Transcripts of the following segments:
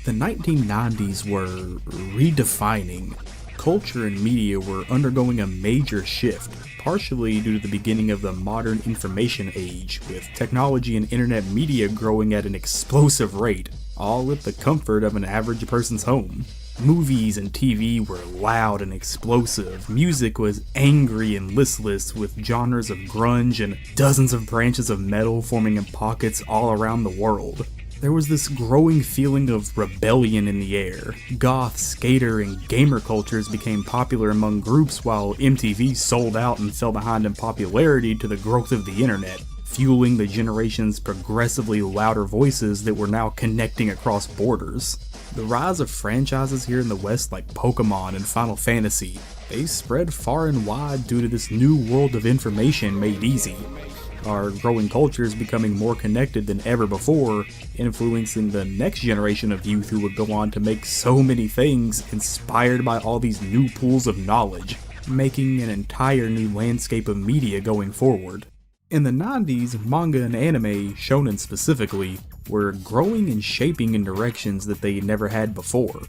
The 1990s were redefining. Culture and media were undergoing a major shift, partially due to the beginning of the modern information age, with technology and internet media growing at an explosive rate, all at the comfort of an average person's home. Movies and TV were loud and explosive, music was angry and listless, with genres of grunge and dozens of branches of metal forming in pockets all around the world. There was this growing feeling of rebellion in the air. Goth, skater, and gamer cultures became popular among groups while MTV sold out and fell behind in popularity to the growth of the internet, fueling the generation's progressively louder voices that were now connecting across borders. The rise of franchises here in the West like Pokemon and Final Fantasy, they spread far and wide due to this new world of information made easy. Our growing culture is becoming more connected than ever before, influencing the next generation of youth who would go on to make so many things inspired by all these new pools of knowledge, making an entire new landscape of media going forward. In the 90s, manga and anime, shonen specifically, were growing and shaping in directions that they never had before.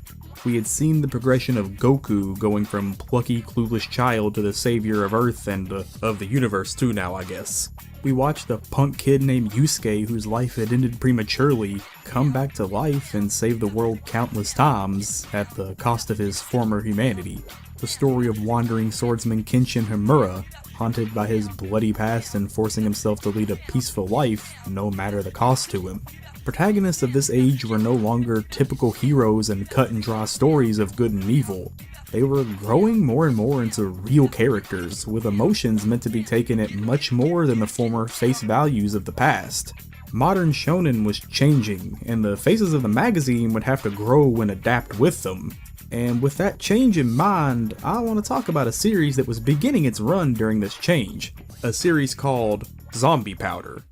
We had seen the progression of Goku going from plucky, clueless child to the savior of Earth and of the universe too now, I guess. We watched a punk kid named Yusuke whose life had ended prematurely come back to life and save the world countless times at the cost of his former humanity. The story of wandering swordsman Kenshin Himura, haunted by his bloody past and forcing himself to lead a peaceful life no matter the cost to him. Protagonists of this age were no longer typical heroes and cut and dry stories of good and evil. They were growing more and more into real characters, with emotions meant to be taken at much more than the former face values of the past. Modern shonen was changing, and the faces of the magazine would have to grow and adapt with them. And with that change in mind, I want to talk about a series that was beginning its run during this change, a series called Zombiepowder.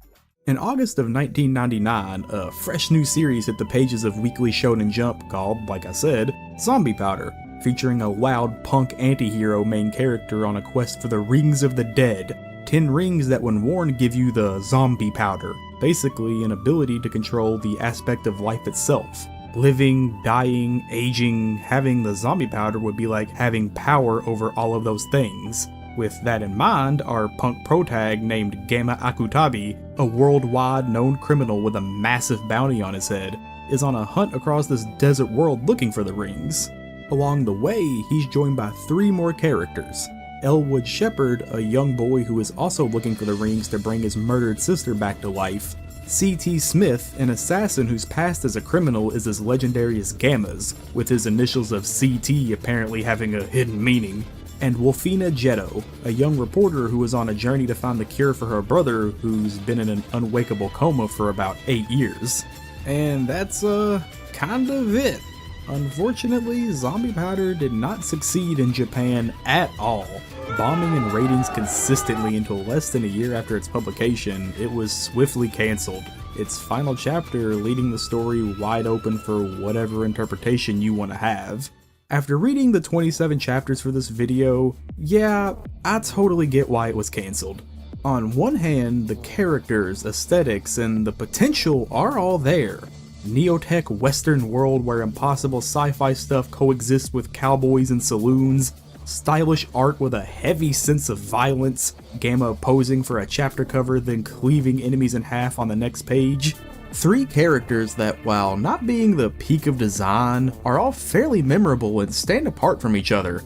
In August of 1999, a fresh new series hit the pages of Weekly Shonen Jump called, like I said, Zombiepowder, featuring a loud punk anti-hero main character on a quest for the Rings of the Dead, 10 rings that when worn give you the zombie powder, basically an ability to control the aspect of life itself. Living, dying, aging, having the zombie powder would be like having power over all of those things. With that in mind, our punk protag named Gamma Akutabi, a worldwide known criminal with a massive bounty on his head, is on a hunt across this desert world looking for the rings. Along the way, he's joined by 3 more characters. Elwood Shepherd, a young boy who is also looking for the rings to bring his murdered sister back to life. C.T. Smith, an assassin whose past as a criminal is as legendary as Gamma's, with his initials of C.T. apparently having a hidden meaning. And Wolfina Jetto, a young reporter who is on a journey to find the cure for her brother who's been in an unwakeable coma for about 8 years. And that's, kind of it. Unfortunately, Zombiepowder did not succeed in Japan at all. Bombing in ratings consistently until less than a year after its publication, it was swiftly cancelled, its final chapter leaving the story wide open for whatever interpretation you want to have. After reading the 27 chapters for this video, yeah, I totally get why it was cancelled. On one hand, the characters, aesthetics, and the potential are all there. Neotech Western world where impossible sci-fi stuff coexists with cowboys and saloons, stylish art with a heavy sense of violence, Gamma posing for a chapter cover then cleaving enemies in half on the next page. 3 characters that, while not being the peak of design, are all fairly memorable and stand apart from each other.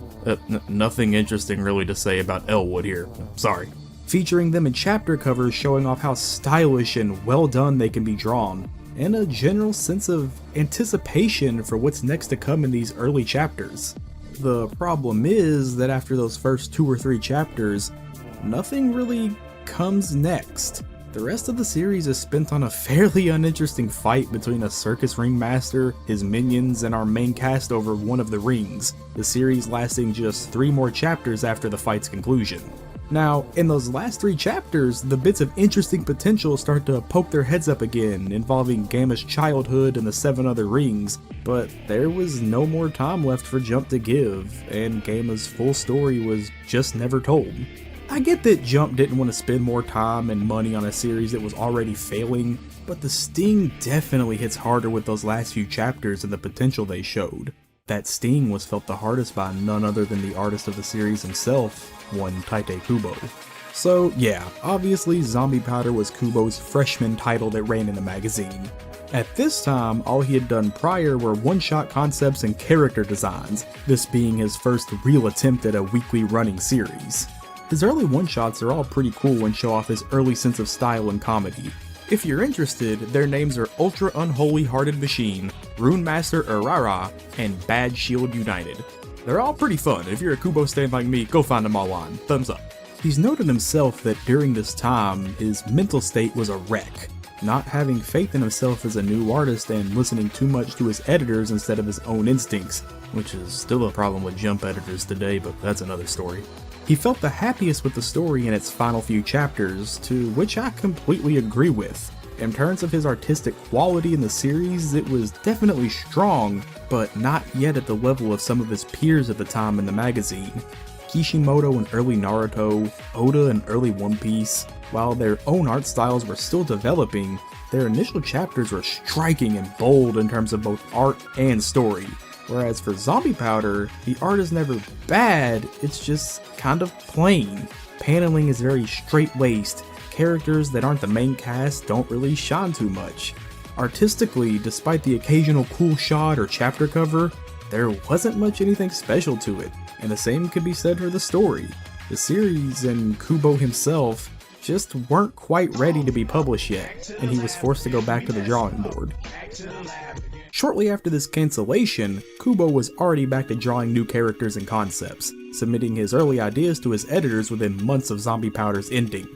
Nothing interesting really to say about Elwood here, sorry. Featuring them in chapter covers showing off how stylish and well done they can be drawn, and a general sense of anticipation for what's next to come in these early chapters. The problem is that after those first 2 or 3 chapters, nothing really comes next. The rest of the series is spent on a fairly uninteresting fight between a circus ringmaster, his minions, and our main cast over one of the rings, the series lasting just 3 more chapters after the fight's conclusion. Now, in those last 3 chapters, the bits of interesting potential start to poke their heads up again, involving Gamma's childhood and the 7 other rings, but there was no more time left for Jump to give, and Gamma's full story was just never told. I get that Jump didn't want to spend more time and money on a series that was already failing, But the sting definitely hits harder with those last few chapters and the potential they showed. That sting was felt the hardest by none other than the artist of the series himself, one Tite Kubo. So yeah, obviously Zombiepowder was Kubo's freshman title that ran in the magazine. At this time, all he had done prior were one-shot concepts and character designs, this being his first real attempt at a weekly running series. His early one-shots are all pretty cool and show off his early sense of style and comedy. If you're interested, their names are Ultra Unholy Hearted Machine, Rune Master Urara, and Bad Shield United. They're all pretty fun. If you're a Kubo stan like me, go find them all on. Thumbs up. He's noted himself that during this time, his mental state was a wreck, not having faith in himself as a new artist and listening too much to his editors instead of his own instincts, which is still a problem with Jump editors today, but that's another story. He felt the happiest with the story in its final few chapters, to which I completely agree with. In terms of his artistic quality in the series, it was definitely strong, but not yet at the level of some of his peers at the time in the magazine. Kishimoto in early Naruto, Oda in early One Piece, while their own art styles were still developing, their initial chapters were striking and bold in terms of both art and story. Whereas for Zombiepowder, the art is never bad, it's just kind of plain. Paneling is very straight-laced, characters that aren't the main cast don't really shine too much. Artistically, despite the occasional cool shot or chapter cover, there wasn't much anything special to it, and the same could be said for the story. The series and Kubo himself just weren't quite ready to be published yet, and he was forced to go back to the drawing board. Shortly after this cancellation, Kubo was already back to drawing new characters and concepts, submitting his early ideas to his editors within months of Zombiepowder's ending.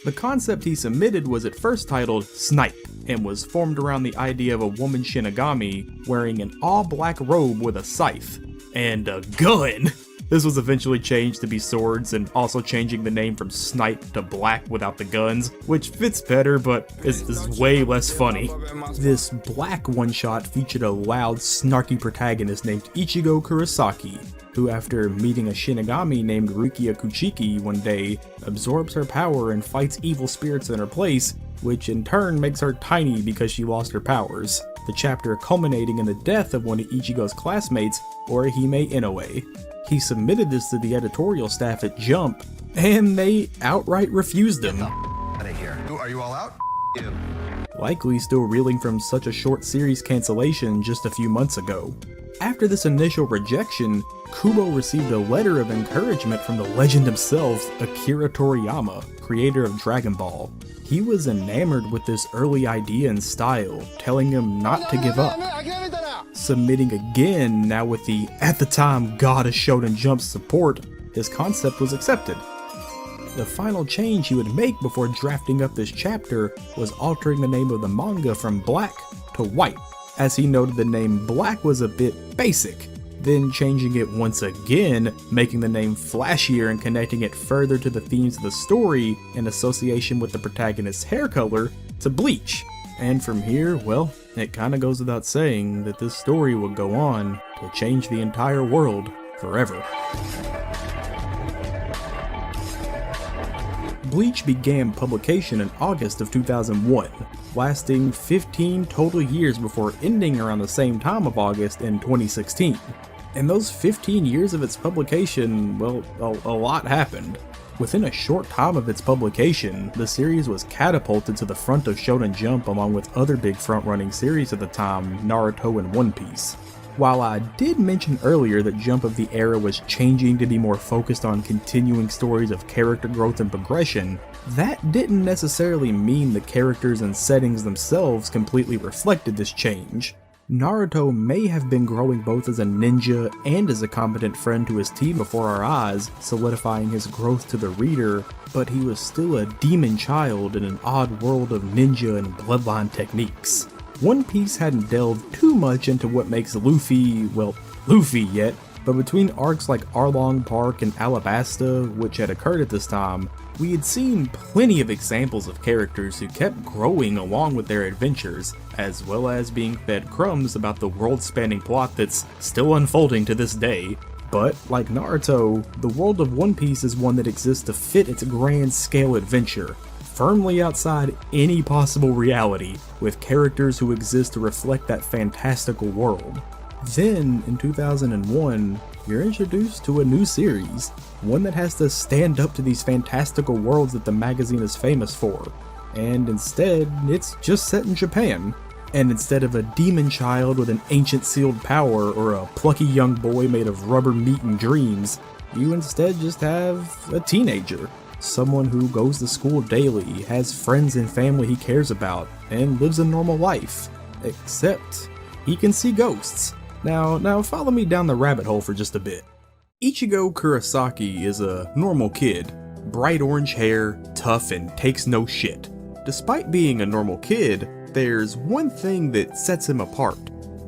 The concept he submitted was at first titled Snipe, and was formed around the idea of a woman Shinigami wearing an all-black robe with a scythe and a gun. This was eventually changed to be swords, and also changing the name from Snipe to Black without the guns, which fits better but is way less funny. This Black one-shot featured a loud, snarky protagonist named Ichigo Kurosaki, who after meeting a Shinigami named Rukia Kuchiki one day, absorbs her power and fights evil spirits in her place, which in turn makes her tiny because she lost her powers. The chapter culminating in the death of one of Ichigo's classmates, Orihime Inoue. He submitted this to the editorial staff at Jump, and they outright refused him. Out of here. Are you all out? You. Likely still reeling from such a short series cancellation just a few months ago. After this initial rejection, Kubo received a letter of encouragement from the legend himself, Akira Toriyama, creator of Dragon Ball. He was enamored with this early idea and style, telling him not to give up. Submitting again, now with the, at the time, god of Shonen Jump's support, his concept was accepted. The final change he would make before drafting up this chapter was altering the name of the manga from Black to White, as he noted the name Black was a bit basic, then changing it once again, making the name flashier and connecting it further to the themes of the story in association with the protagonist's hair color to Bleach. And from here, well, it kinda goes without saying that this story would go on to change the entire world forever. Bleach began publication in August of 2001, lasting 15 total years before ending around the same time of August in 2016. In those 15 years of its publication, well, a lot happened. Within a short time of its publication, the series was catapulted to the front of Shonen Jump along with other big front-running series at the time, Naruto and One Piece. While I did mention earlier that Jump of the era was changing to be more focused on continuing stories of character growth and progression, that didn't necessarily mean the characters and settings themselves completely reflected this change. Naruto may have been growing both as a ninja and as a competent friend to his team before our eyes, solidifying his growth to the reader, but he was still a demon child in an odd world of ninja and bloodline techniques. One Piece hadn't delved too much into what makes Luffy, well, Luffy yet, but between arcs like Arlong Park and Alabasta, which had occurred at this time, we had seen plenty of examples of characters who kept growing along with their adventures, as well as being fed crumbs about the world-spanning plot that's still unfolding to this day. But, like Naruto, the world of One Piece is one that exists to fit its grand-scale adventure, firmly outside any possible reality, with characters who exist to reflect that fantastical world. Then, in 2001, you're introduced to a new series, one that has to stand up to these fantastical worlds that the magazine is famous for. And instead, it's just set in Japan. And instead of a demon child with an ancient sealed power or a plucky young boy made of rubber meat and dreams, you instead just have a teenager. Someone who goes to school daily, has friends and family he cares about, and lives a normal life. Except, he can see ghosts. Now follow me down the rabbit hole for just a bit. Ichigo Kurosaki is a normal kid. Bright orange hair, tough, and takes no shit. Despite being a normal kid, there's one thing that sets him apart.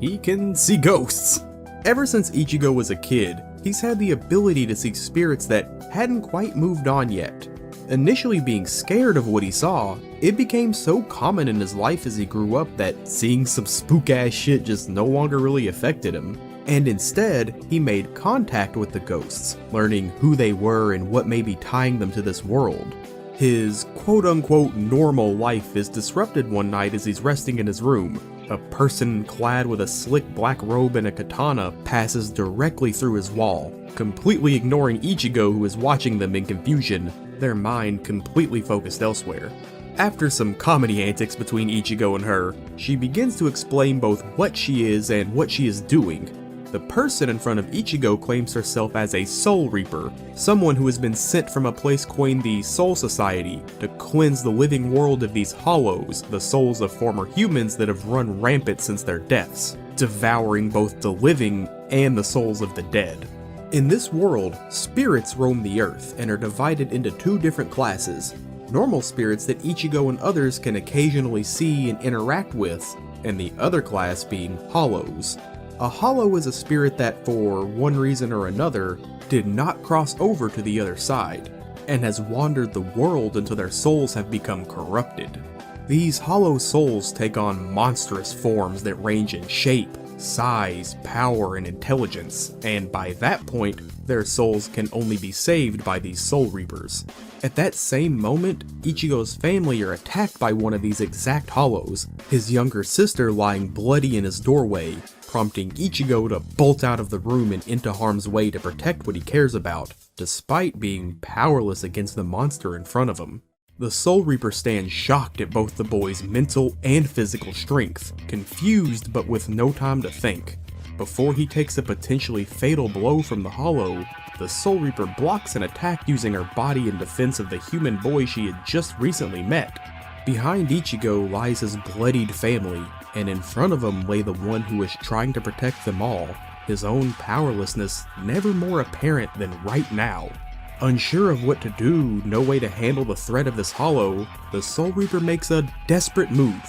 He can see ghosts. Ever since Ichigo was a kid, he's had the ability to see spirits that hadn't quite moved on yet. Initially being scared of what he saw, it became so common in his life as he grew up that seeing some spook-ass shit just no longer really affected him. And instead, he made contact with the ghosts, learning who they were and what may be tying them to this world. His quote-unquote normal life is disrupted one night as he's resting in his room. A person clad with a slick black robe and a katana passes directly through his wall, completely ignoring Ichigo, who is watching them in confusion, their mind completely focused elsewhere. After some comedy antics between Ichigo and her, she begins to explain both what she is and what she is doing. The person in front of Ichigo claims herself as a Soul Reaper, someone who has been sent from a place coined the Soul Society to cleanse the living world of these hollows, the souls of former humans that have run rampant since their deaths, devouring both the living and the souls of the dead. In this world, spirits roam the earth and are divided into two different classes. Normal spirits that Ichigo and others can occasionally see and interact with, and the other class being hollows. A hollow is a spirit that, for one reason or another, did not cross over to the other side, and has wandered the world until their souls have become corrupted. These hollow souls take on monstrous forms that range in shape, size, power, and intelligence, and by that point, their souls can only be saved by these Soul Reapers. At that same moment, Ichigo's family are attacked by one of these exact hollows, his younger sister lying bloody in his doorway, prompting Ichigo to bolt out of the room and into harm's way to protect what he cares about, despite being powerless against the monster in front of him. The Soul Reaper stands shocked at both the boy's mental and physical strength, confused but with no time to think. Before he takes a potentially fatal blow from the hollow, the Soul Reaper blocks an attack using her body in defense of the human boy she had just recently met. Behind Ichigo lies his bloodied family, and in front of him lay the one who is trying to protect them all, his own powerlessness never more apparent than right now. Unsure of what to do, no way to handle the threat of this hollow, the Soul Reaper makes a desperate move.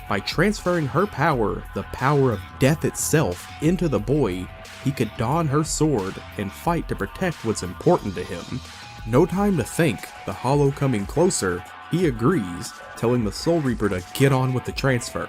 By transferring her power, the power of death itself, into the boy, he could don her sword and fight to protect what's important to him. No time to think, the hollow coming closer, he agrees, telling the Soul Reaper to get on with the transfer.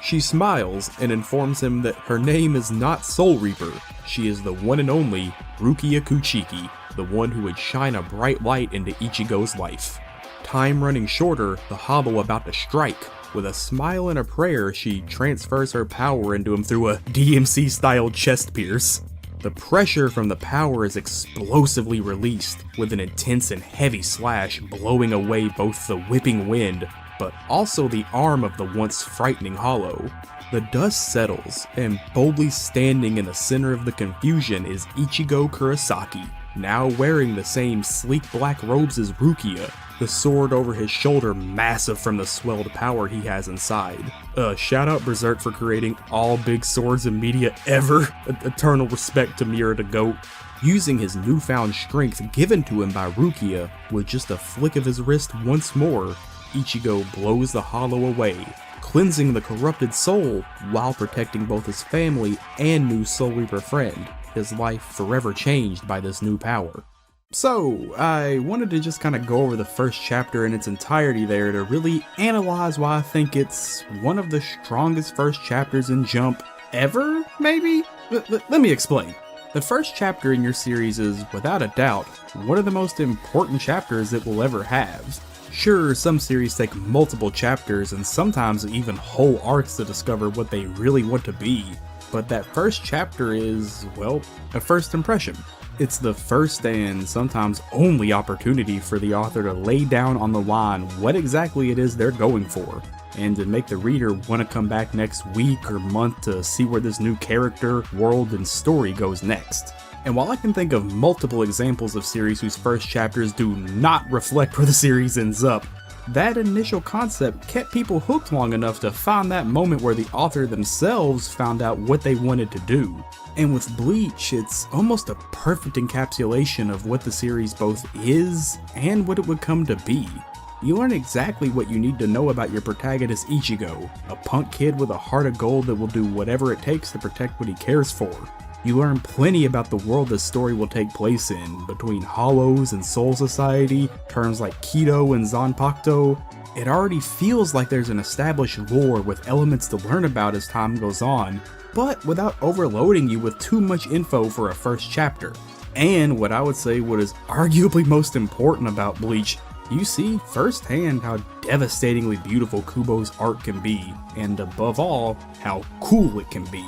She smiles and informs him that her name is not Soul Reaper, she is the one and only Rukia Kuchiki, the one who would shine a bright light into Ichigo's life. Time running shorter, the hollow about to strike. With a smile and a prayer, she transfers her power into him through a DMC-style chest pierce. The pressure from the power is explosively released, with an intense and heavy slash blowing away both the whipping wind, but also the arm of the once frightening hollow. The dust settles, and boldly standing in the center of the confusion is Ichigo Kurosaki, now wearing the same sleek black robes as Rukia, the sword over his shoulder massive from the swelled power he has inside. Shout out Berserk for creating all big swords in media ever. Eternal respect to Mira the Goat. Using his newfound strength given to him by Rukia, with just a flick of his wrist once more, Ichigo blows the hollow away, cleansing the corrupted soul while protecting both his family and new Soul Reaper friend, his life forever changed by this new power. So, I wanted to just kind of go over the first chapter in its entirety there to really analyze why I think it's one of the strongest first chapters in Jump ever, maybe? Let me explain. The first chapter in your series is, without a doubt, one of the most important chapters it will ever have. Sure, some series take multiple chapters and sometimes even whole arcs to discover what they really want to be, but that first chapter is, well, a first impression. It's the first and sometimes only opportunity for the author to lay down on the line what exactly it is they're going for, and to make the reader want to come back next week or month to see where this new character, world, and story goes next. And while I can think of multiple examples of series whose first chapters do not reflect where the series ends up, that initial concept kept people hooked long enough to find that moment where the author themselves found out what they wanted to do. And with Bleach, it's almost a perfect encapsulation of what the series both is and what it would come to be. You learn exactly what you need to know about your protagonist Ichigo, a punk kid with a heart of gold that will do whatever it takes to protect what he cares for. You learn plenty about the world this story will take place in, between Hollows and Soul Society, terms like Kido and Zanpakuto. It already feels like there's an established lore with elements to learn about as time goes on, but without overloading you with too much info for a first chapter. And what I would say what is arguably most important about Bleach, you see firsthand how devastatingly beautiful Kubo's art can be, and above all, how cool it can be.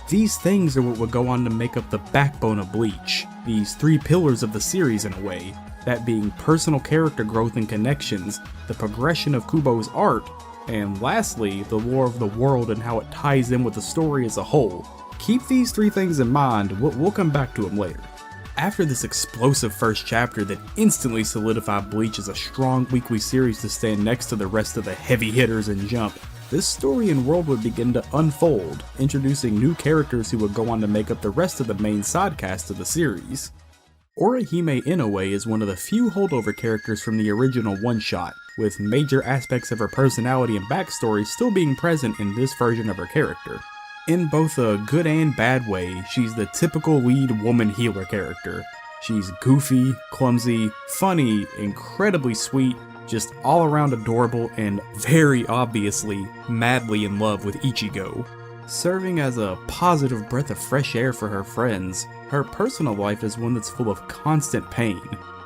These things are what would go on to make up the backbone of Bleach, these three pillars of the series in a way, that being personal character growth and connections, the progression of Kubo's art, and lastly, the lore of the world and how it ties in with the story as a whole. Keep these three things in mind, we'll come back to them later. After this explosive first chapter that instantly solidified Bleach as a strong weekly series to stand next to the rest of the heavy hitters in Jump, this story and world would begin to unfold, introducing new characters who would go on to make up the rest of the main sidecast of the series. Orihime Inoue is one of the few holdover characters from the original one-shot, with major aspects of her personality and backstory still being present in this version of her character. In both a good and bad way, she's the typical lead woman healer character. She's goofy, clumsy, funny, incredibly sweet, just all around adorable, and very obviously madly in love with Ichigo. Serving as a positive breath of fresh air for her friends, her personal life is one that's full of constant pain,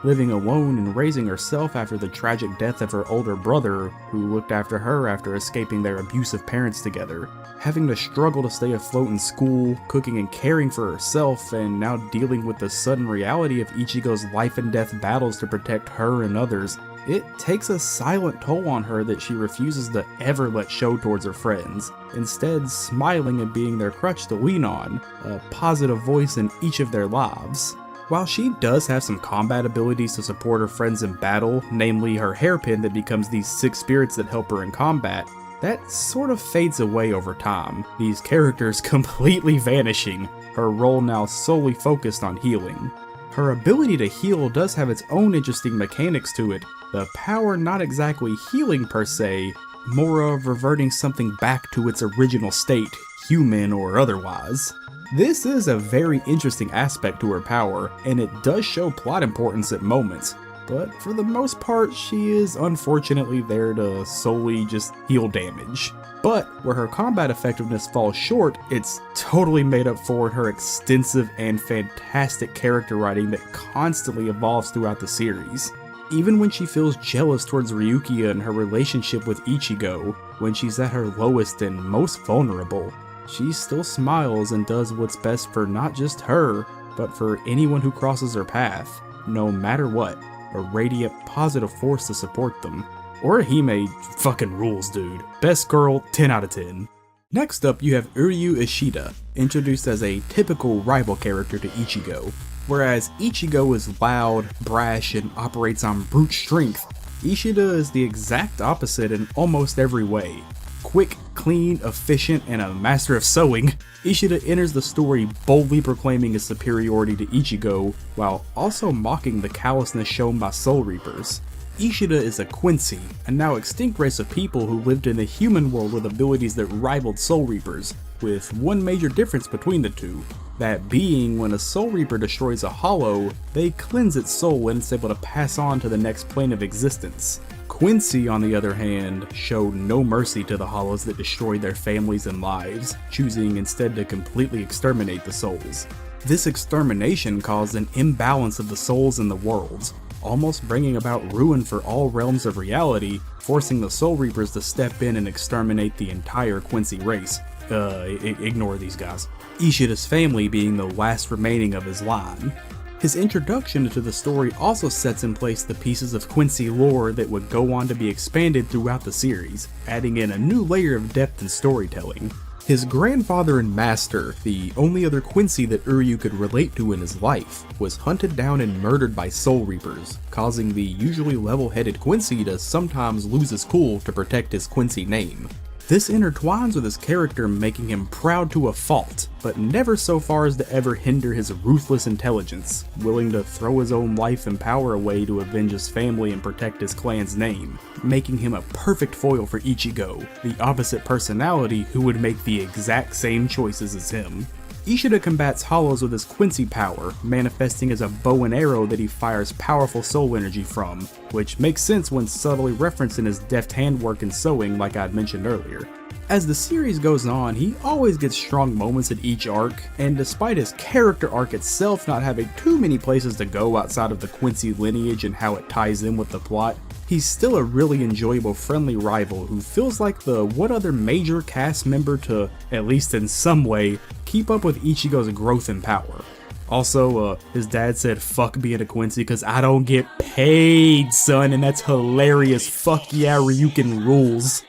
living alone and raising herself after the tragic death of her older brother, who looked after her after escaping their abusive parents together, having to struggle to stay afloat in school, cooking and caring for herself, and now dealing with the sudden reality of Ichigo's life and death battles to protect her and others. It takes a silent toll on her that she refuses to ever let show towards her friends, instead smiling and being their crutch to lean on, a positive voice in each of their lives. While she does have some combat abilities to support her friends in battle, namely her hairpin that becomes these 6 spirits that help her in combat, that sort of fades away over time, these characters completely vanishing, her role now solely focused on healing. Her ability to heal does have its own interesting mechanics to it, the power not exactly healing per se, more of reverting something back to its original state, human or otherwise. This is a very interesting aspect to her power, and it does show plot importance at moments, but for the most part she is unfortunately there to solely just heal damage. But where her combat effectiveness falls short, it's totally made up for in her extensive and fantastic character writing that constantly evolves throughout the series. Even when she feels jealous towards Ryukiya and her relationship with Ichigo, when she's at her lowest and most vulnerable, she still smiles and does what's best for not just her, but for anyone who crosses her path, no matter what, a radiant, positive force to support them. Orihime fucking rules, dude. Best girl, 10 out of 10. Next up, you have Uryu Ishida, introduced as a typical rival character to Ichigo. Whereas Ichigo is loud, brash, and operates on brute strength, Ishida is the exact opposite in almost every way. Quick, clean, efficient, and a master of sewing, Ishida enters the story boldly proclaiming his superiority to Ichigo, while also mocking the callousness shown by Soul Reapers. Ishida is a Quincy, a now extinct race of people who lived in the human world with abilities that rivaled Soul Reapers, with one major difference between the two, that being when a Soul Reaper destroys a hollow, they cleanse its soul and it's able to pass on to the next plane of existence. Quincy, on the other hand, showed no mercy to the hollows that destroyed their families and lives, choosing instead to completely exterminate the souls. This extermination caused an imbalance of the souls in the worlds, almost bringing about ruin for all realms of reality, forcing the Soul Reapers to step in and exterminate the entire Quincy race. Ignore these guys. Ishida's family being the last remaining of his line. His introduction into the story also sets in place the pieces of Quincy lore that would go on to be expanded throughout the series, adding in a new layer of depth and storytelling. His grandfather and master, the only other Quincy that Uryu could relate to in his life, was hunted down and murdered by Soul Reapers, causing the usually level-headed Quincy to sometimes lose his cool to protect his Quincy name. This intertwines with his character, making him proud to a fault, but never so far as to ever hinder his ruthless intelligence, willing to throw his own life and power away to avenge his family and protect his clan's name, making him a perfect foil for Ichigo, the opposite personality who would make the exact same choices as him. Ishida combats Hollows with his Quincy power, manifesting as a bow and arrow that he fires powerful soul energy from, which makes sense when subtly referenced in his deft handwork and sewing like I'd mentioned earlier. As the series goes on, he always gets strong moments at each arc, and despite his character arc itself not having too many places to go outside of the Quincy lineage and how it ties in with the plot, he's still a really enjoyable friendly rival who feels like the one other major cast member to, at least in some way, keep up with Ichigo's growth and power. Also, his dad said fuck being a Quincy cause I don't get paid, son, and that's hilarious. Fuck yeah, Ryukin rules.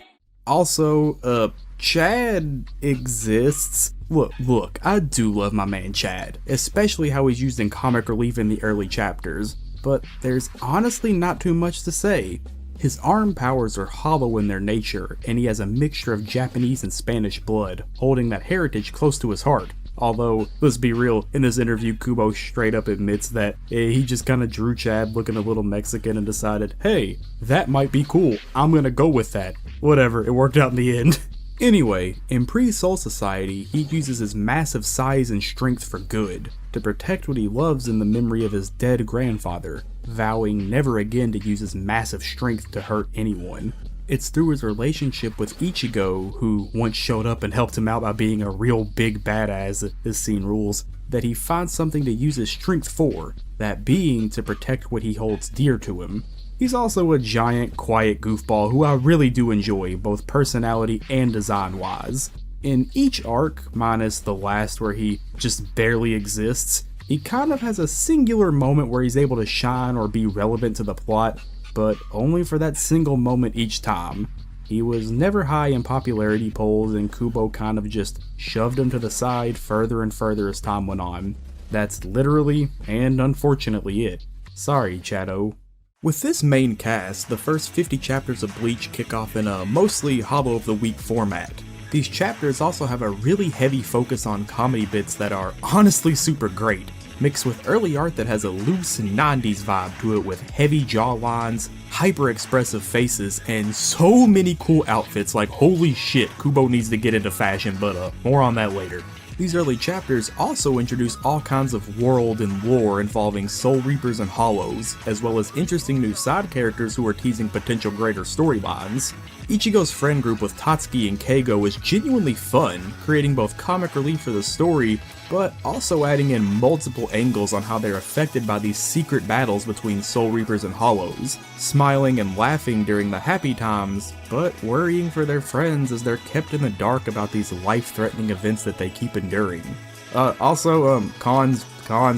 Also, Chad exists. Look, I do love my man Chad, especially how he's used in comic relief in the early chapters, but there's honestly not too much to say. His arm powers are hollow in their nature, and he has a mixture of Japanese and Spanish blood, holding that heritage close to his heart. Although, let's be real, in this interview Kubo straight up admits that he just kinda drew Chad looking a little Mexican and decided, hey, that might be cool, I'm gonna go with that. Whatever, it worked out in the end. Anyway, in Pre-Soul Society, he uses his massive size and strength for good, to protect what he loves in the memory of his dead grandfather, vowing never again to use his massive strength to hurt anyone. It's through his relationship with Ichigo, who once showed up and helped him out by being a real big badass, this scene rules, that he finds something to use his strength for, that being to protect what he holds dear to him. He's also a giant, quiet goofball who I really do enjoy, both personality and design-wise. In each arc, minus the last where he just barely exists, he kind of has a singular moment where he's able to shine or be relevant to the plot, but only for that single moment each time. He was never high in popularity polls, and Kubo kind of just shoved him to the side further and further as time went on. That's literally and unfortunately it. Sorry, Chaddo. With this main cast, the first 50 chapters of Bleach kick off in a mostly Hollow of the Week format. These chapters also have a really heavy focus on comedy bits that are honestly super great, mixed with early art that has a loose 90s vibe to it with heavy jawlines, hyper-expressive faces, and so many cool outfits like holy shit, Kubo needs to get into fashion, but more on that later. These early chapters also introduce all kinds of world and lore involving Soul Reapers and Hollows, as well as interesting new side characters who are teasing potential greater storylines. Ichigo's friend group with Tatsuki and Keigo is genuinely fun, creating both comic relief for the story, but also adding in multiple angles on how they're affected by these secret battles between Soul Reapers and Hollows, smiling and laughing during the happy times, but worrying for their friends as they're kept in the dark about these life-threatening events that they keep enduring. Also, Khan's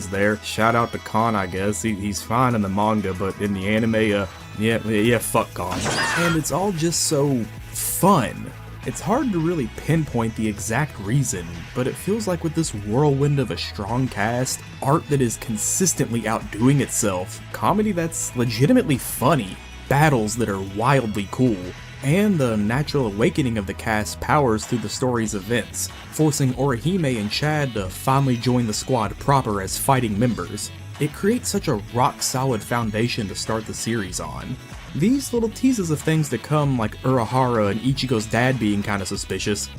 there. Shout out to Khan, I guess. He's fine in the manga, but in the anime, yeah, fuck Khan. And it's all just so fun. It's hard to really pinpoint the exact reason, but it feels like with this whirlwind of a strong cast, art that is consistently outdoing itself, comedy that's legitimately funny, battles that are wildly cool, and the natural awakening of the cast's powers through the story's events, forcing Orihime and Chad to finally join the squad proper as fighting members. It creates such a rock-solid foundation to start the series on. These little teases of things that come, like Urahara and Ichigo's dad being kinda suspicious,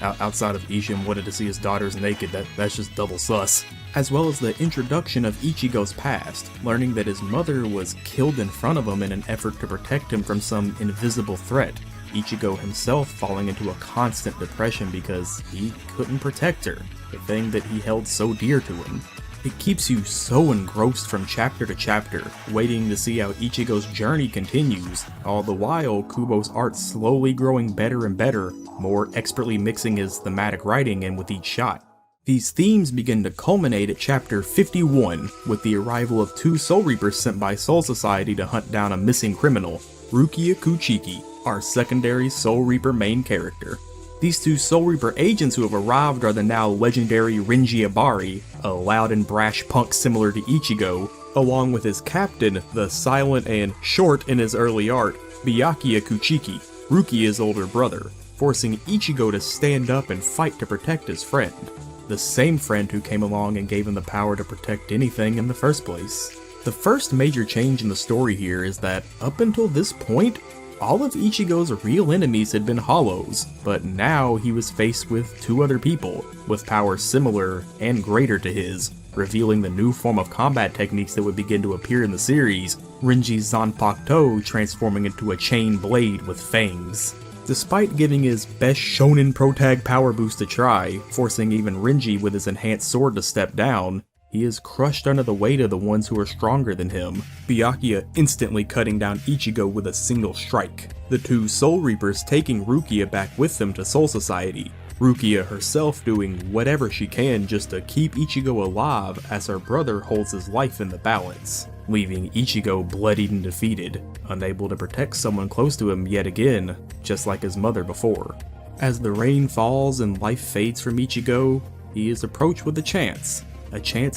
outside of Ishim wanted to see his daughters naked, that's just double sus. As well as the introduction of Ichigo's past, learning that his mother was killed in front of him in an effort to protect him from some invisible threat. Ichigo himself falling into a constant depression because he couldn't protect her, the thing that he held so dear to him. It keeps you so engrossed from chapter to chapter, waiting to see how Ichigo's journey continues, all the while Kubo's art slowly growing better and better, more expertly mixing his thematic writing in with each shot. These themes begin to culminate at chapter 51, with the arrival of 2 Soul Reapers sent by Soul Society to hunt down a missing criminal, Rukia Kuchiki, our secondary Soul Reaper main character. These 2 Soul Reaper agents who have arrived are the now legendary Renji Ibari, a loud and brash punk similar to Ichigo, along with his captain, the silent and short in his early art, Byakuya Kuchiki, Rukia's older brother, forcing Ichigo to stand up and fight to protect his friend. The same friend who came along and gave him the power to protect anything in the first place. The first major change in the story here is that, up until this point, all of Ichigo's real enemies had been hollows, but now he was faced with 2 other people, with powers similar and greater to his, revealing the new form of combat techniques that would begin to appear in the series, Renji's Zanpakuto transforming into a chain blade with fangs. Despite giving his best shonen protag power boost a try, forcing even Renji with his enhanced sword to step down, he is crushed under the weight of the ones who are stronger than him, Byakuya instantly cutting down Ichigo with a single strike, the 2 Soul Reapers taking Rukia back with them to Soul Society, Rukia herself doing whatever she can just to keep Ichigo alive as her brother holds his life in the balance, leaving Ichigo bloodied and defeated, unable to protect someone close to him yet again, just like his mother before. As the rain falls and life fades from Ichigo, he is approached with a chance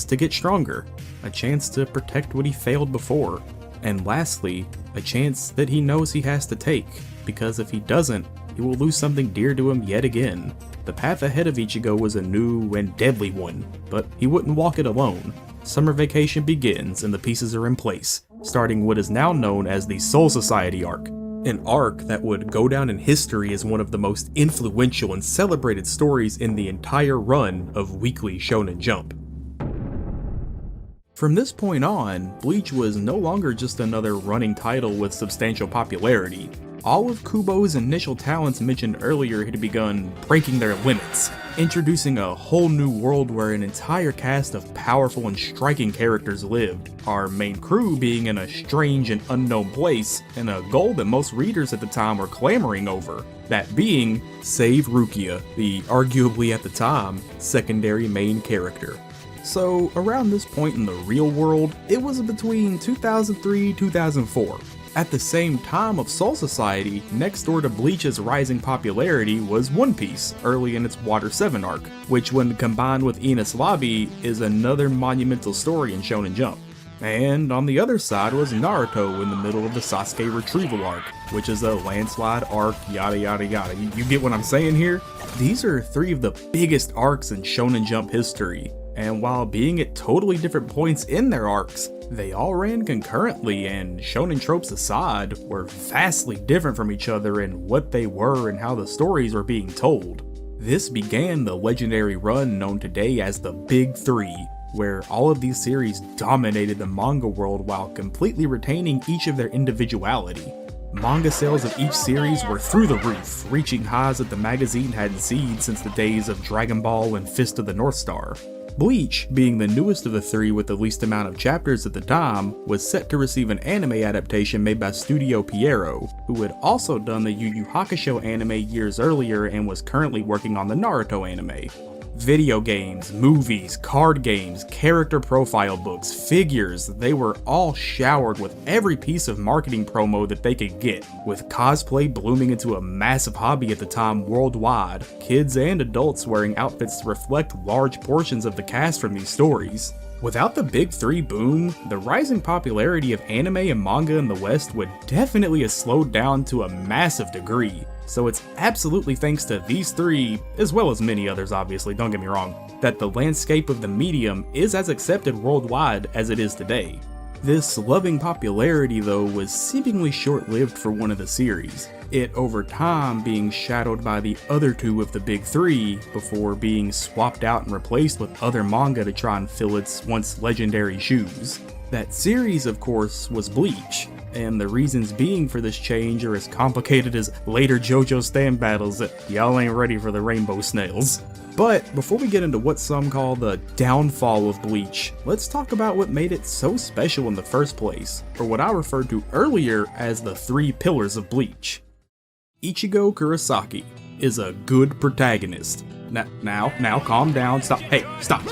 to get stronger, a chance to protect what he failed before, and lastly, a chance that he knows he has to take, because if he doesn't, he will lose something dear to him yet again. The path ahead of Ichigo was a new and deadly one, but he wouldn't walk it alone. Summer vacation begins and the pieces are in place, starting what is now known as the Soul Society arc, an arc that would go down in history as one of the most influential and celebrated stories in the entire run of Weekly Shonen Jump. From this point on, Bleach was no longer just another running title with substantial popularity. All of Kubo's initial talents mentioned earlier had begun breaking their limits, introducing a whole new world where an entire cast of powerful and striking characters lived, our main crew being in a strange and unknown place, and a goal that most readers at the time were clamoring over, that being, save Rukia, the arguably at the time, secondary main character. So, around this point in the real world, it was between 2003-2004. At the same time of Soul Society, next door to Bleach's rising popularity was One Piece, early in its Water 7 arc, which when combined with Enies Lobby is another monumental story in Shonen Jump. And on the other side was Naruto in the middle of the Sasuke retrieval arc, which is a landslide arc, yada yada yada. You get what I'm saying here? These are 3 of the biggest arcs in Shonen Jump history. And while being at totally different points in their arcs, they all ran concurrently and, shonen tropes aside, were vastly different from each other in what they were and how the stories were being told. This began the legendary run known today as the Big Three, where all of these series dominated the manga world while completely retaining each of their individuality. Manga sales of each series were through the roof, reaching highs that the magazine hadn't seen since the days of Dragon Ball and Fist of the North Star. Bleach, being the newest of the 3 with the least amount of chapters at the time, was set to receive an anime adaptation made by Studio Pierrot, who had also done the Yu Yu Hakusho anime years earlier and was currently working on the Naruto anime. Video games, movies, card games, character profile books, figures, they were all showered with every piece of marketing promo that they could get, with cosplay blooming into a massive hobby at the time worldwide, kids and adults wearing outfits to reflect large portions of the cast from these stories. Without the Big Three boom, the rising popularity of anime and manga in the West would definitely have slowed down to a massive degree. So it's absolutely thanks to these 3, as well as many others obviously, don't get me wrong, that the landscape of the medium is as accepted worldwide as it is today. This loving popularity though was seemingly short-lived for one of the series, it over time being shadowed by the other 2 of the Big Three before being swapped out and replaced with other manga to try and fill its once legendary shoes. That series of course was Bleach, and the reasons being for this change are as complicated as later JoJo stand battles that y'all ain't ready for the rainbow snails. But before we get into what some call the downfall of Bleach, let's talk about what made it so special in the first place, or what I referred to earlier as the 3 pillars of Bleach. Ichigo Kurosaki is a good protagonist. Now, calm down, stop, hey, stop,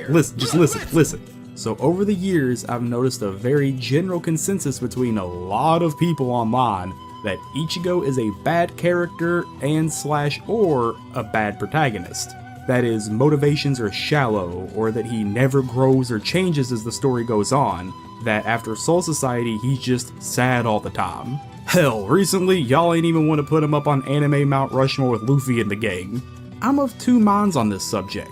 listen. So over the years, I've noticed a very general consensus between a lot of people online that Ichigo is a bad character and or a bad protagonist. That his motivations are shallow, or that he never grows or changes as the story goes on, that after Soul Society he's just sad all the time. Hell, recently y'all ain't even want to put him up on anime Mount Rushmore with Luffy and the gang. I'm of 2 minds on this subject.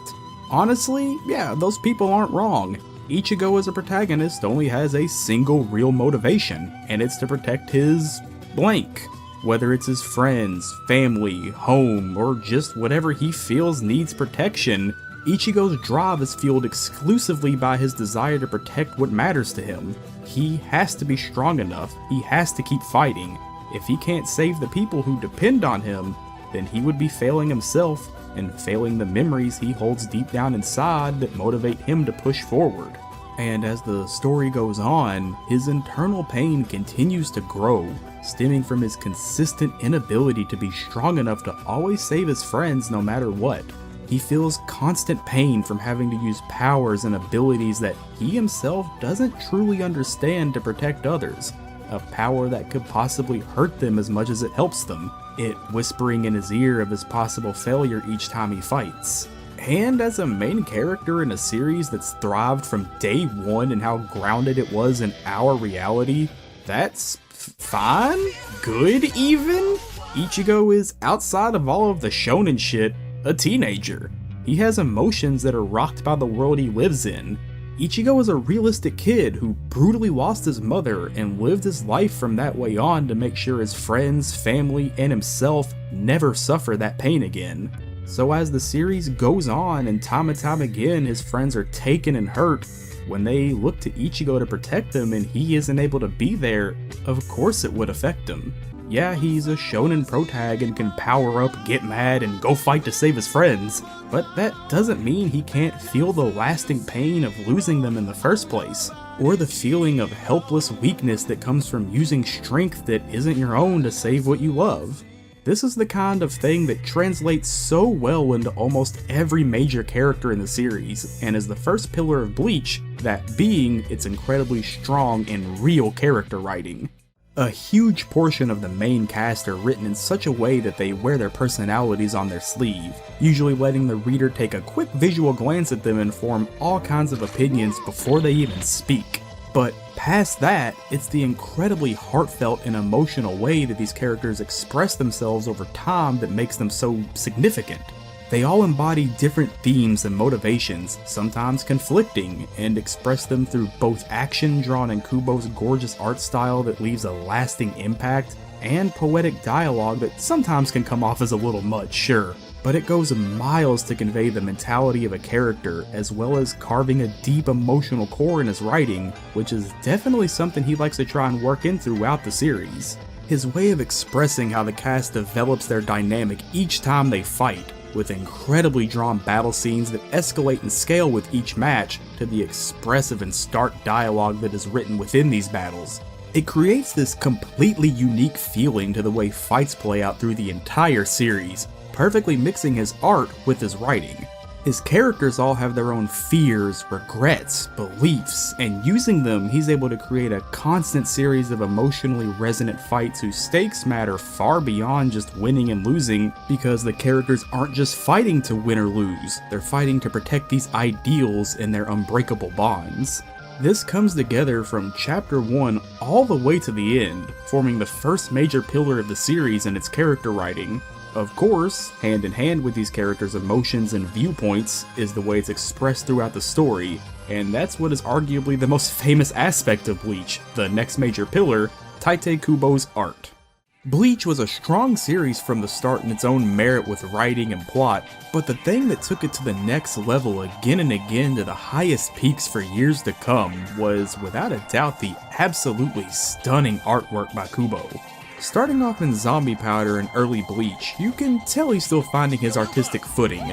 Honestly, yeah, those people aren't wrong. Ichigo as a protagonist only has a single real motivation, and it's to protect his blank. Whether it's his friends, family, home, or just whatever he feels needs protection, Ichigo's drive is fueled exclusively by his desire to protect what matters to him. He has to be strong enough, he has to keep fighting. If he can't save the people who depend on him, then he would be failing himself and failing the memories he holds deep down inside that motivate him to push forward. And as the story goes on, his internal pain continues to grow, stemming from his consistent inability to be strong enough to always save his friends no matter what. He feels constant pain from having to use powers and abilities that he himself doesn't truly understand to protect others. A power that could possibly hurt them as much as it helps them, it whispering in his ear of his possible failure each time he fights. And as a main character in a series that's thrived from day one and how grounded it was in our reality, that's fine? Good even? Ichigo is, outside of all of the shonen shit, a teenager. He has emotions that are rocked by the world he lives in. Ichigo is a realistic kid who brutally lost his mother and lived his life from that way on to make sure his friends, family, and himself never suffer that pain again. So as the series goes on and time again his friends are taken and hurt, when they look to Ichigo to protect them and he isn't able to be there, of course it would affect him. Yeah, he's a shonen protag and can power up, get mad, and go fight to save his friends, but that doesn't mean he can't feel the lasting pain of losing them in the first place, or the feeling of helpless weakness that comes from using strength that isn't your own to save what you love. This is the kind of thing that translates so well into almost every major character in the series, and is the first pillar of Bleach, that being its incredibly strong and real character writing. A huge portion of the main cast are written in such a way that they wear their personalities on their sleeve, usually letting the reader take a quick visual glance at them and form all kinds of opinions before they even speak. But past that, it's the incredibly heartfelt and emotional way that these characters express themselves over time that makes them so significant. They all embody different themes and motivations, sometimes conflicting, and express them through both action drawn in Kubo's gorgeous art style that leaves a lasting impact, and poetic dialogue that sometimes can come off as a little much, sure, but it goes miles to convey the mentality of a character, as well as carving a deep emotional core in his writing, which is definitely something he likes to try and work in throughout the series. His way of expressing how the cast develops their dynamic each time they fight, with incredibly drawn battle scenes that escalate and scale with each match to the expressive and stark dialogue that is written within these battles. It creates this completely unique feeling to the way fights play out through the entire series, perfectly mixing his art with his writing. His characters all have their own fears, regrets, beliefs, and using them, he's able to create a constant series of emotionally resonant fights whose stakes matter far beyond just winning and losing, because the characters aren't just fighting to win or lose, they're fighting to protect these ideals and their unbreakable bonds. This comes together from chapter 1 all the way to the end, forming the first major pillar of the series in its character writing. Of course, hand in hand with these characters' emotions and viewpoints is the way it's expressed throughout the story, and that's what is arguably the most famous aspect of Bleach, the next major pillar, Tite Kubo's art. Bleach was a strong series from the start in its own merit with writing and plot, but the thing that took it to the next level again and again to the highest peaks for years to come was, without a doubt, the absolutely stunning artwork by Kubo. Starting off in Zombiepowder and early Bleach, you can tell he's still finding his artistic footing.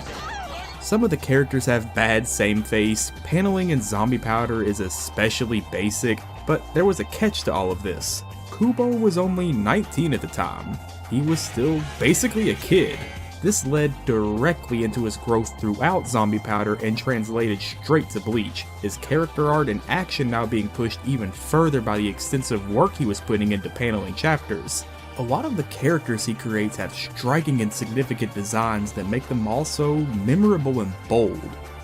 Some of the characters have bad same face, paneling in Zombiepowder is especially basic, but there was a catch to all of this. Kubo was only 19 at the time. He was still basically a kid. This led directly into his growth throughout Zombiepowder and translated straight to Bleach, his character art and action now being pushed even further by the extensive work he was putting into paneling chapters. A lot of the characters he creates have striking and significant designs that make them also memorable and bold.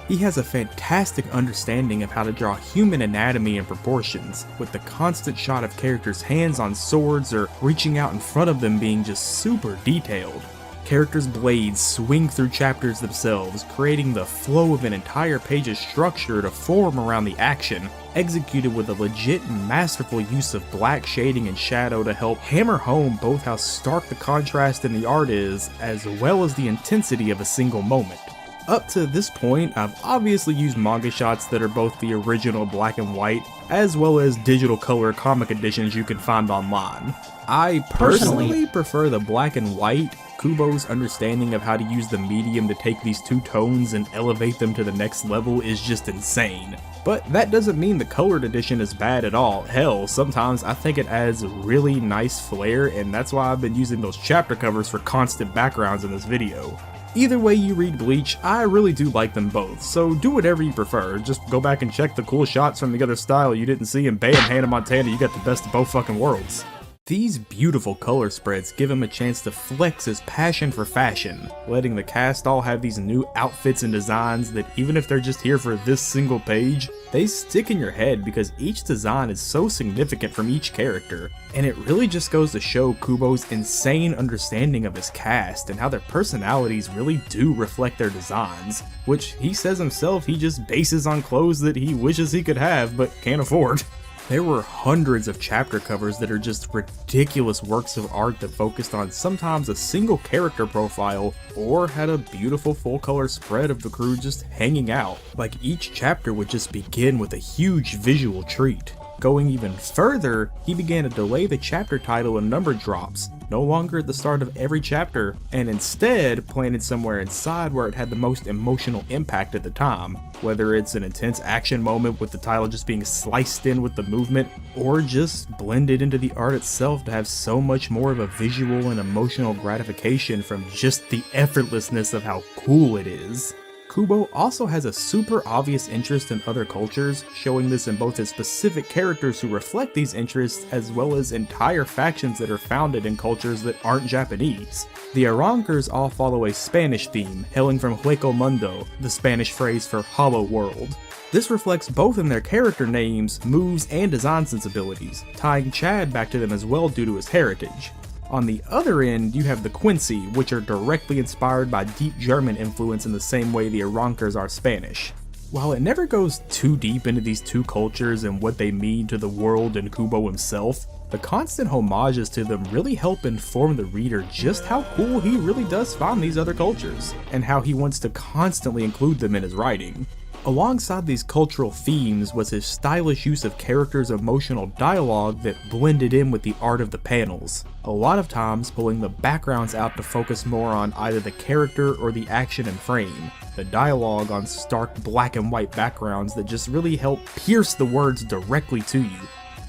He has a fantastic understanding of how to draw human anatomy and proportions, with the constant shot of characters' hands on swords or reaching out in front of them being just super detailed. Characters' blades swing through chapters themselves, creating the flow of an entire page's structure to form around the action, executed with a legit and masterful use of black shading and shadow to help hammer home both how stark the contrast in the art is, as well as the intensity of a single moment. Up to this point, I've obviously used manga shots that are both the original black and white, as well as digital color comic editions you can find online. I personally prefer the black and white. Kubo's understanding of how to use the medium to take these two tones and elevate them to the next level is just insane. But that doesn't mean the colored edition is bad at all. Hell, sometimes I think it adds really nice flair, and that's why I've been using those chapter covers for constant backgrounds in this video. Either way you read Bleach, I really do like them both, so do whatever you prefer. Just go back and check the cool shots from the other style you didn't see, and bam, Hannah Montana, you got the best of both fucking worlds. These beautiful color spreads give him a chance to flex his passion for fashion, letting the cast all have these new outfits and designs that even if they're just here for this single page, they stick in your head because each design is so significant from each character, and it really just goes to show Kubo's insane understanding of his cast and how their personalities really do reflect their designs, which he says himself he just bases on clothes that he wishes he could have but can't afford. There were hundreds of chapter covers that are just ridiculous works of art that focused on sometimes a single character profile or had a beautiful full color spread of the crew just hanging out. Like each chapter would just begin with a huge visual treat. Going even further, he began to delay the chapter title and number drops, no longer at the start of every chapter, and instead planted somewhere inside where it had the most emotional impact at the time, whether it's an intense action moment with the title just being sliced in with the movement, or just blended into the art itself to have so much more of a visual and emotional gratification from just the effortlessness of how cool it is. Kubo also has a super obvious interest in other cultures, showing this in both his specific characters who reflect these interests as well as entire factions that are founded in cultures that aren't Japanese. The Arrancars all follow a Spanish theme, hailing from Hueco Mundo, the Spanish phrase for hollow world. This reflects both in their character names, moves, and design sensibilities, tying Chad back to them as well due to his heritage. On the other end, you have the Quincy, which are directly inspired by deep German influence in the same way the Arrancars are Spanish. While it never goes too deep into these two cultures and what they mean to the world and Kubo himself, the constant homages to them really help inform the reader just how cool he really does find these other cultures, and how he wants to constantly include them in his writing. Alongside these cultural themes was his stylish use of characters' emotional dialogue that blended in with the art of the panels, a lot of times pulling the backgrounds out to focus more on either the character or the action and frame, the dialogue on stark black and white backgrounds that just really help pierce the words directly to you.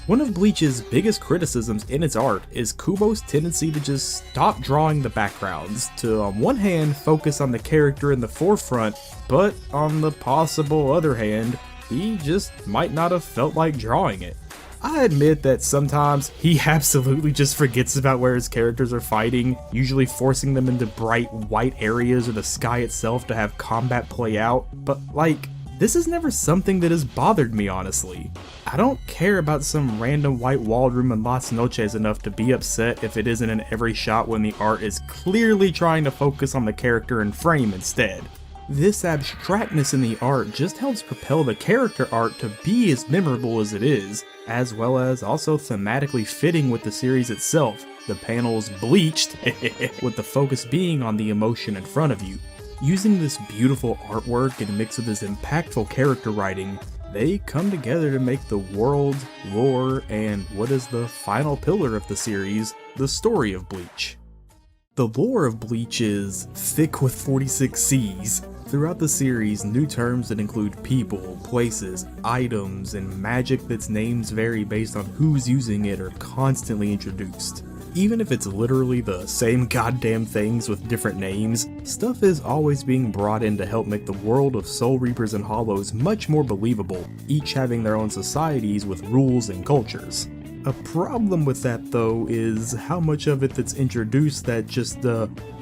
One of Bleach's biggest criticisms in its art is Kubo's tendency to just stop drawing the backgrounds, to on one hand focus on the character in the forefront, but on the possible other hand, he just might not have felt like drawing it. I admit that sometimes he absolutely just forgets about where his characters are fighting, usually forcing them into bright white areas or the sky itself to have combat play out, but like, this is never something that has bothered me, honestly. I don't care about some random white walled room in Las Noches enough to be upset if it isn't in every shot when the art is clearly trying to focus on the character and frame instead. This abstractness in the art just helps propel the character art to be as memorable as it is, as well as also thematically fitting with the series itself, the panels bleached, with the focus being on the emotion in front of you. Using this beautiful artwork and mixed with this impactful character writing, they come together to make the world, lore, and what is the final pillar of the series, the story of Bleach. The lore of Bleach is thick with 46 Cs, Throughout the series, new terms that include people, places, items, and magic that's names vary based on who's using it are constantly introduced. Even if it's literally the same goddamn things with different names, stuff is always being brought in to help make the world of Soul Reapers and Hollows much more believable, each having their own societies with rules and cultures. A problem with that though is how much of it that's introduced that just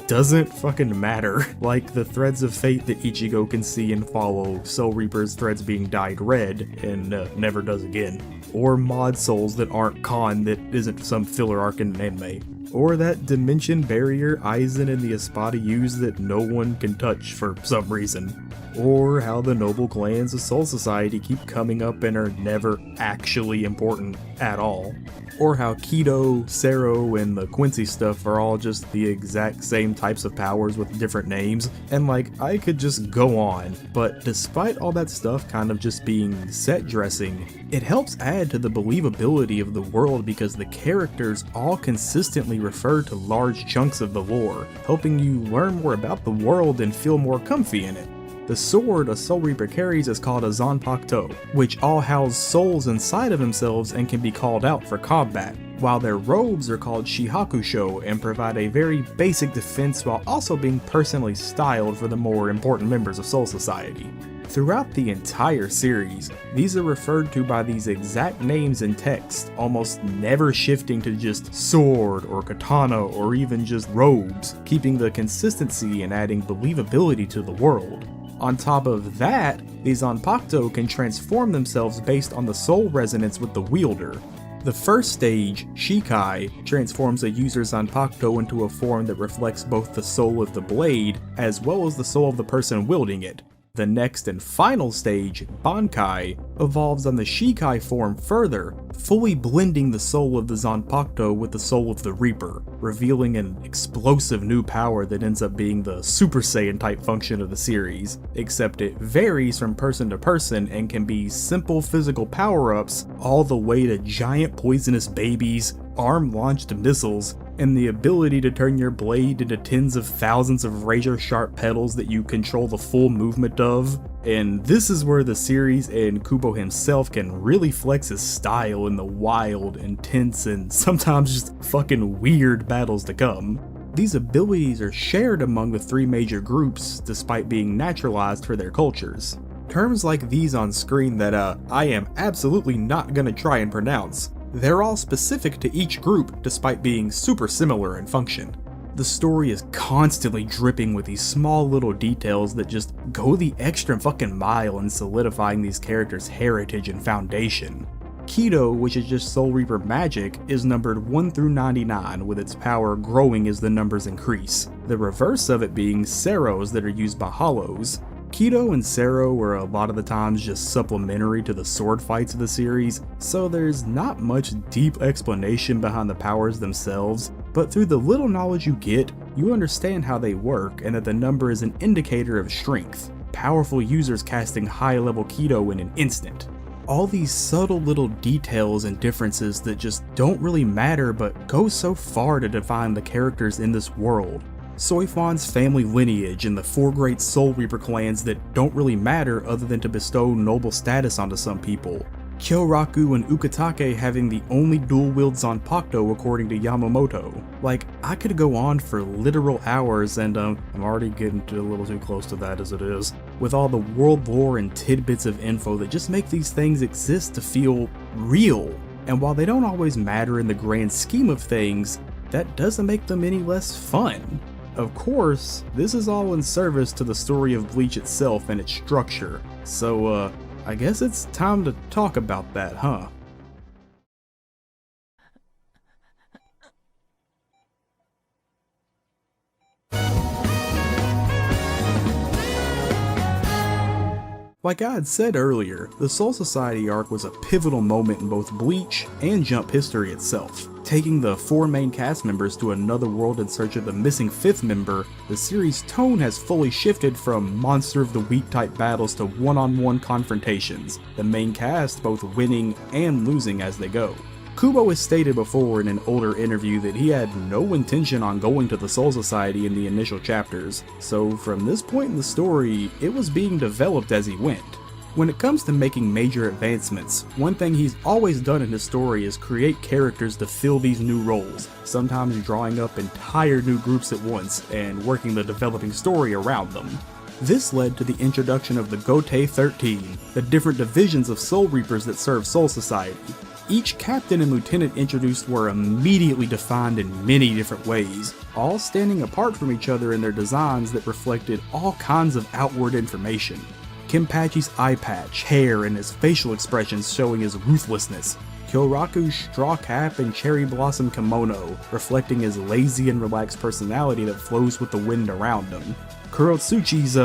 doesn't fucking matter. Like the threads of fate that Ichigo can see and follow, Soul Reaper's threads being dyed red and never does again. Or mod souls that aren't Khan that isn't some filler arc in an anime. Or that dimension barrier Aizen and the Espada use that no one can touch for some reason. Or how the noble clans of Soul Society keep coming up and are never actually important at all. Or how Kido, Sero, and the Quincy stuff are all just the exact same types of powers with different names, and like, I could just go on. But despite all that stuff kind of just being set dressing, it helps add to the believability of the world because the characters all consistently refer to large chunks of the lore, helping you learn more about the world and feel more comfy in it. The sword a Soul Reaper carries is called a Zanpakuto, which all house souls inside of themselves and can be called out for combat, while their robes are called Shihakusho and provide a very basic defense while also being personally styled for the more important members of Soul Society. Throughout the entire series, these are referred to by these exact names in text, almost never shifting to just sword or katana or even just robes, keeping the consistency and adding believability to the world. On top of that, these Zanpakuto can transform themselves based on the soul resonance with the wielder. The first stage, Shikai, transforms a user's Zanpakuto into a form that reflects both the soul of the blade as well as the soul of the person wielding it. The next and final stage, Bankai, evolves on the Shikai form further, fully blending the soul of the Zanpakuto with the soul of the Reaper, revealing an explosive new power that ends up being the Super Saiyan type function of the series, except it varies from person to person and can be simple physical power-ups all the way to giant poisonous babies, arm-launched missiles, and the ability to turn your blade into tens of thousands of razor-sharp petals that you control the full movement of. And this is where the series and Kubo himself can really flex his style in the wild, intense, and sometimes just fucking weird battles to come. These abilities are shared among the three major groups despite being naturalized for their cultures. Terms like these on screen that I am absolutely not gonna try and pronounce, they're all specific to each group despite being super similar in function. The story is constantly dripping with these small little details that just go the extra fucking mile in solidifying these characters' heritage and foundation. Kido, which is just Soul Reaper magic, is numbered 1 through 99, with its power growing as the numbers increase. The reverse of it being Seros that are used by Hollows. Kido and Sero were a lot of the times just supplementary to the sword fights of the series, so there's not much deep explanation behind the powers themselves, but through the little knowledge you get, you understand how they work and that the number is an indicator of strength, powerful users casting high-level Kido in an instant. All these subtle little details and differences that just don't really matter but go so far to define the characters in this world. Soifan's family lineage and the 4 great Soul Reaper clans that don't really matter other than to bestow noble status onto some people. Kyoraku and Ukitake having the only dual-wield Zanpakuto according to Yamamoto. Like, I could go on for literal hours and I'm already getting a little too close to that as it is, with all the world lore and tidbits of info that just make these things exist to feel real. And while they don't always matter in the grand scheme of things, that doesn't make them any less fun. Of course, this is all in service to the story of Bleach itself and its structure, so I guess it's time to talk about that, huh? Like I had said earlier, the Soul Society arc was a pivotal moment in both Bleach and Jump history itself. Taking the 4 main cast members to another world in search of the missing 5th member, the series' tone has fully shifted from monster of the week type battles to one-on-one confrontations, the main cast both winning and losing as they go. Kubo has stated before in an older interview that he had no intention on going to the Soul Society in the initial chapters, so from this point in the story, it was being developed as he went. When it comes to making major advancements, one thing he's always done in his story is create characters to fill these new roles, sometimes drawing up entire new groups at once and working the developing story around them. This led to the introduction of the Gote 13, the different divisions of Soul Reapers that serve Soul Society. Each captain and lieutenant introduced were immediately defined in many different ways, all standing apart from each other in their designs that reflected all kinds of outward information. Kenpachi's eye patch, hair, and his facial expressions showing his ruthlessness. Kyoraku's straw cap and cherry blossom kimono, reflecting his lazy and relaxed personality that flows with the wind around him. Kurotsuchi's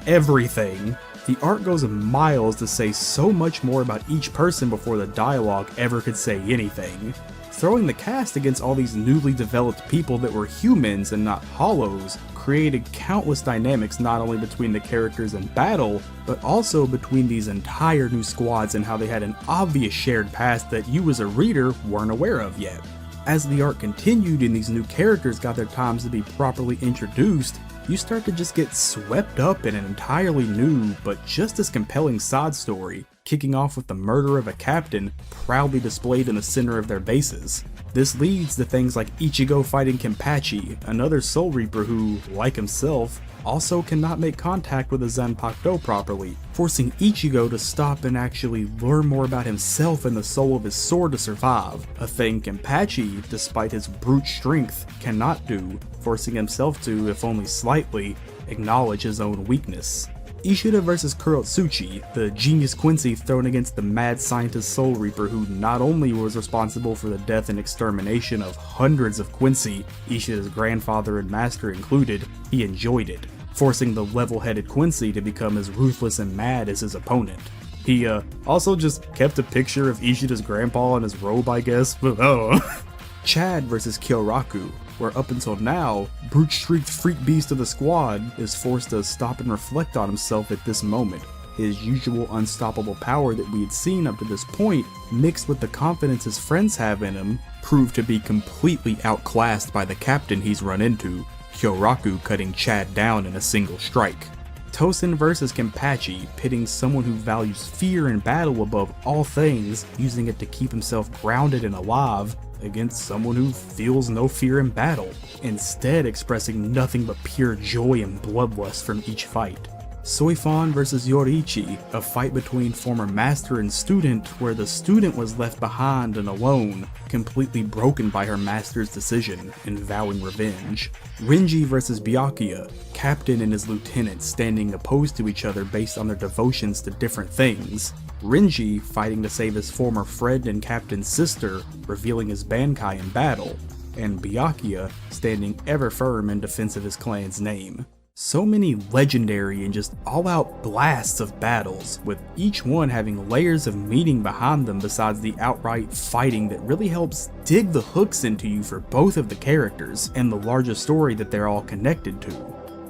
everything. The art goes miles to say so much more about each person before the dialogue ever could say anything. Throwing the cast against all these newly developed people that were humans and not hollows created countless dynamics not only between the characters in battle, but also between these entire new squads and how they had an obvious shared past that you as a reader weren't aware of yet. As the art continued and these new characters got their times to be properly introduced, you start to just get swept up in an entirely new but just as compelling side story, kicking off with the murder of a captain proudly displayed in the center of their bases. This leads to things like Ichigo fighting Kenpachi, another Soul Reaper who, like himself, also cannot make contact with the Zanpakuto properly, forcing Ichigo to stop and actually learn more about himself and the soul of his sword to survive, a thing Kenpachi, despite his brute strength, cannot do, forcing himself to, if only slightly, acknowledge his own weakness. Ishida vs Kurotsuchi, the genius Quincy thrown against the mad scientist Soul Reaper who not only was responsible for the death and extermination of hundreds of Quincy, Ishida's grandfather and master included, he enjoyed it, forcing the level-headed Quincy to become as ruthless and mad as his opponent. He also just kept a picture of Ishida's grandpa in his robe, I guess, but oh. Chad vs Kyoraku, where up until now, brute-streaked freak beast of the squad is forced to stop and reflect on himself at this moment. His usual unstoppable power that we had seen up to this point, mixed with the confidence his friends have in him, proved to be completely outclassed by the captain he's run into, Kyoraku cutting Chad down in a single strike. Tosen vs Kenpachi, pitting someone who values fear and battle above all things, using it to keep himself grounded and alive, against someone who feels no fear in battle, instead expressing nothing but pure joy and bloodlust from each fight. Soifon vs Yoriichi, a fight between former master and student where the student was left behind and alone, completely broken by her master's decision and vowing revenge. Renji vs Byakuya, captain and his lieutenant standing opposed to each other based on their devotions to different things. Renji fighting to save his former friend and captain's sister, revealing his Bankai in battle, and Byakuya standing ever firm in defense of his clan's name. So many legendary and just all-out blasts of battles, with each one having layers of meaning behind them besides the outright fighting that really helps dig the hooks into you for both of the characters and the larger story that they're all connected to.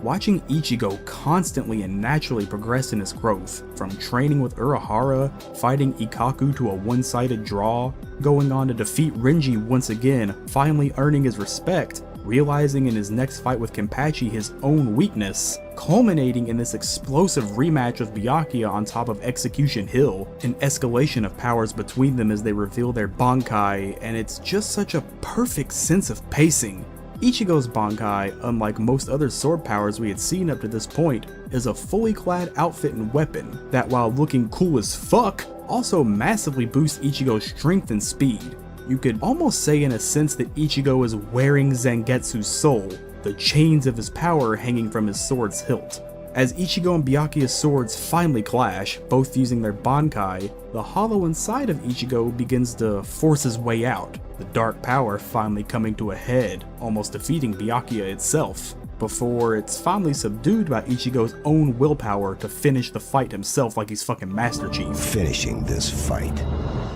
Watching Ichigo constantly and naturally progress in his growth, from training with Urahara, fighting Ikkaku to a one-sided draw, going on to defeat Renji once again, finally earning his respect, realizing in his next fight with Kenpachi his own weakness, culminating in this explosive rematch with Byakuya on top of Execution Hill, an escalation of powers between them as they reveal their Bankai, and it's just such a perfect sense of pacing. Ichigo's Bankai, unlike most other sword powers we had seen up to this point, is a fully clad outfit and weapon that, while looking cool as fuck, also massively boosts Ichigo's strength and speed. You could almost say in a sense that Ichigo is wearing Zangetsu's soul, the chains of his power hanging from his sword's hilt. As Ichigo and Byakuya's swords finally clash, both using their Bankai, the hollow inside of Ichigo begins to force his way out, the dark power finally coming to a head, almost defeating Byakuya itself, before it's finally subdued by Ichigo's own willpower to finish the fight himself like he's fucking Master Chief. Finishing this fight.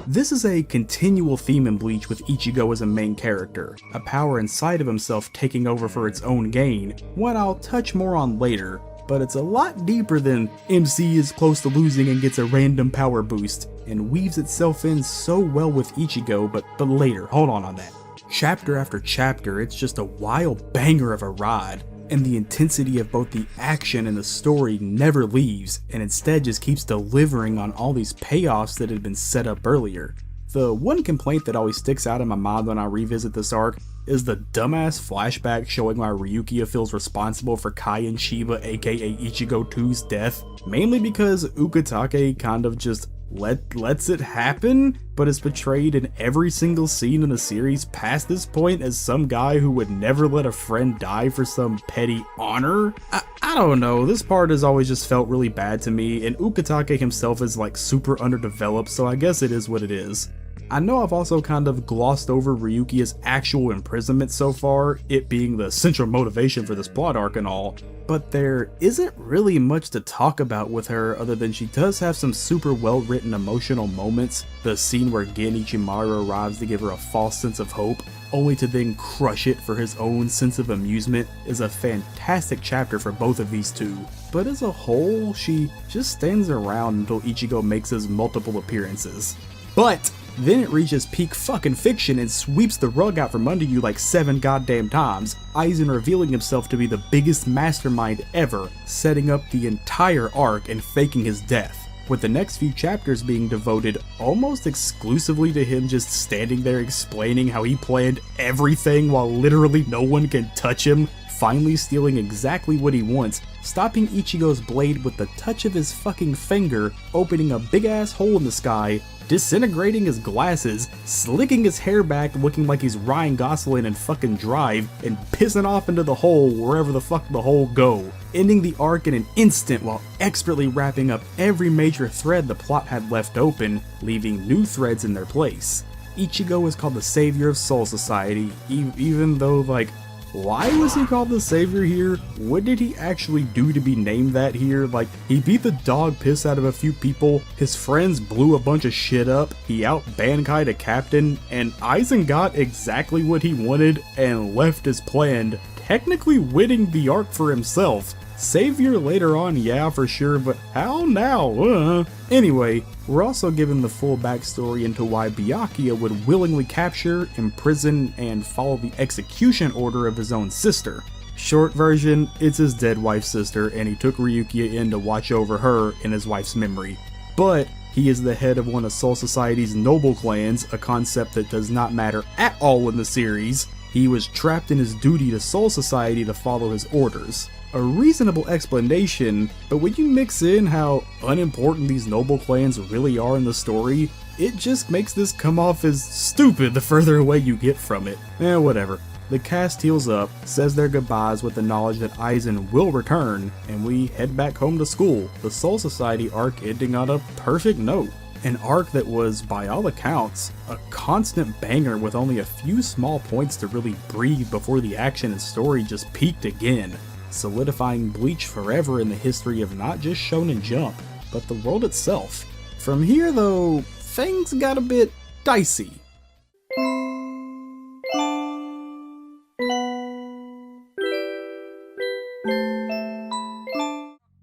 This is a continual theme in Bleach with Ichigo as a main character, a power inside of himself taking over for its own gain, one I'll touch more on later. but it's a lot deeper than MC is close to losing and gets a random power boost, and weaves itself in so well with Ichigo, but later, hold on that. Chapter after chapter, it's just a wild banger of a ride, and the intensity of both the action and the story never leaves, and instead just keeps delivering on all these payoffs that had been set up earlier. The one complaint that always sticks out in my mind when I revisit this arc is the dumbass flashback showing why Ryukia feels responsible for Kai and Shiba aka Ichigo 2's death, mainly because Ukitake kind of just lets it happen, but is portrayed in every single scene in the series past this point as some guy who would never let a friend die for some petty honor. I don't know, this part has always just felt really bad to me, and Ukitake himself is like super underdeveloped, so I guess it is what it is. I know I've also kind of glossed over Ryukia's actual imprisonment so far, it being the central motivation for this plot arc and all, but there isn't really much to talk about with her other than she does have some super well written emotional moments. The scene where Gen Ichimaru arrives to give her a false sense of hope, only to then crush it for his own sense of amusement, is a fantastic chapter for both of these two. But as a whole, she just stands around until Ichigo makes his multiple appearances. But then it reaches peak fucking fiction and sweeps the rug out from under you like 7 goddamn times, Aizen revealing himself to be the biggest mastermind ever, setting up the entire arc and faking his death, with the next few chapters being devoted almost exclusively to him just standing there explaining how he planned everything while literally no one can touch him, finally stealing exactly what he wants, stopping Ichigo's blade with the touch of his fucking finger, opening a big ass hole in the sky, disintegrating his glasses, slicking his hair back looking like he's Ryan Gosling in fucking Drive, and pissing off into the hole wherever the fuck the hole go, ending the arc in an instant while expertly wrapping up every major thread the plot had left open, leaving new threads in their place. Ichigo is called the savior of Soul Society, even though, like, why was he called the savior here? What did he actually do to be named that here? Like, he beat the dog piss out of a few people, his friends blew a bunch of shit up, he out-Bankai to captain, and Aizen got exactly what he wanted and left as planned, technically winning the arc for himself. Savior later on, yeah, for sure, but how now? Anyway, we're also given the full backstory into why Byakuya would willingly capture, imprison, and follow the execution order of his own sister. Short version, it's his dead wife's sister, and he took Ryukia in to watch over her in his wife's memory. But he is the head of one of Soul Society's noble clans, a concept that does not matter at all in the series. He was trapped in his duty to Soul Society to follow his orders. A reasonable explanation, but when you mix in how unimportant these noble clans really are in the story, it just makes this come off as stupid the further away you get from it. Whatever. The cast heals up, says their goodbyes with the knowledge that Aizen will return, and we head back home to school, the Soul Society arc ending on a perfect note. An arc that was, by all accounts, a constant banger with only a few small points to really breathe before the action and story just peaked again, solidifying Bleach forever in the history of not just Shonen Jump, but the world itself. From here though, things got a bit dicey.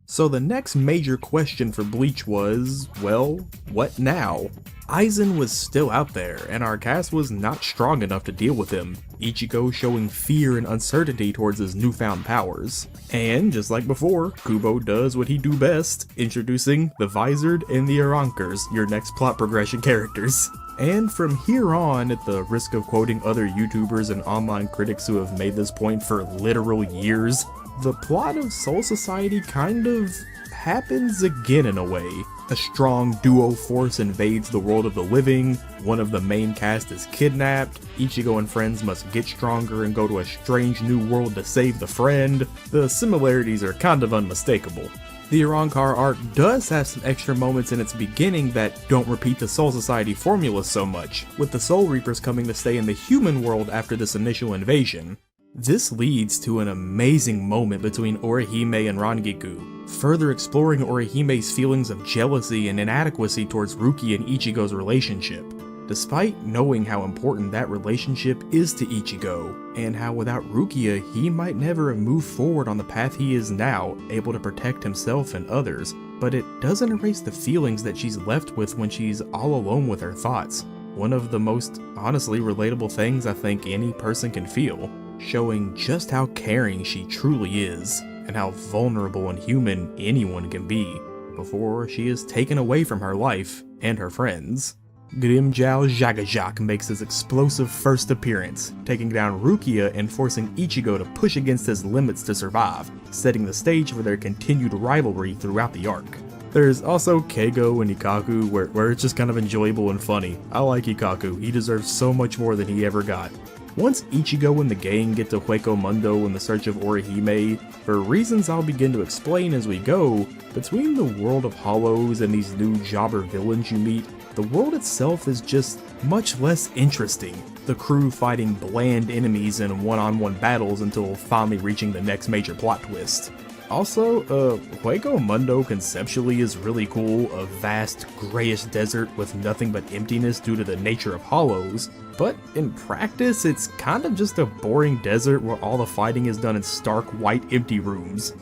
So the next major question for Bleach was, well, what now? Aizen was still out there, and our cast was not strong enough to deal with him, Ichigo showing fear and uncertainty towards his newfound powers. And, just like before, Kubo does what he do best, introducing the Visored and the Arrancars, your next plot progression characters. And from here on, at the risk of quoting other YouTubers and online critics who have made this point for literal years, the plot of Soul Society kind of happens again in a way. A strong duo force invades the world of the living, one of the main cast is kidnapped, Ichigo and friends must get stronger and go to a strange new world to save the friend. The similarities are kind of unmistakable. The Arrancar Arc does have some extra moments in its beginning that don't repeat the Soul Society formula so much, with the Soul Reapers coming to stay in the human world after this initial invasion. This leads to an amazing moment between Orihime and Rangiku, further exploring Orihime's feelings of jealousy and inadequacy towards Ruki and Ichigo's relationship. despite knowing how important that relationship is to Ichigo, and how without Rukia he might never have moved forward on the path he is now, able to protect himself and others, but it doesn't erase the feelings that she's left with when she's all alone with her thoughts. One of the most honestly relatable things I think any person can feel, showing just how caring she truly is, and how vulnerable and human anyone can be, before she is taken away from her life and her friends. Grimmjow Jagajak makes his explosive first appearance, taking down Rukia and forcing Ichigo to push against his limits to survive, setting the stage for their continued rivalry throughout the arc. There's also Keigo and Ikaku, where it's just kind of enjoyable and funny. I like Ikaku, he deserves so much more than he ever got. Once Ichigo and the gang get to Hueco Mundo in the search of Orihime, for reasons I'll begin to explain as we go, between the world of Hollows and these new jobber villains you meet, the world itself is just much less interesting, the crew fighting bland enemies in one-on-one battles until finally reaching the next major plot twist. Also, Hueco Mundo conceptually is really cool, a vast, grayish desert with nothing but emptiness due to the nature of Hollows, but in practice it's kind of just a boring desert where all the fighting is done in stark white empty rooms.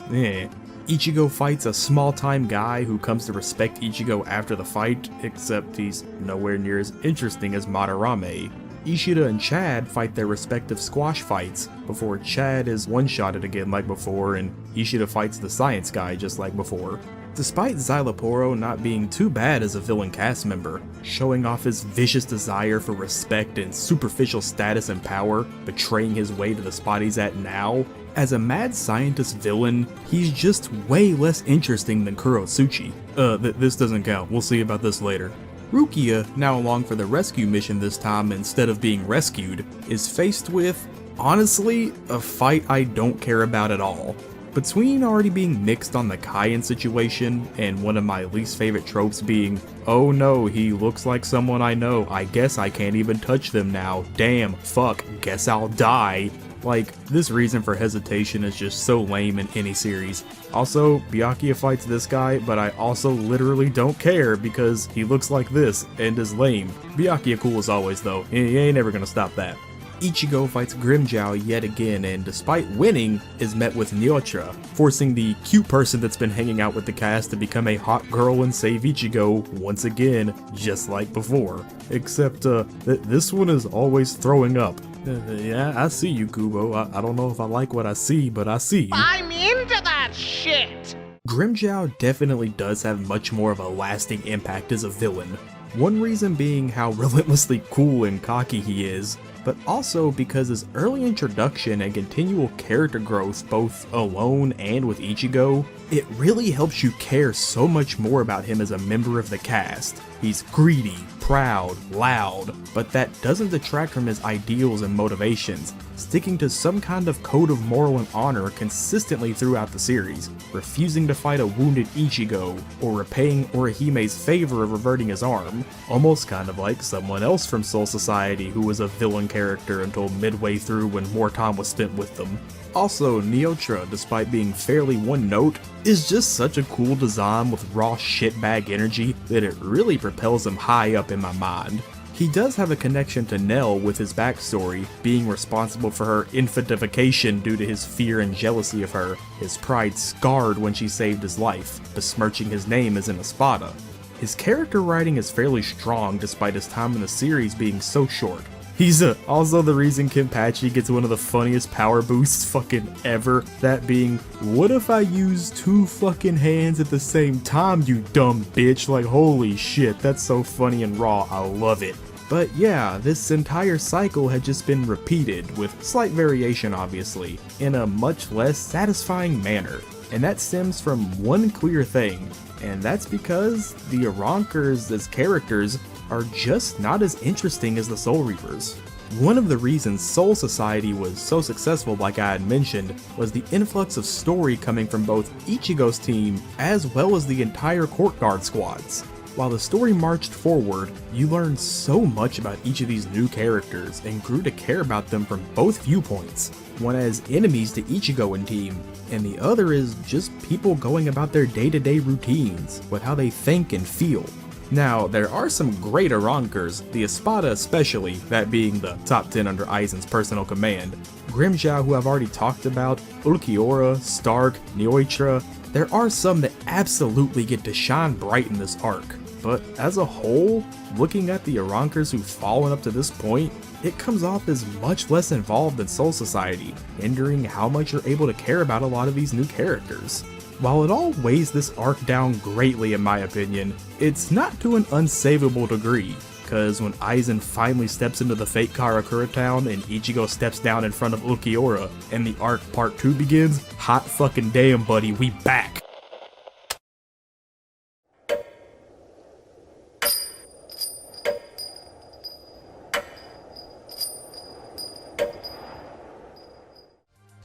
Ichigo fights a small-time guy who comes to respect Ichigo after the fight, except he's nowhere near as interesting as Madarame. Ishida and Chad fight their respective squash fights, before Chad is one-shotted again like before and Ishida fights the science guy just like before. Despite Xyloporo not being too bad as a villain cast member, showing off his vicious desire for respect and superficial status and power, betraying his way to the spot he's at now, as a mad scientist villain, he's just way less interesting than Kurotsuchi. This doesn't count, we'll see about this later. Rukia, now along for the rescue mission this time instead of being rescued, is faced with, honestly, a fight I don't care about at all. Between already being mixed on the Kaien situation, and one of my least favorite tropes being, oh no, he looks like someone I know, I guess I can't even touch them now, damn, fuck, guess I'll die. Like, this reason for hesitation is just so lame in any series. Also, Byakuya fights this guy, but I also literally don't care because he looks like this and is lame. Byakuya cool as always though, he ain't never gonna stop that. Ichigo fights Grimmjow yet again and despite winning, is met with Nyotra, forcing the cute person that's been hanging out with the cast to become a hot girl and save Ichigo once again, just like before. Except, this one is always throwing up. Yeah, I see you, Kubo. I don't know if I like what I see, but I see you. I'm into that shit! Grimmjow definitely does have much more of a lasting impact as a villain. One reason being how relentlessly cool and cocky he is, but also because his early introduction and continual character growth both alone and with Ichigo, it really helps you care so much more about him as a member of the cast. He's greedy, proud, loud, but that doesn't detract from his ideals and motivations, sticking to some kind of code of moral and honor consistently throughout the series, refusing to fight a wounded Ichigo, or repaying Orihime's favor of reverting his arm, almost kind of like someone else from Soul Society who was a villain character until midway through when more time was spent with them. Also, Nyotra, despite being fairly one-note, is just such a cool design with raw shitbag energy that it really propels him high up in my mind. He does have a connection to Nell with his backstory, being responsible for her infantification due to his fear and jealousy of her, his pride scarred when she saved his life, besmirching his name as an Espada. His character writing is fairly strong despite his time in the series being so short. He's also the reason Kenpachi gets one of the funniest power boosts fucking ever, that being, what if I use 2 fucking hands at the same time, you dumb bitch? Like, holy shit, that's so funny and raw, I love it. But yeah, this entire cycle had just been repeated, with slight variation obviously, in a much less satisfying manner. And that stems from one clear thing, and that's because the Arrancars as characters are just not as interesting as the Soul Reapers. One of the reasons Soul Society was so successful, like I had mentioned, was the influx of story coming from both Ichigo's team as well as the entire Court Guard squads. While the story marched forward, you learned so much about each of these new characters and grew to care about them from both viewpoints. One as enemies to Ichigo and team, and the other is just people going about their day-to-day routines with how they think and feel. Now, there are some great Arrancars, the Espada especially, that being the top 10 under Aizen's personal command. Grimmjow, who I've already talked about, Ulquiorra, Stark, Nyoitra. There are some that absolutely get to shine bright in this arc, but as a whole, looking at the Arrancars who've fallen up to this point, it comes off as much less involved than Soul Society, hindering how much you're able to care about a lot of these new characters. While it all weighs this arc down greatly in my opinion, it's not to an unsavable degree, cause when Aizen finally steps into the fake Karakura town and Ichigo steps down in front of Ulquiorra and the arc part 2 begins, hot fucking damn buddy, we back!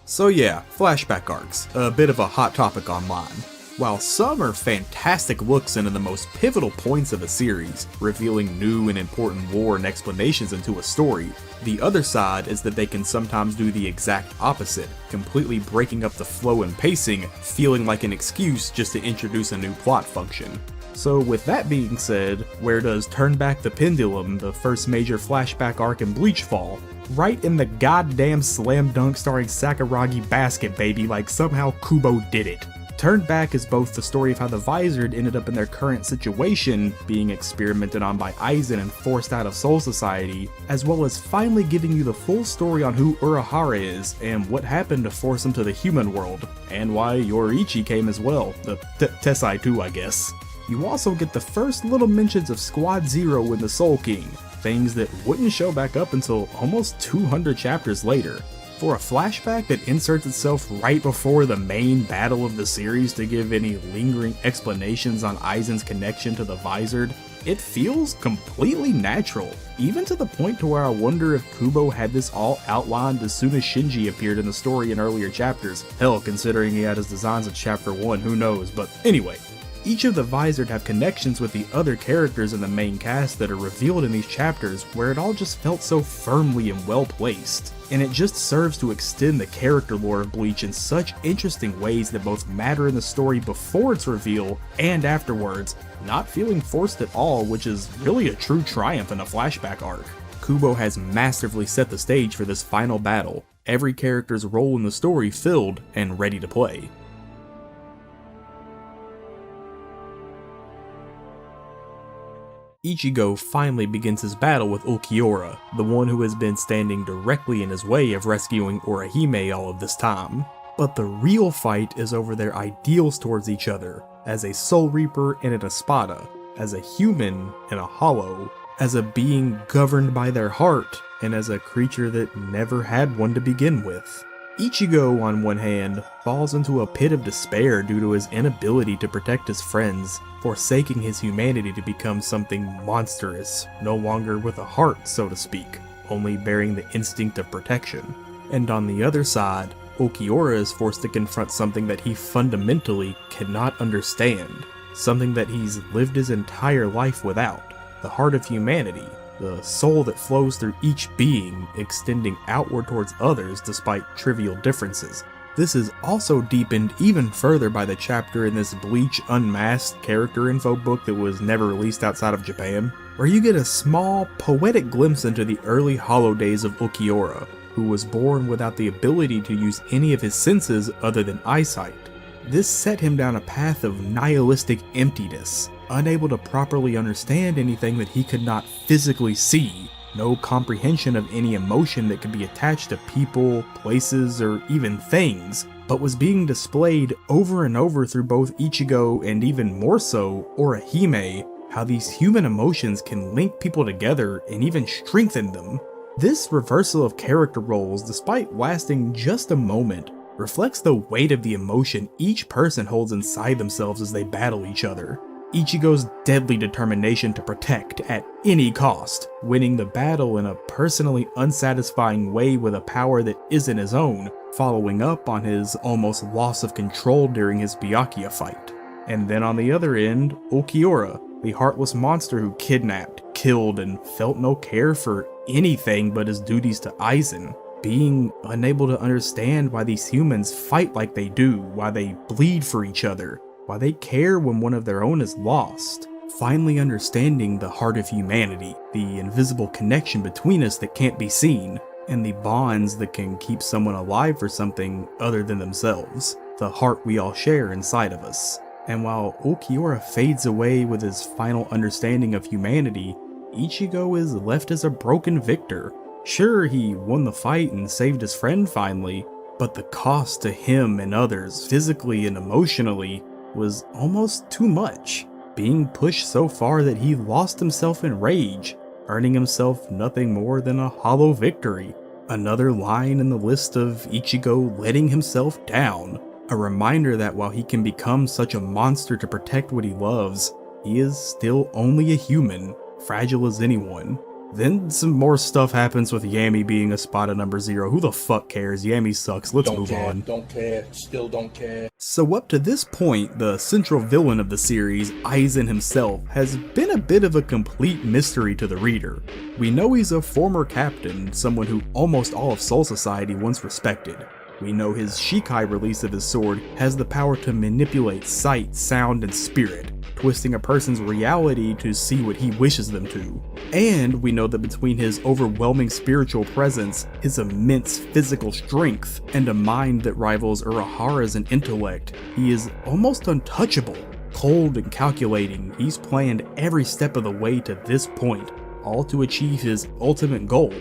So yeah, flashback arcs, a bit of a hot topic online. While some are fantastic looks into the most pivotal points of a series, revealing new and important lore and explanations into a story, the other side is that they can sometimes do the exact opposite, completely breaking up the flow and pacing, feeling like an excuse just to introduce a new plot function. So with that being said, where does Turn Back the Pendulum, the first major flashback arc in Bleach, fall? Right in the goddamn slam dunk starring Sakuragi basket, baby, like somehow Kubo did it. Turn Back is both the story of how the Visored ended up in their current situation, being experimented on by Aizen and forced out of Soul Society, as well as finally giving you the full story on who Urahara is, and what happened to force him to the human world, and why Yoriichi came as well, the Tessai too, I guess. You also get the first little mentions of Squad Zero in the Soul King, things that wouldn't show back up until almost 200 chapters later. For a flashback that inserts itself right before the main battle of the series to give any lingering explanations on Aizen's connection to the Visored, it feels completely natural, even to the point to where I wonder if Kubo had this all outlined as soon as Shinji appeared in the story in earlier chapters. Hell, considering he had his designs at chapter 1, who knows, but anyway. Each of the Visored have connections with the other characters in the main cast that are revealed in these chapters, where it all just felt so firmly and well placed. And it just serves to extend the character lore of Bleach in such interesting ways that both matter in the story before its reveal and afterwards, not feeling forced at all, which is really a true triumph in a flashback arc. Kubo has masterfully set the stage for this final battle, every character's role in the story filled and ready to play. Ichigo finally begins his battle with Ulquiorra, the one who has been standing directly in his way of rescuing Orihime all of this time. But the real fight is over their ideals towards each other, as a Soul Reaper and an Espada, as a human and a Hollow, as a being governed by their heart, and as a creature that never had one to begin with. Ichigo, on one hand, falls into a pit of despair due to his inability to protect his friends, forsaking his humanity to become something monstrous, no longer with a heart, so to speak, only bearing the instinct of protection. And on the other side, Ulquiorra is forced to confront something that he fundamentally cannot understand, something that he's lived his entire life without, the heart of humanity. The soul that flows through each being, extending outward towards others despite trivial differences. This is also deepened even further by the chapter in this Bleach Unmasked character info book that was never released outside of Japan, where you get a small, poetic glimpse into the early hollow days of Ulquiorra, who was born without the ability to use any of his senses other than eyesight. This set him down a path of nihilistic emptiness, unable to properly understand anything that he could not physically see, no comprehension of any emotion that could be attached to people, places, or even things, but was being displayed over and over through both Ichigo and even more so, Orihime, how these human emotions can link people together and even strengthen them. This reversal of character roles, despite lasting just a moment, reflects the weight of the emotion each person holds inside themselves as they battle each other. Ichigo's deadly determination to protect at any cost, winning the battle in a personally unsatisfying way with a power that isn't his own, following up on his almost loss of control during his Byakuya fight. And then on the other end, Ulquiorra, the heartless monster who kidnapped, killed, and felt no care for anything but his duties to Aizen, being unable to understand why these humans fight like they do, why they bleed for each other, why they care when one of their own is lost. finally understanding the heart of humanity, the invisible connection between us that can't be seen, and the bonds that can keep someone alive for something other than themselves, the heart we all share inside of us. And while Ulquiorra fades away with his final understanding of humanity, Ichigo is left as a broken victor. Sure, he won the fight and saved his friend finally, but the cost to him and others, physically and emotionally, was almost too much, being pushed so far that he lost himself in rage, earning himself nothing more than a hollow victory. Another line in the list of Ichigo letting himself down, a reminder that while he can become such a monster to protect what he loves, he is still only a human, fragile as anyone. Then some more stuff happens with Yami being a spot at number 0. Who the fuck cares? Yami sucks. Let's move on. Don't care. Still don't care. So up to this point, the central villain of the series, Aizen himself, has been a bit of a complete mystery to the reader. We know he's a former captain, someone who almost all of Soul Society once respected. We know his Shikai release of his sword has the power to manipulate sight, sound, and spirit, twisting a person's reality to see what he wishes them to. And we know that between his overwhelming spiritual presence, his immense physical strength, and a mind that rivals Urahara's in intellect, he is almost untouchable. Cold and calculating, he's planned every step of the way to this point, all to achieve his ultimate goal.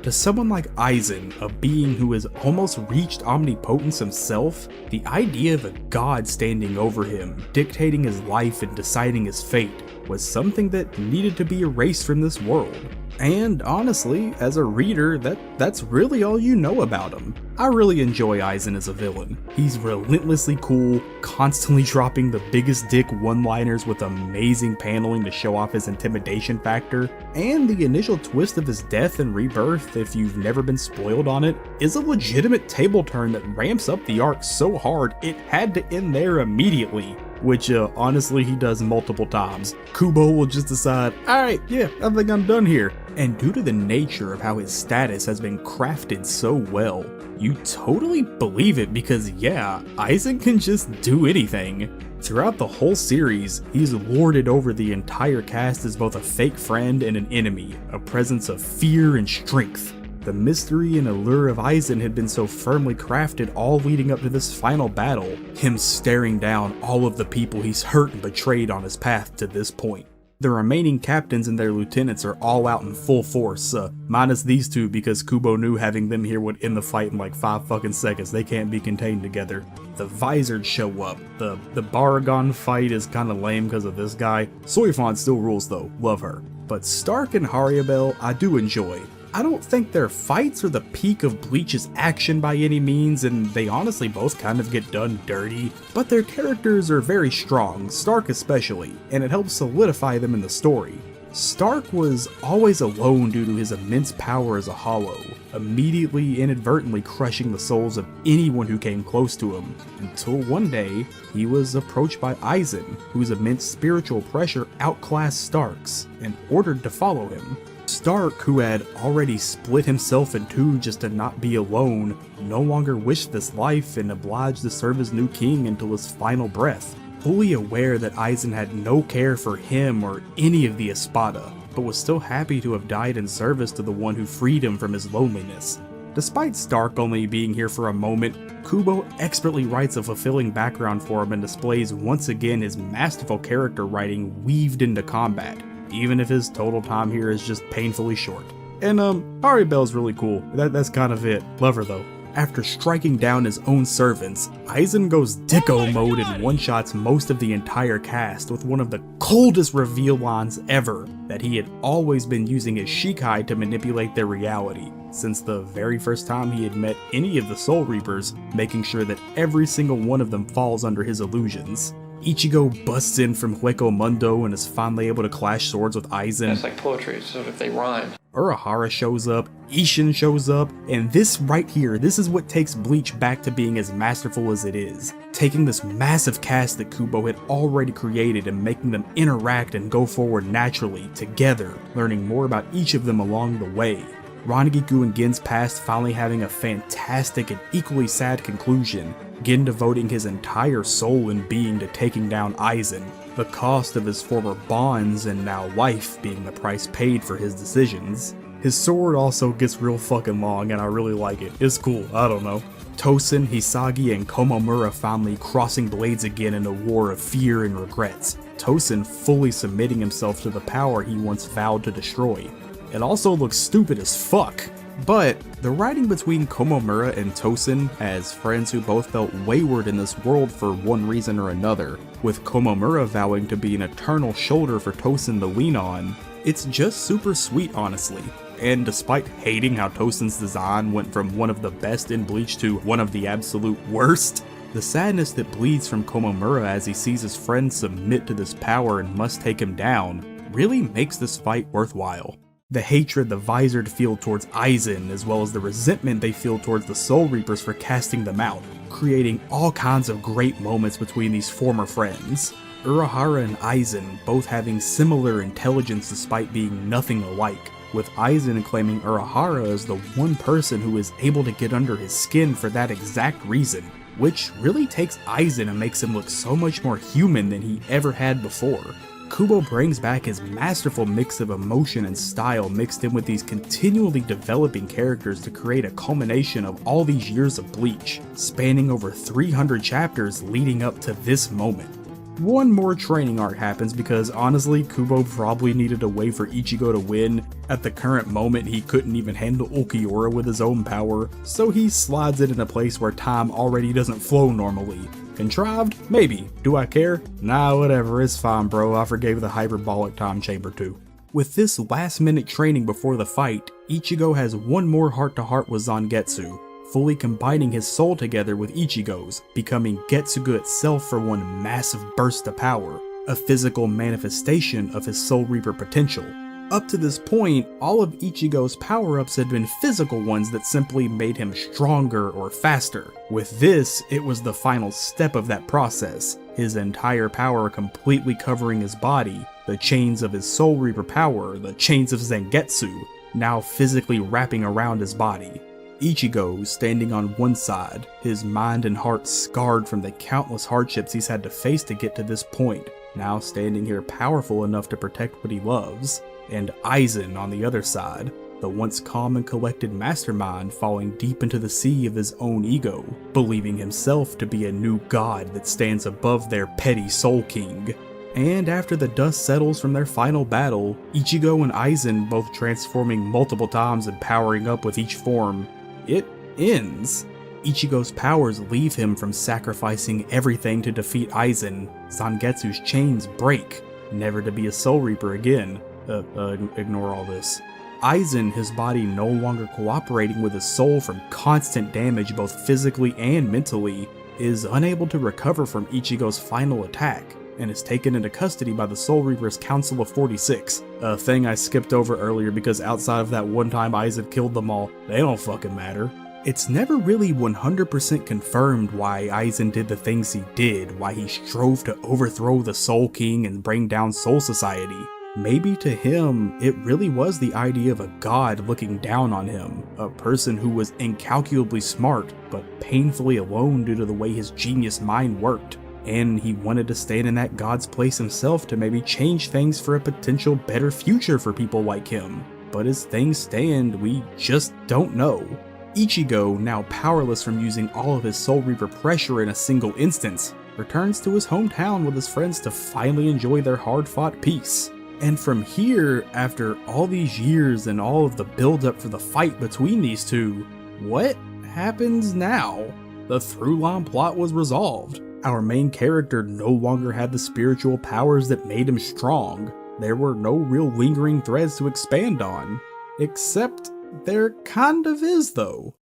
To someone like Aizen, a being who has almost reached omnipotence himself, the idea of a god standing over him, dictating his life and deciding his fate, was something that needed to be erased from this world. And honestly, as a reader, that's really all you know about him. I really enjoy Aizen as a villain. He's relentlessly cool, constantly dropping the biggest dick one-liners with amazing paneling to show off his intimidation factor, and the initial twist of his death and rebirth, if you've never been spoiled on it, is a legitimate table turn that ramps up the arc so hard it had to end there immediately. Which honestly he does multiple times. Kubo will just decide, alright, yeah, I think I'm done here. And due to the nature of how his status has been crafted so well, you totally believe it because yeah, Aizen can just do anything. Throughout the whole series, he's lorded over the entire cast as both a fake friend and an enemy, a presence of fear and strength. The mystery and allure of Aizen had been so firmly crafted all leading up to this final battle, him staring down all of the people he's hurt and betrayed on his path to this point. The remaining captains and their lieutenants are all out in full force, minus these two because Kubo knew having them here would end the fight in like 5 fucking seconds. They can't be contained together. The Visored show up. The Baragon fight is kinda lame because of this guy. Soifon still rules though, love her. But Stark and Hariyabel I do enjoy. I don't think their fights are the peak of Bleach's action by any means, and they honestly both kind of get done dirty, but their characters are very strong, Stark especially, and it helps solidify them in the story. Stark was always alone due to his immense power as a hollow, immediately inadvertently crushing the souls of anyone who came close to him, until one day he was approached by Aizen, whose immense spiritual pressure outclassed Stark's, and ordered to follow him. Stark, who had already split himself in two just to not be alone, no longer wished this life and obliged to serve as new king until his final breath, fully aware that Aizen had no care for him or any of the Espada, but was still happy to have died in service to the one who freed him from his loneliness. Despite Stark only being here for a moment, Kubo expertly writes a fulfilling background for him and displays once again his masterful character writing weaved into combat, even if his total time here is just painfully short. And Hariyabel's really cool. That's kind of it. Love her though. After striking down his own servants, Aizen goes Dicko mode and one-shots most of the entire cast with one of the coldest reveal lines ever, that he had always been using his Shikai to manipulate their reality, since the very first time he had met any of the Soul Reapers, making sure that every single one of them falls under his illusions. Ichigo busts in from Hueco Mundo and is finally able to clash swords with Aizen. It's like poetry, so if they rhyme. Urahara shows up, Isshin shows up, and this right here, this is what takes Bleach back to being as masterful as it is. Taking this massive cast that Kubo had already created and making them interact and go forward naturally, together, learning more about each of them along the way. Rangiku and Gen's past finally having a fantastic and equally sad conclusion, Gen devoting his entire soul and being to taking down Aizen, the cost of his former bonds and now wife being the price paid for his decisions. His sword also gets real fucking long and I really like it. It's cool, I don't know. Tosen, Hisagi, and Komomura finally crossing blades again in a war of fear and regrets. Tosen fully submitting himself to the power he once vowed to destroy. It also looks stupid as fuck. But the writing between Komomura and Tosen as friends who both felt wayward in this world for one reason or another, with Komomura vowing to be an eternal shoulder for Tosen to lean on, it's just super sweet honestly. And despite hating how Tosen's design went from one of the best in Bleach to one of the absolute worst, the sadness that bleeds from Komomura as he sees his friends submit to this power and must take him down really makes this fight worthwhile. The hatred the Visored feel towards Aizen, as well as the resentment they feel towards the Soul Reapers for casting them out, creating all kinds of great moments between these former friends. Urahara and Aizen both having similar intelligence despite being nothing alike, with Aizen claiming Urahara as the one person who is able to get under his skin for that exact reason, which really takes Aizen and makes him look so much more human than he ever had before. Kubo brings back his masterful mix of emotion and style mixed in with these continually developing characters to create a culmination of all these years of Bleach, spanning over 300 chapters leading up to this moment. One more training arc happens because honestly, Kubo probably needed a way for Ichigo to win. At the current moment, he couldn't even handle Ulquiorra with his own power, so he slides it in a place where time already doesn't flow normally. Contrived? Maybe. Do I care? Nah, whatever, it's fine bro, I forgave the hyperbolic time chamber too. With this last minute training before the fight, Ichigo has one more heart-to-heart with Zangetsu, fully combining his soul together with Ichigo's, becoming Getsuga itself for one massive burst of power, a physical manifestation of his Soul Reaper potential. Up to this point, all of Ichigo's power-ups had been physical ones that simply made him stronger or faster. With this, it was the final step of that process, his entire power completely covering his body, the chains of his Soul Reaper power, the chains of Zangetsu, now physically wrapping around his body. Ichigo standing on one side, his mind and heart scarred from the countless hardships he's had to face to get to this point, now standing here powerful enough to protect what he loves. And Aizen on the other side, the once calm and collected mastermind falling deep into the sea of his own ego, believing himself to be a new god that stands above their petty Soul King. And after the dust settles from their final battle, Ichigo and Aizen both transforming multiple times and powering up with each form, it ends. Ichigo's powers leave him from sacrificing everything to defeat Aizen. Zangetsu's chains break, never to be a Soul Reaper again. Ignore all this. Aizen, his body no longer cooperating with his soul from constant damage both physically and mentally, is unable to recover from Ichigo's final attack, and is taken into custody by the Soul Reaper's Council of 46, a thing I skipped over earlier because outside of that one time Aizen killed them all, they don't fucking matter. It's never really 100% confirmed why Aizen did the things he did, why he strove to overthrow the Soul King and bring down Soul Society. Maybe to him, it really was the idea of a god looking down on him, a person who was incalculably smart, but painfully alone due to the way his genius mind worked. And he wanted to stand in that god's place himself to maybe change things for a potential better future for people like him. But as things stand, we just don't know. Ichigo, now powerless from using all of his Soul Reaper pressure in a single instance, returns to his hometown with his friends to finally enjoy their hard-fought peace. And from here, after all these years and all of the build-up for the fight between these two, what happens now? The through-line plot was resolved. Our main character no longer had the spiritual powers that made him strong. There were no real lingering threads to expand on. Except there kind of is, though.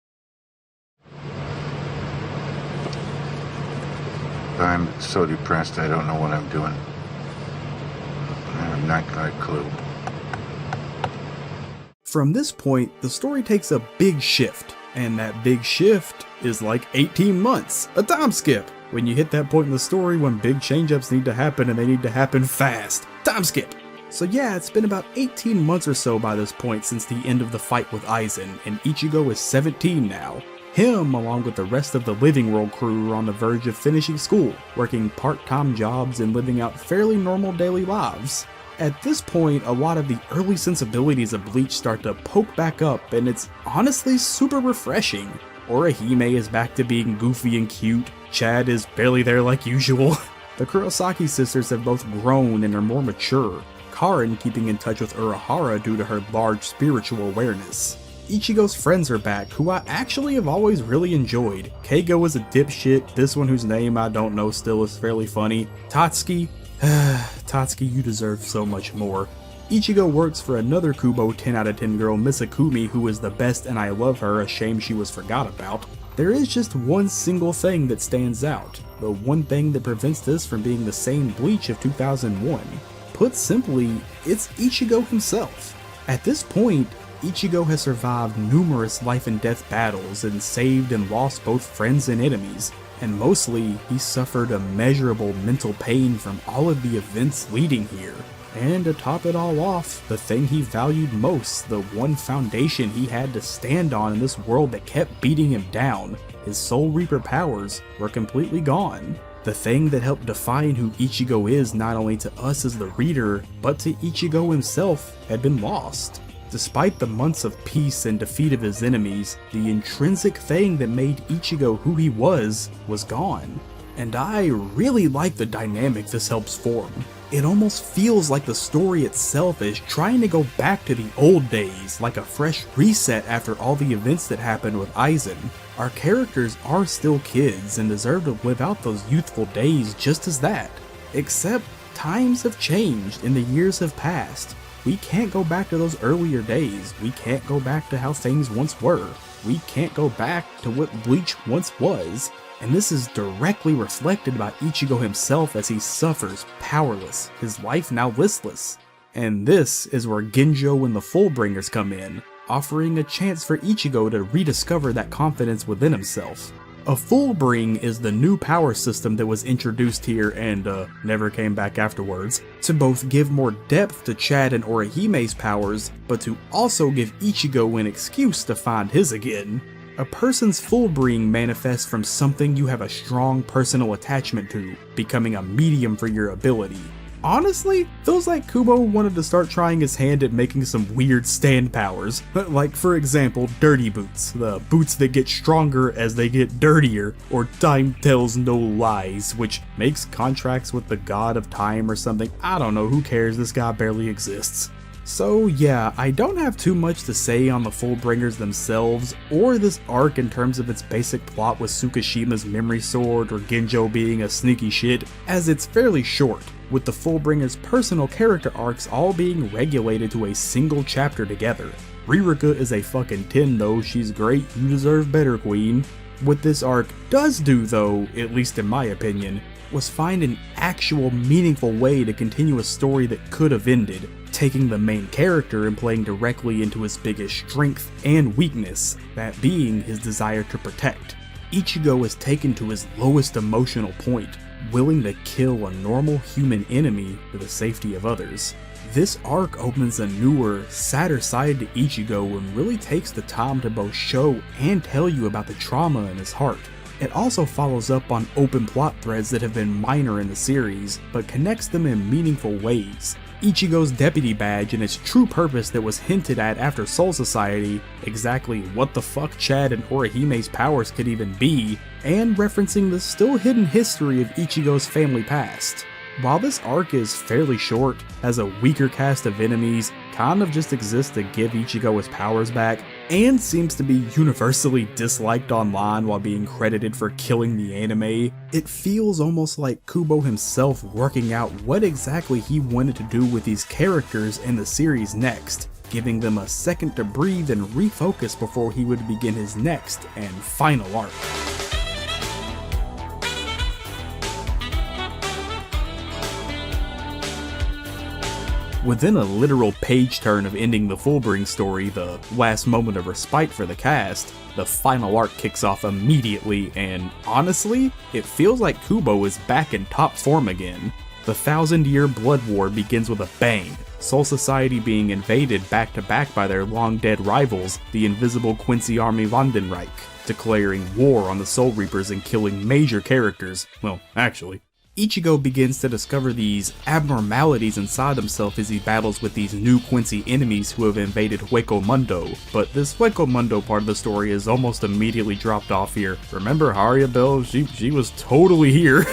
I'm so depressed I don't know what I'm doing. I have not got a clue. From this point, the story takes a big shift, and that big shift is like 18 months, a time skip. When you hit that point in the story when big change-ups need to happen and they need to happen fast. Time skip! So yeah, it's been about 18 months or so by this point since the end of the fight with Aizen, and Ichigo is 17 now. Him, along with the rest of the Living World crew, are on the verge of finishing school, working part-time jobs and living out fairly normal daily lives. At this point, a lot of the early sensibilities of Bleach start to poke back up, and it's honestly super refreshing. Orihime is back to being goofy and cute, Chad is barely there like usual. The Kurosaki sisters have both grown and are more mature, Karin keeping in touch with Urahara due to her large spiritual awareness. Ichigo's friends are back, who I actually have always really enjoyed. Keigo is a dipshit, this one whose name I don't know still is fairly funny. Tatsuki, Tatsuki, you deserve so much more. Ichigo works for another Kubo 10 out of 10 girl, Misakumi, who is the best and I love her, a shame she was forgot about. There is just one single thing that stands out, the one thing that prevents this from being the same Bleach of 2001. Put simply, it's Ichigo himself. At this point, Ichigo has survived numerous life and death battles and saved and lost both friends and enemies, and mostly, he suffered immeasurable mental pain from all of the events leading here. And to top it all off, the thing he valued most, the one foundation he had to stand on in this world that kept beating him down, his Soul Reaper powers, were completely gone. The thing that helped define who Ichigo is not only to us as the reader, but to Ichigo himself, had been lost. Despite the months of peace and defeat of his enemies, the intrinsic thing that made Ichigo who he was gone. And I really like the dynamic this helps form. It almost feels like the story itself is trying to go back to the old days, like a fresh reset after all the events that happened with Aizen. Our characters are still kids and deserve to live out those youthful days just as that. Except times have changed and the years have passed. We can't go back to those earlier days, we can't go back to how things once were, we can't go back to what Bleach once was, and this is directly reflected by Ichigo himself as he suffers, powerless, his life now listless. And this is where Genjo and the Fullbringers come in, offering a chance for Ichigo to rediscover that confidence within himself. A Fullbring is the new power system that was introduced here and never came back afterwards, to both give more depth to Chad and Orihime's powers, but to also give Ichigo an excuse to find his again. A person's Fullbring manifests from something you have a strong personal attachment to, becoming a medium for your ability. Honestly, feels like Kubo wanted to start trying his hand at making some weird stand powers, like for example Dirty Boots, the boots that get stronger as they get dirtier, or Time Tells No Lies, which makes contracts with the god of time or something. I don't know, who cares, this guy barely exists. So yeah, I don't have too much to say on the Fullbringers themselves, or this arc in terms of its basic plot with Tsukishima's memory sword or Genjo being a sneaky shit, as it's fairly short, with the Fullbringers' personal character arcs all being regulated to a single chapter together. Ririka is a fucking 10 though, she's great, you deserve better, queen. What this arc does do though, at least in my opinion, was find an actual meaningful way to continue a story that could have ended, taking the main character and playing directly into his biggest strength and weakness, that being his desire to protect. Ichigo is taken to his lowest emotional point, willing to kill a normal human enemy for the safety of others. This arc opens a newer, sadder side to Ichigo and really takes the time to both show and tell you about the trauma in his heart. It also follows up on open plot threads that have been minor in the series, but connects them in meaningful ways. Ichigo's deputy badge and its true purpose that was hinted at after Soul Society, exactly what the fuck Chad and Orihime's powers could even be, and referencing the still hidden history of Ichigo's family past. While this arc is fairly short, has a weaker cast of enemies, kind of just exists to give Ichigo his powers back, and seems to be universally disliked online while being credited for killing the anime, it feels almost like Kubo himself working out what exactly he wanted to do with these characters in the series next, giving them a second to breathe and refocus before he would begin his next and final arc. Within a literal page turn of ending the Fullbring story, the last moment of respite for the cast, the final arc kicks off immediately, and honestly, it feels like Kubo is back in top form again. The 1000-year blood war begins with a bang, Soul Society being invaded back to back by their long-dead rivals, the invisible Quincy Army Vandenreich, declaring war on the Soul Reapers and killing major characters. Well, actually. Ichigo begins to discover these abnormalities inside himself as he battles with these new Quincy enemies who have invaded Hueco Mundo, but this Hueco Mundo part of the story is almost immediately dropped off here. Remember Haria Bell? She was totally here.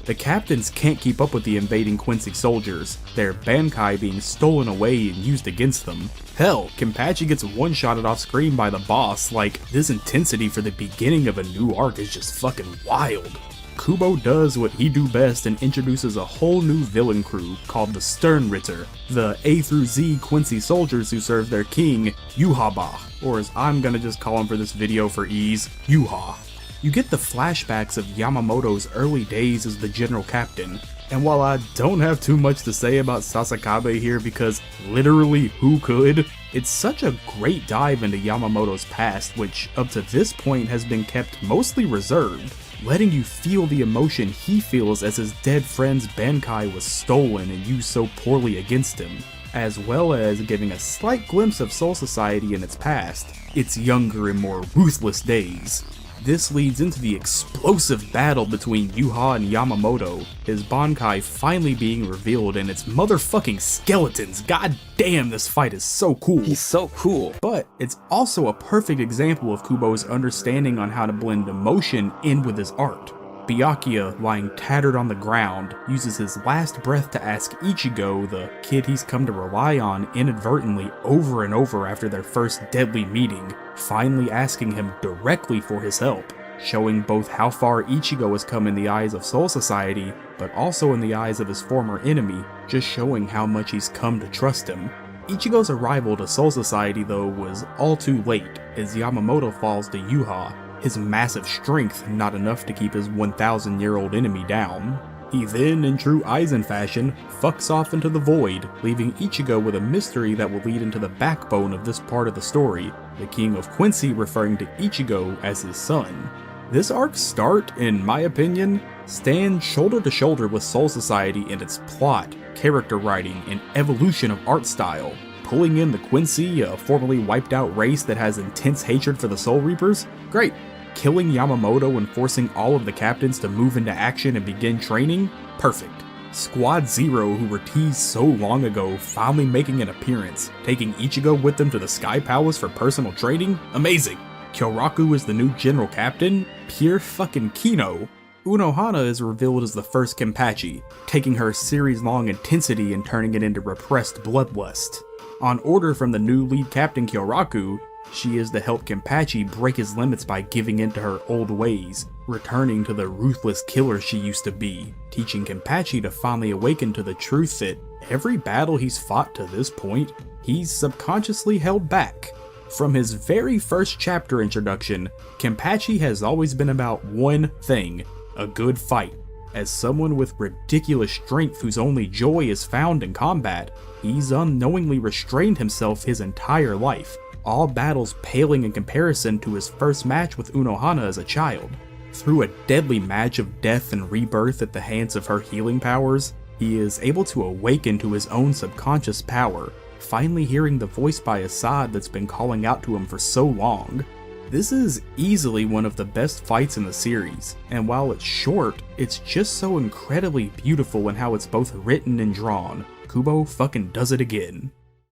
The captains can't keep up with the invading Quincy soldiers, their Bankai being stolen away and used against them. Hell, Kenpachi gets one-shotted off screen by the boss. Like, this intensity for the beginning of a new arc is just fucking wild. Kubo does what he do best and introduces a whole new villain crew called the Sternritter, the A through Z Quincy soldiers who serve their king, Yuhaba, or as I'm gonna just call him for this video for ease, Yuha. You get the flashbacks of Yamamoto's early days as the general captain, and while I don't have too much to say about Sasakabe here because literally who could, it's such a great dive into Yamamoto's past, which up to this point has been kept mostly reserved, letting you feel the emotion he feels as his dead friend's Bankai was stolen and used so poorly against him, as well as giving a slight glimpse of Soul Society in its past, its younger and more ruthless days. This leads into the explosive battle between Yuha and Yamamoto, his Bankai finally being revealed and its motherfucking skeletons. God damn, this fight is so cool. He's so cool. But it's also a perfect example of Kubo's understanding on how to blend emotion in with his art. Byakuya, lying tattered on the ground, uses his last breath to ask Ichigo, the kid he's come to rely on inadvertently over and over after their first deadly meeting, finally asking him directly for his help, showing both how far Ichigo has come in the eyes of Soul Society, but also in the eyes of his former enemy, just showing how much he's come to trust him. Ichigo's arrival to Soul Society though was all too late, as Yamamoto falls to Yuha, his massive strength not enough to keep his 1,000-year-old enemy down. He then, in true Aizen fashion, fucks off into the void, leaving Ichigo with a mystery that will lead into the backbone of this part of the story, the King of Quincy referring to Ichigo as his son. This arc's start, in my opinion, stands shoulder to shoulder with Soul Society in its plot, character writing, and evolution of art style. Pulling in the Quincy, a formerly wiped out race that has intense hatred for the Soul Reapers? Great. Killing Yamamoto and forcing all of the captains to move into action and begin training? Perfect. Squad Zero, who were teased so long ago, finally making an appearance, taking Ichigo with them to the Sky Palace for personal training? Amazing. Kyoraku is the new general captain? Pure fucking Kino. Unohana is revealed as the first Kenpachi, taking her series-long intensity and turning it into repressed bloodlust. On order from the new lead captain Kyoraku, she is to help Kenpachi break his limits by giving in to her old ways, returning to the ruthless killer she used to be, teaching Kenpachi to finally awaken to the truth that every battle he's fought to this point, he's subconsciously held back. From his very first chapter introduction, Kenpachi has always been about one thing, a good fight. As someone with ridiculous strength whose only joy is found in combat, he's unknowingly restrained himself his entire life, all battles paling in comparison to his first match with Unohana as a child. Through a deadly match of death and rebirth at the hands of her healing powers, he is able to awaken to his own subconscious power, finally hearing the voice by his side that's been calling out to him for so long. This is easily one of the best fights in the series, and while it's short, it's just so incredibly beautiful in how it's both written and drawn. Kubo fucking does it again.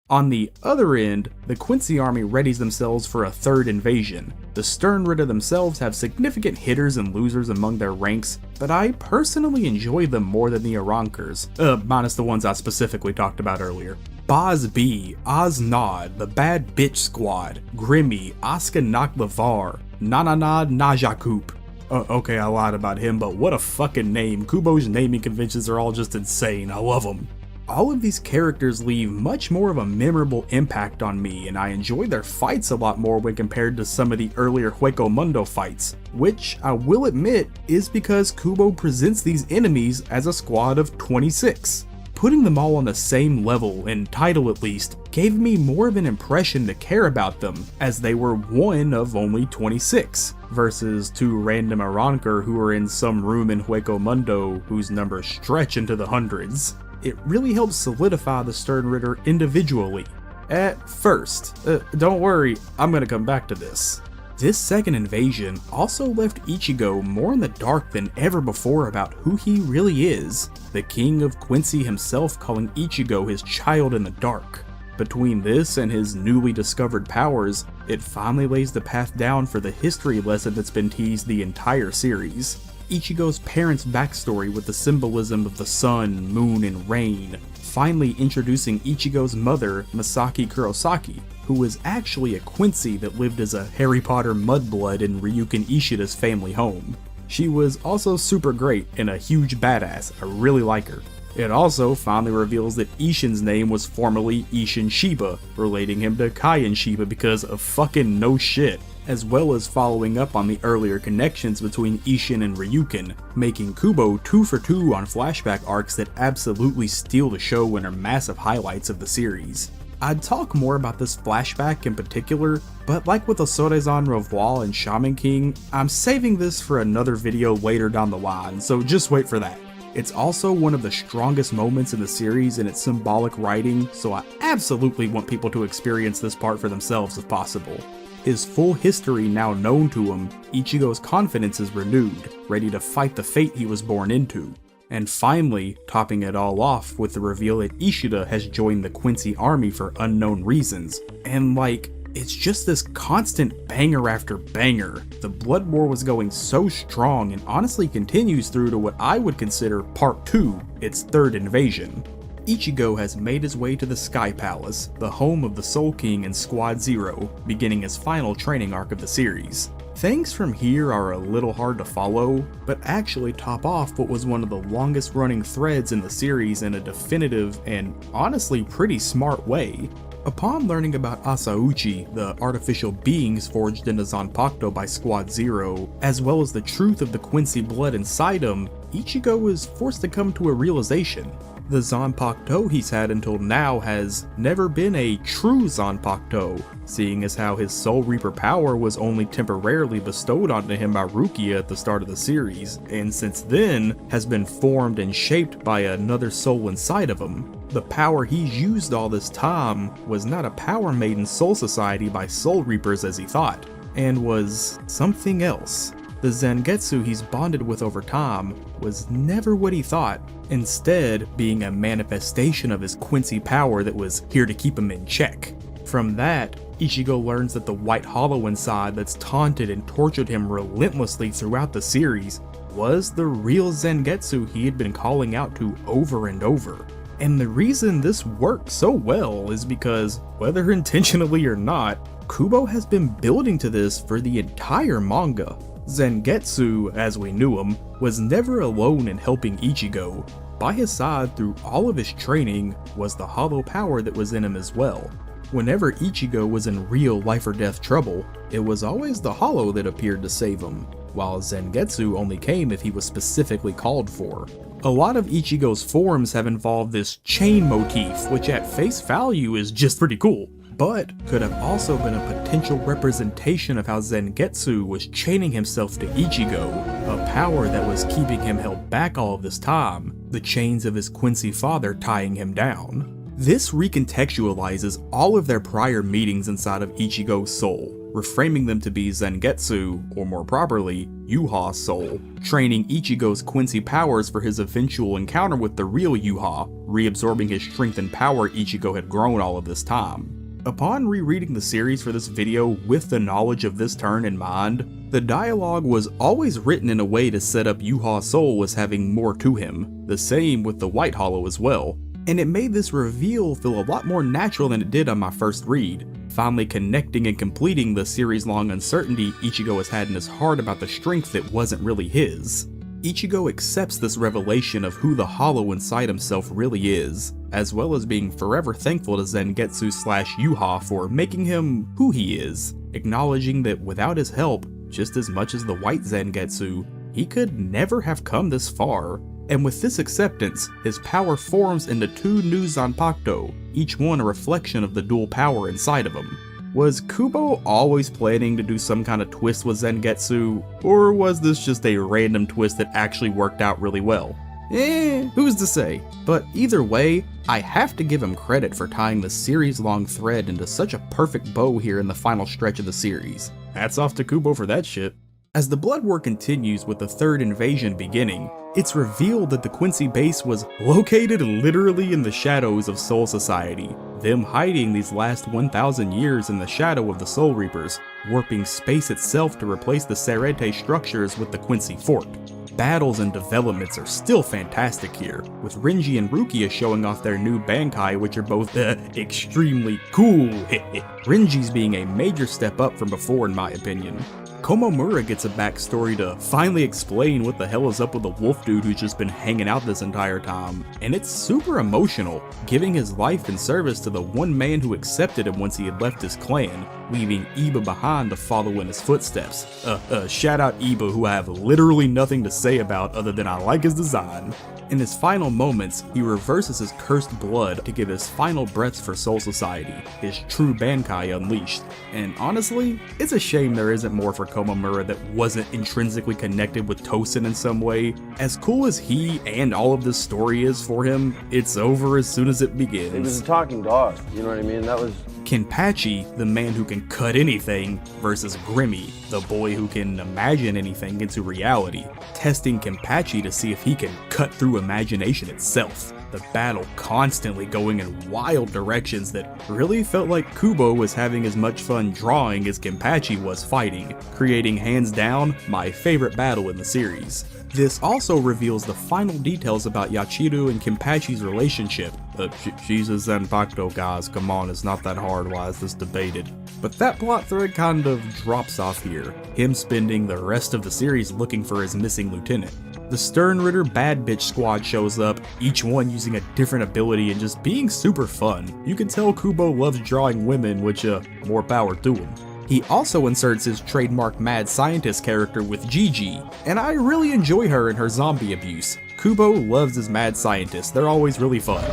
On the other end, the Quincy army readies themselves for a third invasion. The Sternritter themselves have significant hitters and losers among their ranks, but I personally enjoy them more than the Arrancars, minus the ones I specifically talked about earlier. Boz B, Oznod, the Bad Bitch Squad, Grimmy, Askanak Lavar, Nananad Najakoop. Okay, I lied about him, but what a fucking name. Kubo's naming conventions are all just insane, I love them. All of these characters leave much more of a memorable impact on me, and I enjoy their fights a lot more when compared to some of the earlier Hueco Mundo fights, which I will admit is because Kubo presents these enemies as a squad of 26. Putting them all on the same level, in title at least, gave me more of an impression to care about them, as they were one of only 26, versus two random Arrancar who are in some room in Hueco Mundo whose numbers stretch into the hundreds. it really helps solidify the Stern Ritter individually. At first, don't worry, I'm gonna come back to this. This second invasion also left Ichigo more in the dark than ever before about who he really is, the king of Quincy himself calling Ichigo his child in the dark. Between this and his newly discovered powers, it finally lays the path down for the history lesson that's been teased the entire series. Ichigo's parents' backstory with the symbolism of the sun, moon, and rain, finally introducing Ichigo's mother, Misaki Kurosaki, who was actually a Quincy that lived as a Harry Potter mudblood in Ryukin Ishida's family home. She was also super great and a huge badass, I really like her. It also finally reveals that Ishin's name was formerly Ishin Shiba, relating him to Kaien Shiba because of fucking no shit, as well as following up on the earlier connections between Ishin and Ryukin, making Kubo 2 for 2 on flashback arcs that absolutely steal the show and are massive highlights of the series. I'd talk more about this flashback in particular, but like with Osorizan Revoir and Shaman King, I'm saving this for another video later down the line, so just wait for that. It's also one of the strongest moments in the series in its symbolic writing, so I absolutely want people to experience this part for themselves if possible. His full history now known to him, Ichigo's confidence is renewed, ready to fight the fate he was born into. And finally, topping it all off with the reveal that Ishida has joined the Quincy army for unknown reasons. And it's just this constant banger after banger. The blood war was going so strong and honestly continues through to what I would consider part 2, its third invasion. Ichigo has made his way to the Sky Palace, the home of the Soul King and Squad Zero, beginning his final training arc of the series. Things from here are a little hard to follow, but actually top off what was one of the longest running threads in the series in a definitive and honestly pretty smart way. Upon learning about Asauchi, the artificial beings forged into Zanpakuto by Squad Zero, as well as the truth of the Quincy blood inside him, Ichigo is forced to come to a realization. The Zanpakuto he's had until now has never been a true Zanpakuto, seeing as how his Soul Reaper power was only temporarily bestowed onto him by Rukia at the start of the series, and since then has been formed and shaped by another soul inside of him. The power he's used all this time was not a power made in Soul Society by Soul Reapers as he thought, and was something else. The Zangetsu he's bonded with over time was never what he thought, instead being a manifestation of his Quincy power that was here to keep him in check. From that, Ichigo learns that the white hollow inside that's taunted and tortured him relentlessly throughout the series was the real Zangetsu he had been calling out to over and over. And the reason this worked so well is because, whether intentionally or not, Kubo has been building to this for the entire manga. Zangetsu, as we knew him, was never alone in helping Ichigo. By his side through all of his training was the hollow power that was in him as well. Whenever Ichigo was in real life or death trouble, it was always the hollow that appeared to save him, while Zangetsu only came if he was specifically called for. A lot of Ichigo's forms have involved this chain motif, which at face value is just pretty cool, but could have also been a potential representation of how Zangetsu was chaining himself to Ichigo, a power that was keeping him held back all of this time, the chains of his Quincy father tying him down. This recontextualizes all of their prior meetings inside of Ichigo's soul, reframing them to be Zangetsu, or more properly, Yuha's soul, training Ichigo's Quincy powers for his eventual encounter with the real Yuha, reabsorbing his strength and power Ichigo had grown all of this time. Upon rereading the series for this video with the knowledge of this turn in mind, the dialogue was always written in a way to set up Yuha's soul as having more to him, the same with the White Hollow as well, and it made this reveal feel a lot more natural than it did on my first read, finally connecting and completing the series-long uncertainty Ichigo has had in his heart about the strength that wasn't really his. Ichigo accepts this revelation of who the hollow inside himself really is, as well as being forever thankful to Zangetsu/Yuha for making him who he is, acknowledging that without his help, just as much as the white Zangetsu, he could never have come this far. And with this acceptance, his power forms into two new Zanpakuto, each one a reflection of the dual power inside of him. Was Kubo always planning to do some kind of twist with Zangetsu, or was this just a random twist that actually worked out really well? Who's to say? But either way, I have to give him credit for tying the series-long thread into such a perfect bow here in the final stretch of the series. Hats off to Kubo for that shit. As the Blood War continues with the third invasion beginning, it's revealed that the Quincy base was located literally in the shadows of Soul Society, them hiding these last 1,000 years in the shadow of the Soul Reapers, warping space itself to replace the Serete structures with the Quincy Fort. Battles and developments are still fantastic here, with Renji and Rukia showing off their new Bankai, which are both extremely cool. Renji's being a major step up from before in my opinion. Komomura gets a backstory to finally explain what the hell is up with the wolf dude who's just been hanging out this entire time, and it's super emotional, giving his life in service to the one man who accepted him once he had left his clan, leaving Iba behind to follow in his footsteps. Shout out Iba, who I have literally nothing to say about other than I like his design. In his final moments, he reverses his cursed blood to give his final breaths for Soul Society, his true Bankai unleashed. And honestly, it's a shame there isn't more for Komomura that wasn't intrinsically connected with Tosin in some way. As cool as he and all of this story is for him, it's over as soon as it begins. He was a talking dog, you know what I mean? That was... Kenpachi, the man who can cut anything, versus Grimmy, the boy who can imagine anything into reality, testing Kenpachi to see if he can cut through imagination itself. The battle constantly going in wild directions that really felt like Kubo was having as much fun drawing as Kenpachi was fighting, creating hands down my favorite battle in the series. This also reveals the final details about Yachiru and Kenpachi's relationship. She's a Zanpakuto, guys, come on, it's not that hard, why is this debated? But that plot thread kind of drops off here, him spending the rest of the series looking for his missing lieutenant. The Stern Ritter Bad Bitch squad shows up, each one using a different ability and just being super fun. You can tell Kubo loves drawing women, which more power to him. He also inserts his trademark mad scientist character with Gigi, and I really enjoy her in her zombie abuse. Kubo loves his mad scientists, they're always really fun.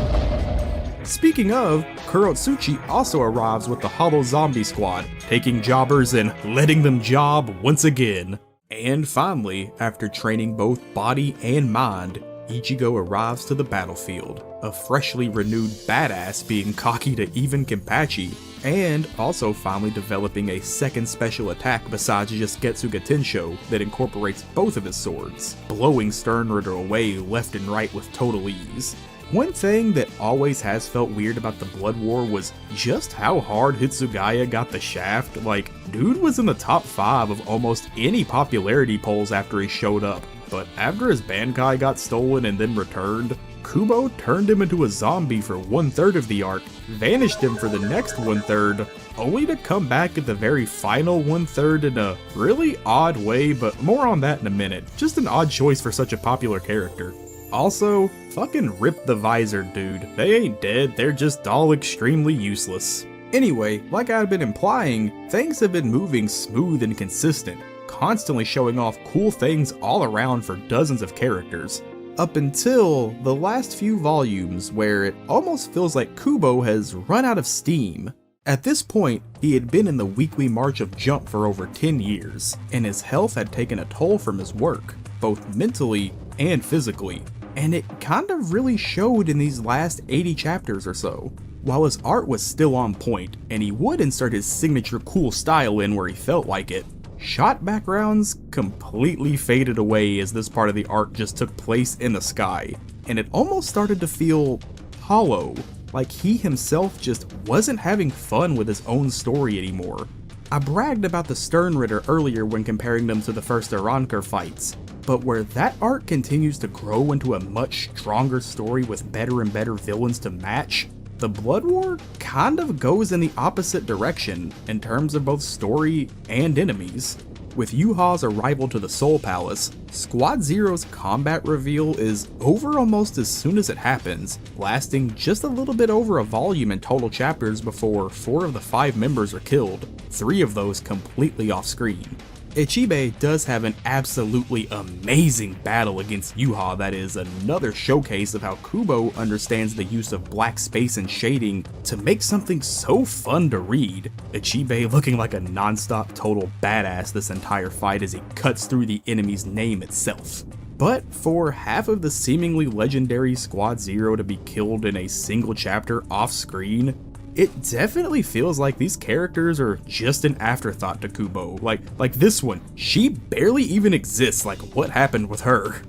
Speaking of, Kurotsuchi also arrives with the Hollow Zombie Squad, taking jobbers and letting them job once again. And finally, after training both body and mind, Ichigo arrives to the battlefield, a freshly renewed badass being cocky to even Kenpachi, and also finally developing a second special attack besides just Getsuga Tensho that incorporates both of his swords, blowing Sternritter away left and right with total ease. One thing that always has felt weird about the Blood War was just how hard Hitsugaya got the shaft. Like, dude was in the top 5 of almost any popularity polls after he showed up, but after his Bankai got stolen and then returned, Kubo turned him into a zombie for 1/3 of the arc, vanished him for the next 1/3, only to come back at the very final 1/3 in a really odd way, but more on that in a minute. Just an odd choice for such a popular character. Also, fucking rip the visor, dude. They ain't dead, they're just all extremely useless. Anyway, like I had been implying, things have been moving smooth and consistent, constantly showing off cool things all around for dozens of characters. Up until the last few volumes, where it almost feels like Kubo has run out of steam. At this point, he had been in the weekly march of Jump for over 10 years, and his health had taken a toll from his work, both mentally and physically. And it kind of really showed in these last 80 chapters or so. While his art was still on point, and he would insert his signature cool style in where he felt like it, shot backgrounds completely faded away as this part of the arc just took place in the sky, and it almost started to feel hollow, like he himself just wasn't having fun with his own story anymore. I bragged about the Sternritter earlier when comparing them to the first Arrancar fights, but where that arc continues to grow into a much stronger story with better and better villains to match, the Blood War kind of goes in the opposite direction in terms of both story and enemies. With Yuha's arrival to the Soul Palace, Squad Zero's combat reveal is over almost as soon as it happens, lasting just a little bit over a volume in total chapters before 4 of the 5 members are killed, 3 of those completely off screen. Ichibe does have an absolutely amazing battle against Yuha that is another showcase of how Kubo understands the use of black space and shading to make something so fun to read. Ichibe looking like a non-stop total badass this entire fight as he cuts through the enemy's name itself. But for half of the seemingly legendary Squad Zero to be killed in a single chapter off screen, it definitely feels like these characters are just an afterthought to Kubo. Like this one, she barely even exists. Like, what happened with her?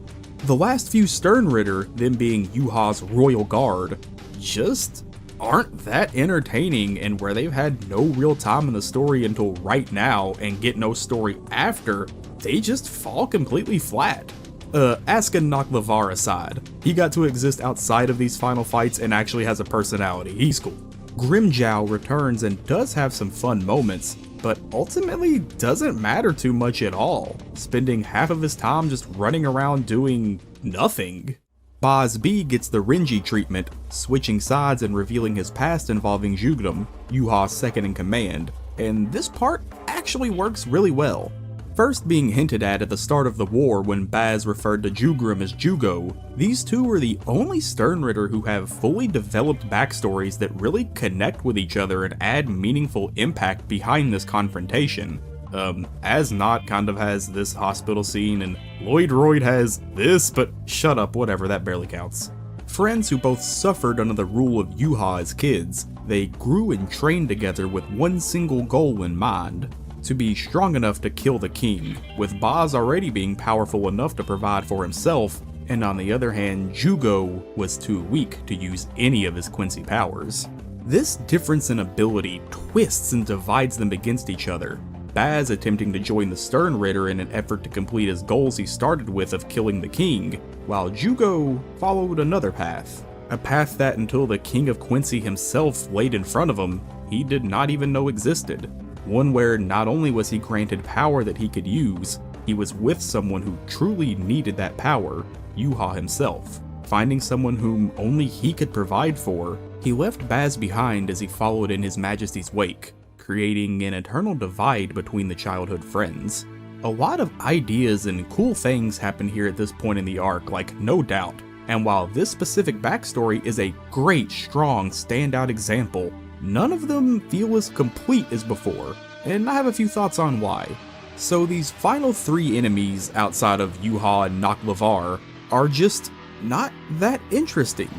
The last few Sternritter, them being Yuha's Royal Guard, just aren't that entertaining, and where they've had no real time in the story until right now and get no story after, they just fall completely flat. Asuka Naklavar aside, he got to exist outside of these final fights and actually has a personality. He's cool. Grimmjow returns and does have some fun moments, but ultimately doesn't matter too much at all, spending half of his time just running around doing nothing. Boz B gets the Renji treatment, switching sides and revealing his past involving Jugdam, Yuha's second in command, and this part actually works really well. First being hinted at the start of the war when Baz referred to Jugram as Jugo, these two are the only Sternritter who have fully developed backstories that really connect with each other and add meaningful impact behind this confrontation. Asnot kind of has this hospital scene, and Lloydroid has this, but shut up, whatever, that barely counts. Friends who both suffered under the rule of Yuha as kids, they grew and trained together with one single goal in mind: to be strong enough to kill the king, with Boz already being powerful enough to provide for himself, and on the other hand, Jugo was too weak to use any of his Quincy powers. This difference in ability twists and divides them against each other, Baz attempting to join the Sternritter in an effort to complete his goals he started with of killing the king, while Jugo followed another path. A path that until the King of Quincy himself laid in front of him, he did not even know existed. One where not only was he granted power that he could use, he was with someone who truly needed that power, Yuha himself. Finding someone whom only he could provide for, he left Baz behind as he followed in His Majesty's wake, creating an eternal divide between the childhood friends. A lot of ideas and cool things happen here at this point in the arc, like no doubt, and while this specific backstory is a great, strong, standout example, none of them feel as complete as before, and I have a few thoughts on why. So these final three enemies outside of Yuha and Naklavar are just not that interesting.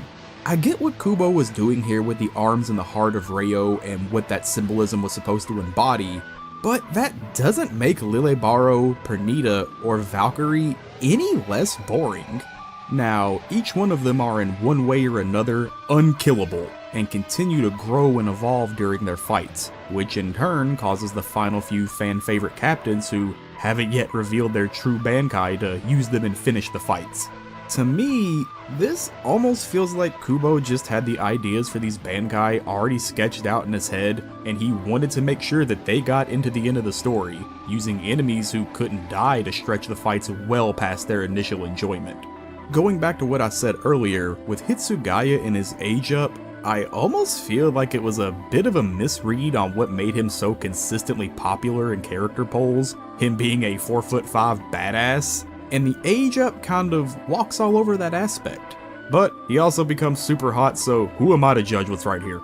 I get what Kubo was doing here with the arms and the heart of Reo and what that symbolism was supposed to embody, but that doesn't make Lilebaro, Pernita, or Valkyrie any less boring. Now, each one of them are in one way or another unkillable, and continue to grow and evolve during their fights, which in turn causes the final few fan-favorite captains who haven't yet revealed their true Bankai to use them and finish the fights. To me, this almost feels like Kubo just had the ideas for these Bankai already sketched out in his head, and he wanted to make sure that they got into the end of the story, using enemies who couldn't die to stretch the fights well past their initial enjoyment. Going back to what I said earlier, with Hitsugaya in his age up, I almost feel like it was a bit of a misread on what made him so consistently popular in character polls, him being a 4'5" badass, and the age up kind of walks all over that aspect. But he also becomes super hot, so who am I to judge what's right here?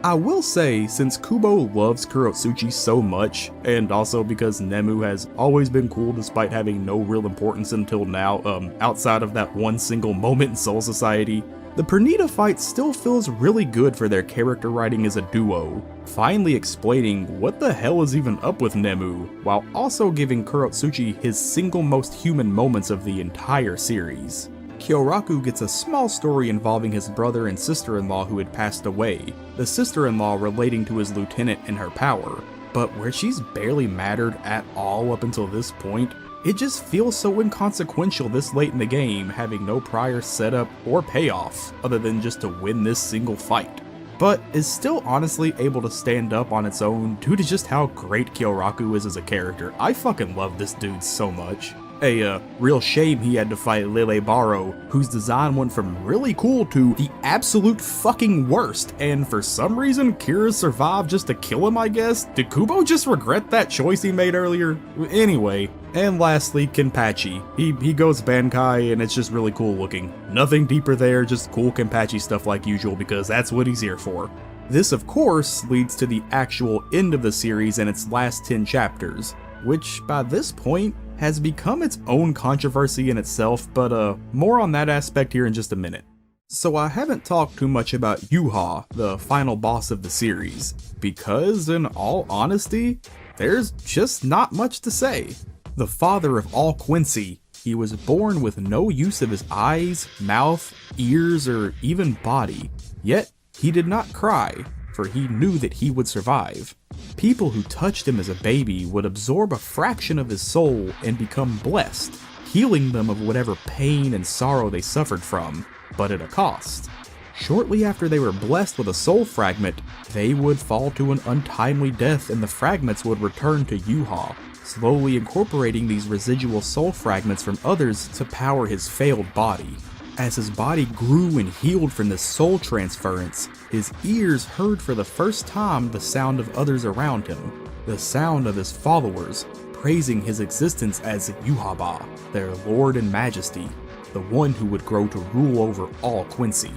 I will say, since Kubo loves Kurotsuchi so much, and also because Nemu has always been cool despite having no real importance until now, outside of that one single moment in Soul Society, the Pernita fight still feels really good for their character writing as a duo, finally explaining what the hell is even up with Nemu, while also giving Kurotsuchi his single most human moments of the entire series. Kyoraku gets a small story involving his brother and sister-in-law who had passed away, the sister-in-law relating to his lieutenant and her power, but where she's barely mattered at all up until this point, it just feels so inconsequential this late in the game, having no prior setup or payoff, other than just to win this single fight. But is still honestly able to stand up on its own due to just how great Kyoraku is as a character. I fucking love this dude so much. A real shame he had to fight Lilebaro, whose design went from really cool to the absolute fucking worst, and for some reason Kira survived just to kill him, I guess? Did Kubo just regret that choice he made earlier? Anyway, and lastly, Kenpachi. He goes Bankai and it's just really cool looking. Nothing deeper there, just cool Kenpachi stuff like usual because that's what he's here for. This of course leads to the actual end of the series and its last 10 chapters, which by this point has become its own controversy in itself, but more on that aspect here in just a minute. So I haven't talked too much about Yuha, the final boss of the series, because in all honesty, there's just not much to say. The father of all Quincy, he was born with no use of his eyes, mouth, ears, or even body. Yet, he did not cry, for he knew that he would survive. People who touched him as a baby would absorb a fraction of his soul and become blessed, healing them of whatever pain and sorrow they suffered from, but at a cost. Shortly after they were blessed with a soul fragment, they would fall to an untimely death and the fragments would return to Yuha, slowly incorporating these residual soul fragments from others to power his failed body. As his body grew and healed from this soul transference, his ears heard for the first time the sound of others around him, the sound of his followers, praising his existence as Yuhaba, their lord and majesty, the one who would grow to rule over all Quincy.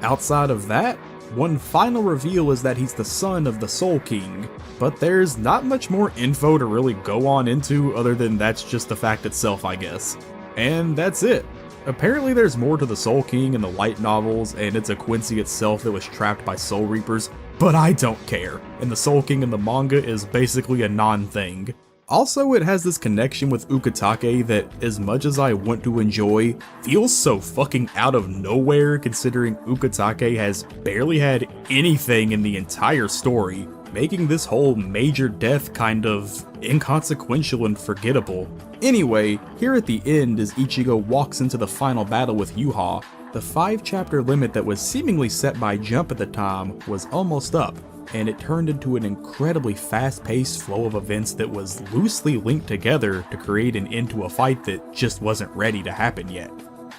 Outside of that, one final reveal is that he's the son of the Soul King, but there's not much more info to really go on into other than that's just the fact itself, I guess. And that's it. Apparently there's more to the Soul King in the light novels, and it's a Quincy itself that was trapped by Soul Reapers, but I don't care, and the Soul King in the manga is basically a non-thing. Also, it has this connection with Ukitake that, as much as I want to enjoy, feels so fucking out of nowhere considering Ukitake has barely had anything in the entire story, making this whole major death kind of inconsequential and forgettable. Anyway, here at the end as Ichigo walks into the final battle with Yuha, the 5-chapter limit that was seemingly set by Jump at the time was almost up, and it turned into an incredibly fast-paced flow of events that was loosely linked together to create an end to a fight that just wasn't ready to happen yet.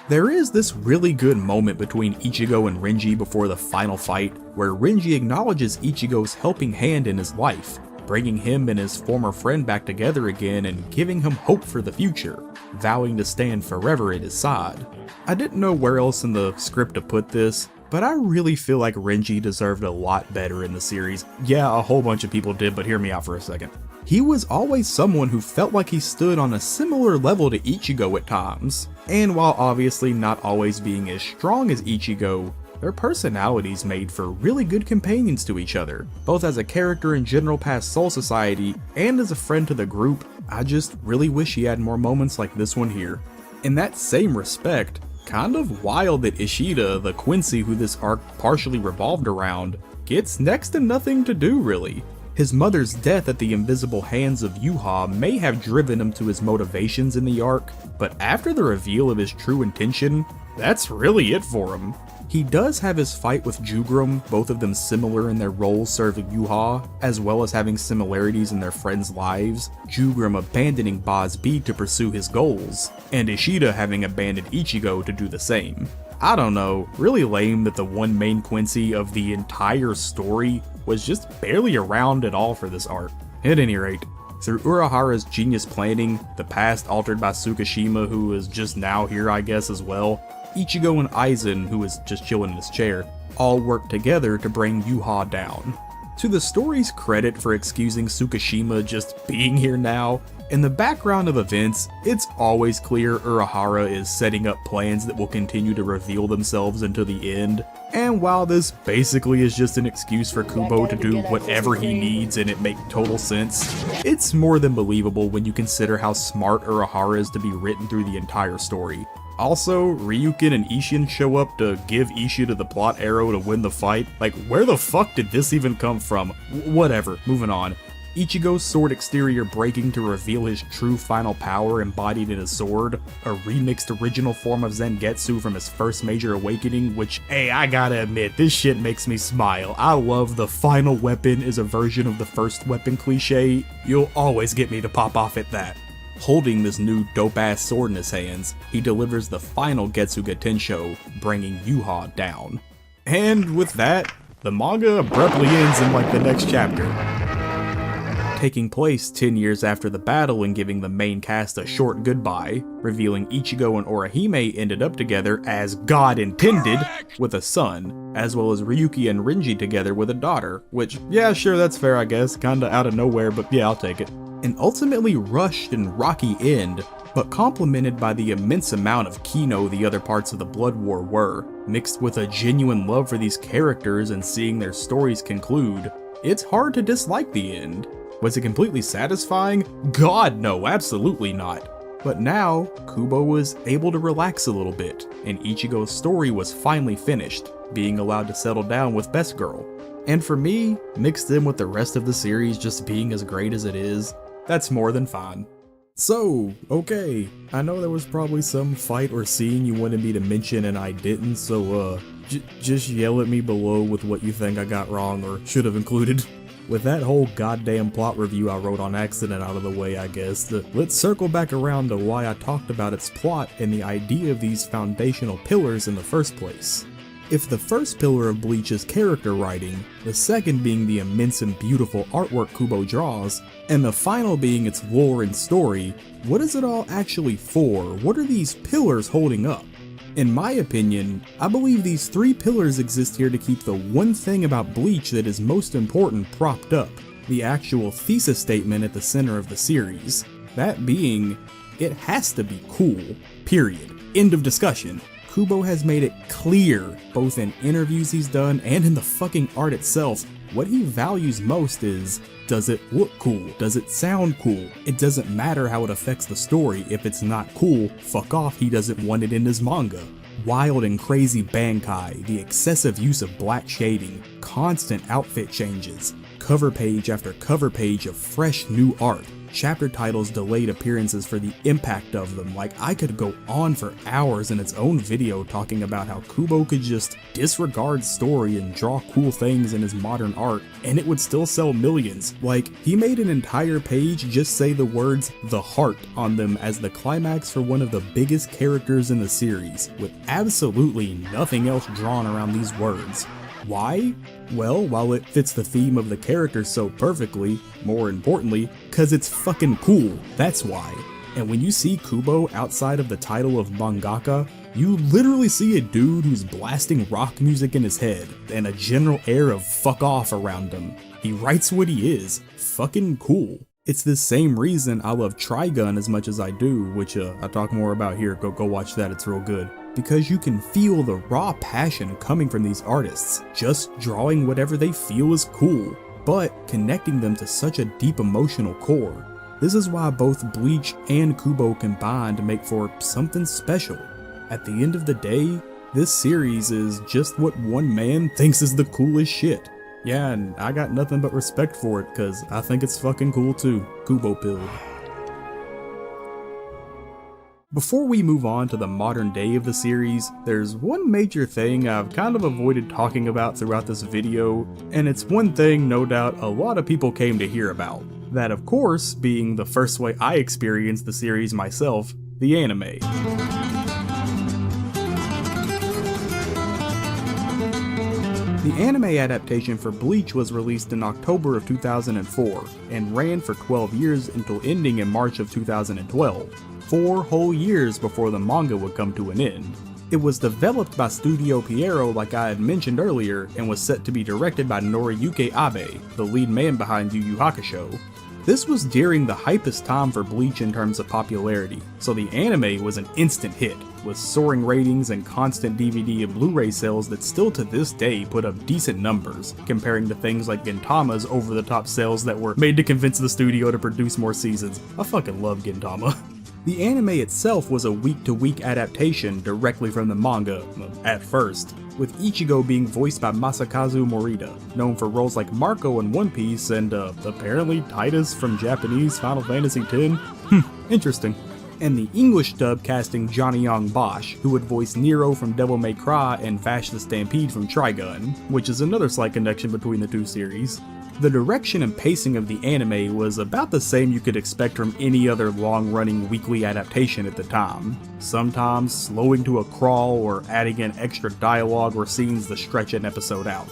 There is this really good moment between Ichigo and Renji before the final fight, where Renji acknowledges Ichigo's helping hand in his life, bringing him and his former friend back together again and giving him hope for the future, vowing to stand forever at his side. I didn't know where else in the script to put this, but I really feel like Renji deserved a lot better in the series. Yeah, a whole bunch of people did, but hear me out for a second. He was always someone who felt like he stood on a similar level to Ichigo at times, and while obviously not always being as strong as Ichigo, their personalities made for really good companions to each other, both as a character in general past Soul Society and as a friend to the group. I just really wish he had more moments like this one here. In that same respect, kind of wild that Ishida, the Quincy who this arc partially revolved around, gets next to nothing to do really. His mother's death at the invisible hands of Yuha may have driven him to his motivations in the arc, but after the reveal of his true intention, that's really it for him. He does have his fight with Jugrum, both of them similar in their roles serving Yuha, as well as having similarities in their friends' lives, Jugrum abandoning Boz B to pursue his goals, and Ishida having abandoned Ichigo to do the same. I don't know, really lame that the one main Quincy of the entire story was just barely around at all for this arc. At any rate, through Urahara's genius planning, the past altered by Tsukishima who is just now here I guess as well, Ichigo and Aizen, who is just chilling in his chair, all work together to bring Yuha down. To the story's credit for excusing Tsukishima just being here now, in the background of events, it's always clear Urahara is setting up plans that will continue to reveal themselves into the end, and while this basically is just an excuse for Kubo to do whatever he needs and it make total sense, it's more than believable when you consider how smart Urahara is to be written through the entire story. Also, Ryukin and Ishin show up to give Ishida the plot arrow to win the fight. Like, where the fuck did this even come from? Whatever, moving on. Ichigo's sword exterior breaking to reveal his true final power embodied in his sword, a remixed original form of Zangetsu from his first major awakening, which, hey, I gotta admit, this shit makes me smile. I love the final weapon is a version of the first weapon cliche. You'll always get me to pop off at that. Holding this new dope-ass sword in his hands, he delivers the final Getsuga Tensho, bringing Yuha down. And with that, the manga abruptly ends in like the next chapter. Taking place 10 years after the battle and giving the main cast a short goodbye, revealing Ichigo and Orihime ended up together as God intended with a son, as well as Ryuki and Renji together with a daughter, which, yeah, sure, that's fair I guess, kinda out of nowhere, but yeah, I'll take it. An ultimately rushed and rocky end, but complemented by the immense amount of kino the other parts of the Blood War were, mixed with a genuine love for these characters and seeing their stories conclude, it's hard to dislike the end. Was it completely satisfying? God no, absolutely not. But now, Kubo was able to relax a little bit, and Ichigo's story was finally finished, being allowed to settle down with Best Girl. And for me, mixed in with the rest of the series just being as great as it is, that's more than fine. So, okay, I know there was probably some fight or scene you wanted me to mention and I didn't, so just yell at me below with what you think I got wrong or should have included. With that whole goddamn plot review I wrote on accident out of the way, I guess, let's circle back around to why I talked about its plot and the idea of these foundational pillars in the first place. If the first pillar of Bleach is character writing, the second being the immense and beautiful artwork Kubo draws, and the final being its lore and story, what is it all actually for? What are these pillars holding up? In my opinion, I believe these three pillars exist here to keep the one thing about Bleach that is most important propped up, the actual thesis statement at the center of the series. That being, it has to be cool, period. End of discussion. Kubo has made it clear, both in interviews he's done and in the fucking art itself, what he values most is, does it look cool? Does it sound cool? It doesn't matter how it affects the story. If it's not cool, fuck off, he doesn't want it in his manga. Wild and crazy bankai, the excessive use of black shading, constant outfit changes, cover page after cover page of fresh new art, chapter titles, delayed appearances for the impact of them. Like, I could go on for hours in its own video talking about how Kubo could just disregard story and draw cool things in his modern art and it would still sell millions. Like, he made an entire page just say the words "the heart" on them as the climax for one of the biggest characters in the series, with absolutely nothing else drawn around these words. Why? Well, while it fits the theme of the character so perfectly, more importantly, cause it's fucking cool, that's why. And when you see Kubo outside of the title of mangaka, you literally see a dude who's blasting rock music in his head, and a general air of fuck off around him. He writes what he is, fucking cool. It's the same reason I love Trigun as much as I do, which I talk more about here, go watch that, it's real good. Because you can feel the raw passion coming from these artists, just drawing whatever they feel is cool, but connecting them to such a deep emotional core. This is why both Bleach and Kubo combine to make for something special. At the end of the day, this series is just what one man thinks is the coolest shit. Yeah, and I got nothing but respect for it, cause I think it's fucking cool too. Kubo pilled. Before we move on to the modern day of the series, there's one major thing I've kind of avoided talking about throughout this video, and it's one thing no doubt a lot of people came to hear about. That, of course, being the first way I experienced the series myself, the anime. The anime adaptation for Bleach was released in October of 2004, and ran for 12 years until ending in March of 2012. 4 whole years before the manga would come to an end. It was developed by Studio Pierrot like I had mentioned earlier, and was set to be directed by Noriyuki Abe, the lead man behind Yu Yu Hakusho. This was during the hypest time for Bleach in terms of popularity, so the anime was an instant hit, with soaring ratings and constant DVD and Blu-ray sales that still to this day put up decent numbers, comparing to things like Gintama's over-the-top sales that were made to convince the studio to produce more seasons. I fucking love Gintama. The anime itself was a week-to-week adaptation directly from the manga, at first, with Ichigo being voiced by Masakazu Morita, known for roles like Marco in One Piece and apparently Titus from Japanese Final Fantasy X. Interesting. And the English dub casting Johnny Young Bosch, who would voice Nero from Devil May Cry and Vash the Stampede from Trigun, which is another slight connection between the two series. The direction and pacing of the anime was about the same you could expect from any other long-running weekly adaptation at the time, sometimes slowing to a crawl or adding in extra dialogue or scenes to stretch an episode out.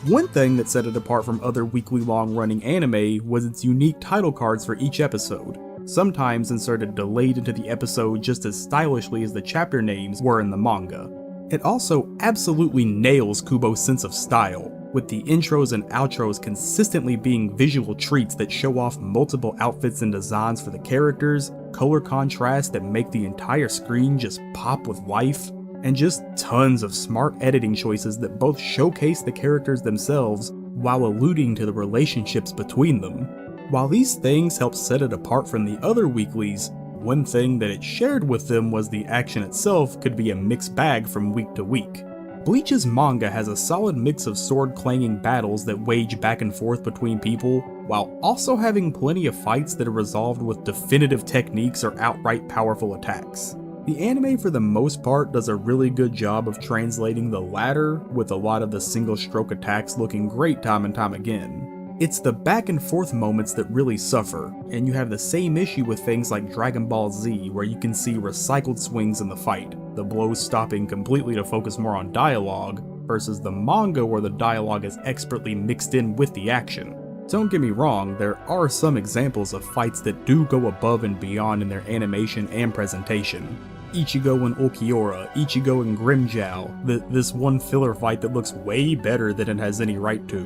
One thing that set it apart from other weekly long-running anime was its unique title cards for each episode, sometimes inserted delayed into the episode just as stylishly as the chapter names were in the manga. It also absolutely nails Kubo's sense of style, with the intros and outros consistently being visual treats that show off multiple outfits and designs for the characters, color contrasts that make the entire screen just pop with life, and just tons of smart editing choices that both showcase the characters themselves while alluding to the relationships between them. While these things help set it apart from the other weeklies, one thing that it shared with them was the action itself could be a mixed bag from week to week. Bleach's manga has a solid mix of sword-clanging battles that wage back and forth between people, while also having plenty of fights that are resolved with definitive techniques or outright powerful attacks. The anime for the most part does a really good job of translating the latter, with a lot of the single-stroke attacks looking great time and time again. It's the back and forth moments that really suffer, and you have the same issue with things like Dragon Ball Z, where you can see recycled swings in the fight, the blows stopping completely to focus more on dialogue, versus the manga where the dialogue is expertly mixed in with the action. Don't get me wrong, there are some examples of fights that do go above and beyond in their animation and presentation. Ichigo and Ulquiorra, Ichigo and Grimmjow, this one filler fight that looks way better than it has any right to.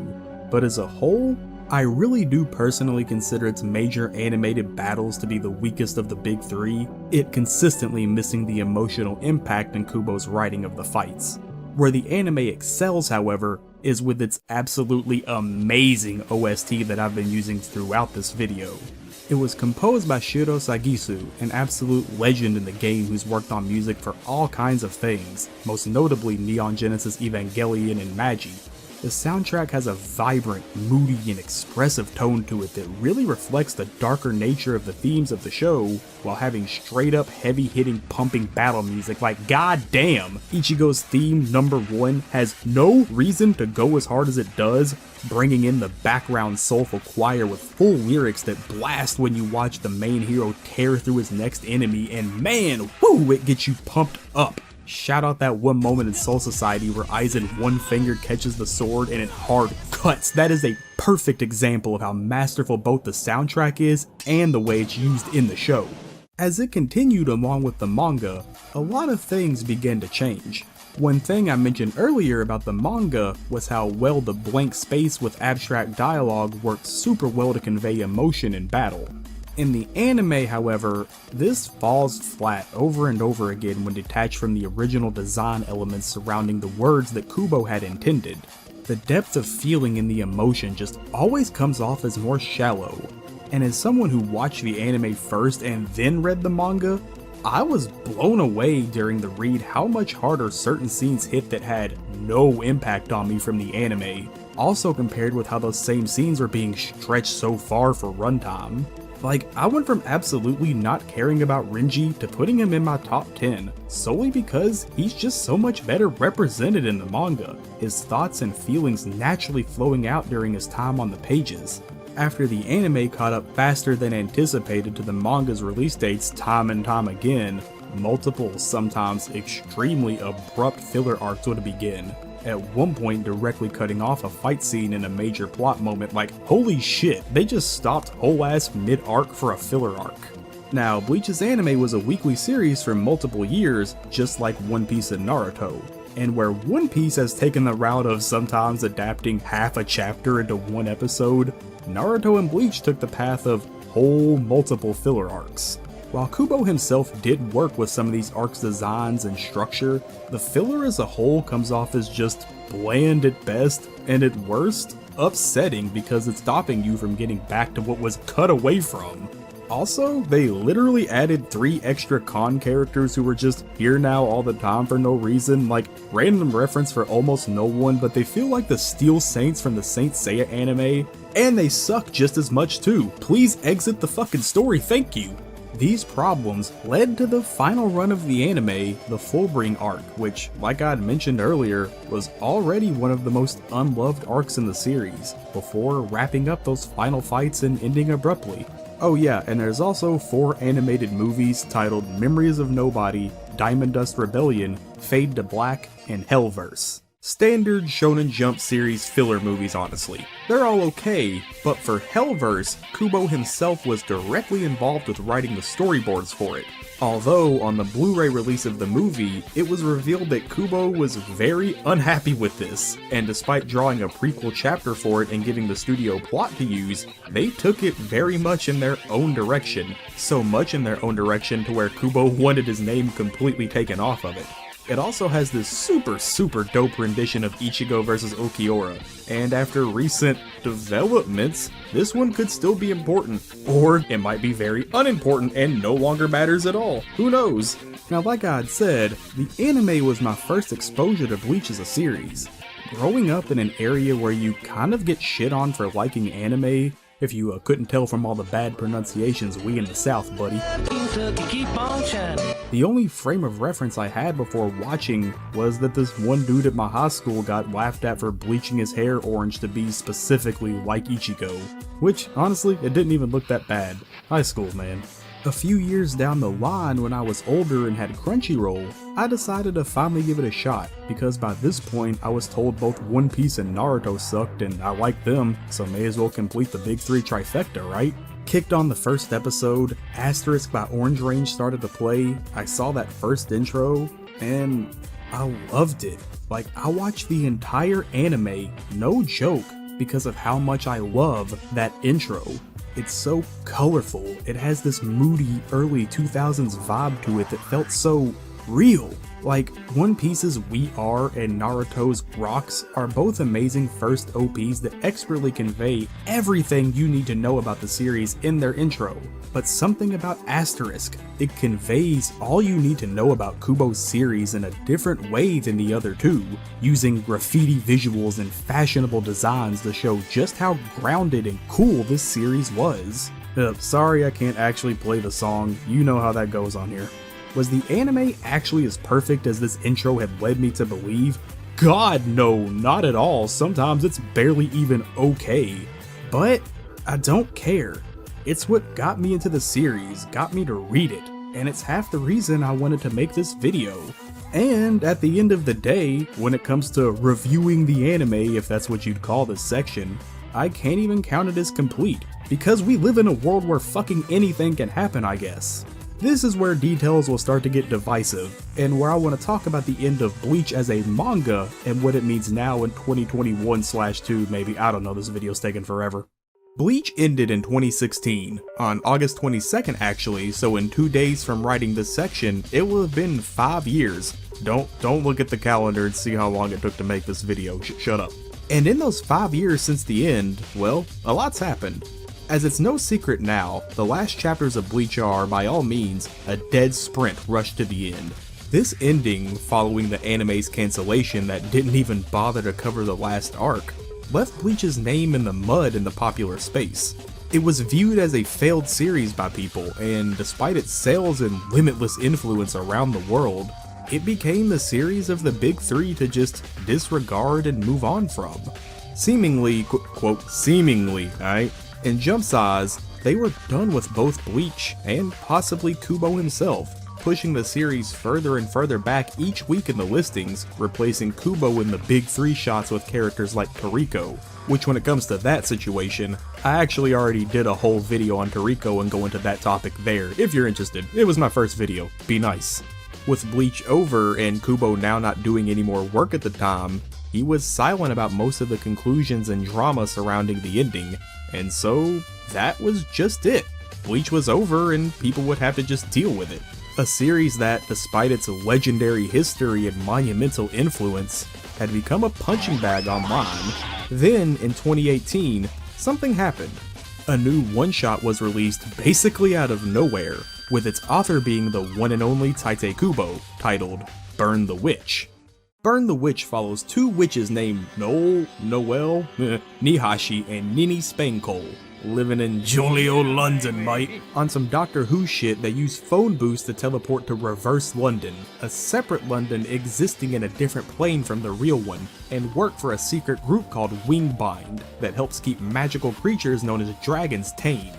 But as a whole, I really do personally consider its major animated battles to be the weakest of the big three, it consistently missing the emotional impact in Kubo's writing of the fights. Where the anime excels, however, is with its absolutely amazing OST that I've been using throughout this video. It was composed by Shiro Sagisu, an absolute legend in the game who's worked on music for all kinds of things, most notably Neon Genesis Evangelion and Magi. The soundtrack has a vibrant, moody, and expressive tone to it that really reflects the darker nature of the themes of the show, while having straight up heavy-hitting pumping battle music like goddamn! Ichigo's theme, number 1, has no reason to go as hard as it does, bringing in the background soulful choir with full lyrics that blast when you watch the main hero tear through his next enemy, and man, woo, it gets you pumped up. Shout out that one moment in Soul Society where Aizen one-fingered catches the sword and it hard cuts. That is a perfect example of how masterful both the soundtrack is and the way it's used in the show. As it continued along with the manga, a lot of things began to change. One thing I mentioned earlier about the manga was how well the blank space with abstract dialogue worked super well to convey emotion in battle. In the anime, however, this falls flat over and over again when detached from the original design elements surrounding the words that Kubo had intended. The depth of feeling in the emotion just always comes off as more shallow, and as someone who watched the anime first and then read the manga, I was blown away during the read how much harder certain scenes hit that had no impact on me from the anime, also compared with how those same scenes were being stretched so far for runtime. Like, I went from absolutely not caring about Renji to putting him in my top 10, solely because he's just so much better represented in the manga, his thoughts and feelings naturally flowing out during his time on the pages. After the anime caught up faster than anticipated to the manga's release dates time and time again, multiple, sometimes extremely abrupt filler arcs would begin, at one point directly cutting off a fight scene in a major plot moment like, holy shit, they just stopped whole ass mid-arc for a filler arc. Now, Bleach's anime was a weekly series for multiple years, just like One Piece and Naruto, and where One Piece has taken the route of sometimes adapting half a chapter into one episode, Naruto and Bleach took the path of whole multiple filler arcs. While Kubo himself did work with some of these arcs' designs and structure, the filler as a whole comes off as just bland at best, and at worst, upsetting because it's stopping you from getting back to what was cut away from. Also, they literally added 3 extra con characters who were just here now all the time for no reason, like random reference for almost no one, but they feel like the Steel Saints from the Saint Seiya anime, and they suck just as much too. Please exit the fucking story, thank you. These problems led to the final run of the anime, the Fullbring arc, which, like I had mentioned earlier, was already one of the most unloved arcs in the series, before wrapping up those final fights and ending abruptly. Oh yeah, and there's also 4 animated movies titled Memories of Nobody, Diamond Dust Rebellion, Fade to Black, and Hellverse. Standard Shonen Jump series filler movies, honestly. They're all okay, but for Hellverse, Kubo himself was directly involved with writing the storyboards for it. Although, on the Blu-ray release of the movie, it was revealed that Kubo was very unhappy with this, and despite drawing a prequel chapter for it and giving the studio plot to use, they took it very much in their own direction. So much in their own direction to where Kubo wanted his name completely taken off of it. It also has this super dope rendition of Ichigo vs Ulquiorra, and after recent developments, this one could still be important, or it might be very unimportant and no longer matters at all. Who knows? Now, like I had said, the anime was my first exposure to Bleach as a series. Growing up in an area where you kind of get shit on for liking anime, if you couldn't tell from all the bad pronunciations we in the South, buddy. The only frame of reference I had before watching was that this one dude at my high school got laughed at for bleaching his hair orange to be specifically like Ichigo, which honestly, it didn't even look that bad. High school, man. A few years down the line, when I was older and had Crunchyroll, I decided to finally give it a shot, because by this point I was told both One Piece and Naruto sucked and I liked them, so may as well complete the big three trifecta, right? Kicked on the first episode, Asterisk by Orange Range started to play, I saw that first intro, and I loved it. Like, I watched the entire anime, no joke, because of how much I love that intro. It's so colorful, it has this moody early 2000s vibe to it that felt so real. Like, One Piece's We Are and Naruto's Rocks are both amazing first OPs that expertly convey everything you need to know about the series in their intro. But something about Asterisk, it conveys all you need to know about Kubo's series in a different way than the other two, using graffiti visuals and fashionable designs to show just how grounded and cool this series was. Sorry I can't actually play the song, you know how that goes on here. Was the anime actually as perfect as this intro had led me to believe? God no, not at all. Sometimes it's barely even okay. But I don't care. It's what got me into the series, got me to read it, and it's half the reason I wanted to make this video. And at the end of the day, when it comes to reviewing the anime, if that's what you'd call this section, I can't even count it as complete, because we live in a world where fucking anything can happen, I guess. This is where details will start to get divisive, and where I want to talk about the end of Bleach as a manga and what it means now in 2021/2 maybe, I don't know, this video's taking forever. Bleach ended in 2016, on August 22nd actually, so in 2 days from writing this section, it will have been 5 years. Don't look at the calendar and see how long it took to make this video, shut up. And in those 5 years since the end, well, a lot's happened. As it's no secret now, the last chapters of Bleach are, by all means, a dead sprint rush to the end. This ending, following the anime's cancellation that didn't even bother to cover the last arc, left Bleach's name in the mud in the popular space. It was viewed as a failed series by people, and despite its sales and limitless influence around the world, it became the series of the big three to just disregard and move on from. Seemingly, quote, seemingly, right? In Jump's eyes, they were done with both Bleach and possibly Kubo himself, pushing the series further and further back each week in the listings, replacing Kubo in the big three shots with characters like Toriko, which when it comes to that situation, I actually already did a whole video on Toriko and go into that topic there, if you're interested. It was my first video, be nice. With Bleach over and Kubo now not doing any more work at the time, he was silent about most of the conclusions and drama surrounding the ending, and so that was just it. Bleach was over and people would have to just deal with it. A series that, despite its legendary history and monumental influence, had become a punching bag online. Then, in 2018, something happened. A new one-shot was released basically out of nowhere, with its author being the one and only Tite Kubo, titled Burn the Witch. Burn the Witch follows two witches named Noel, Nihashi, and Nini Spankole, living in jolly old London, mate. On some Doctor Who shit, they use phone booths to teleport to Reverse London, a separate London existing in a different plane from the real one, and work for a secret group called Wingbind that helps keep magical creatures known as dragons tamed.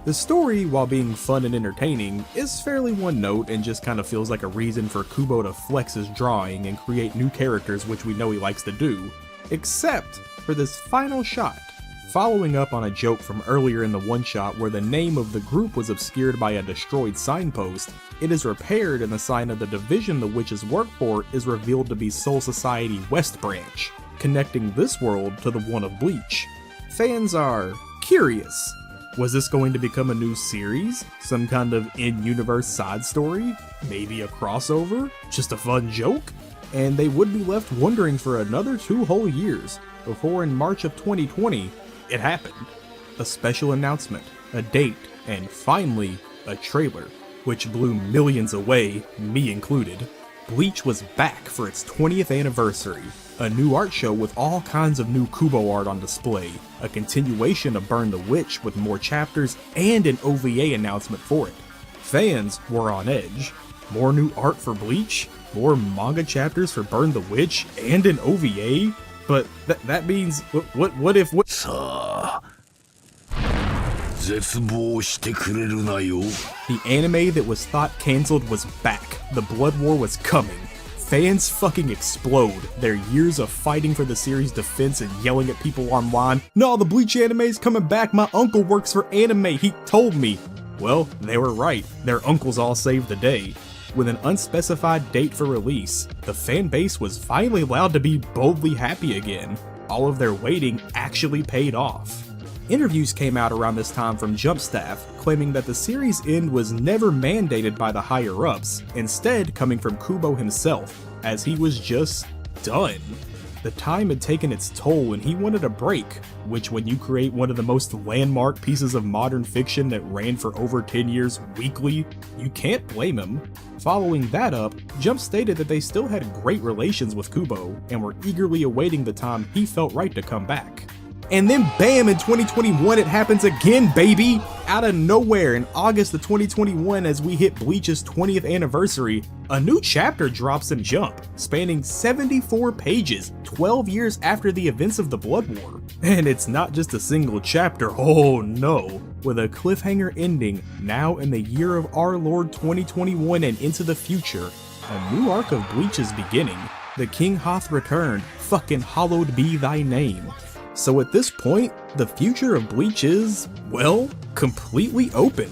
The story, while being fun and entertaining, is fairly one note and just kind of feels like a reason for Kubo to flex his drawing and create new characters, which we know he likes to do. Except for this final shot. Following up on a joke from earlier in the one-shot where the name of the group was obscured by a destroyed signpost, it is repaired and the sign of the division the witches work for is revealed to be Soul Society West Branch, connecting this world to the one of Bleach. Fans are curious. Was this going to become a new series? Some kind of in-universe side story? Maybe a crossover? Just a fun joke? And they would be left wondering for another 2 whole years, before in March of 2020, it happened. A special announcement, a date, and finally, a trailer, which blew millions away, me included. Bleach was back for its 20th anniversary, a new art show with all kinds of new Kubo art on display, a continuation of Burn the Witch with more chapters, and an OVA announcement for it. Fans were on edge. More new art for Bleach, more manga chapters for Burn the Witch, and an OVA? But that means, what if... The anime that was thought cancelled was back. The Blood War was coming. Fans fucking explode. Their years of fighting for the series' defense and yelling at people online, "No, the Bleach anime's coming back, my uncle works for anime, he told me." Well, they were right. Their uncles all saved the day. With an unspecified date for release, the fan base was finally allowed to be boldly happy again. All of their waiting actually paid off. Interviews came out around this time from Jump staff, claiming that the series' end was never mandated by the higher-ups, instead coming from Kubo himself, as he was just done. The time had taken its toll and he wanted a break, which when you create one of the most landmark pieces of modern fiction that ran for over 10 years weekly, you can't blame him. Following that up, Jump stated that they still had great relations with Kubo and were eagerly awaiting the time he felt right to come back. And then bam, in 2021 it happens again, baby! Out of nowhere, in August of 2021, as we hit Bleach's 20th anniversary, a new chapter drops in Jump, spanning 74 pages, 12 years after the events of the Blood War. And it's not just a single chapter, oh no! With a cliffhanger ending, now in the year of our Lord 2021 and into the future, a new arc of Bleach is beginning. The King hath returned, fucking hallowed be thy name. So at this point, the future of Bleach is, well, completely open.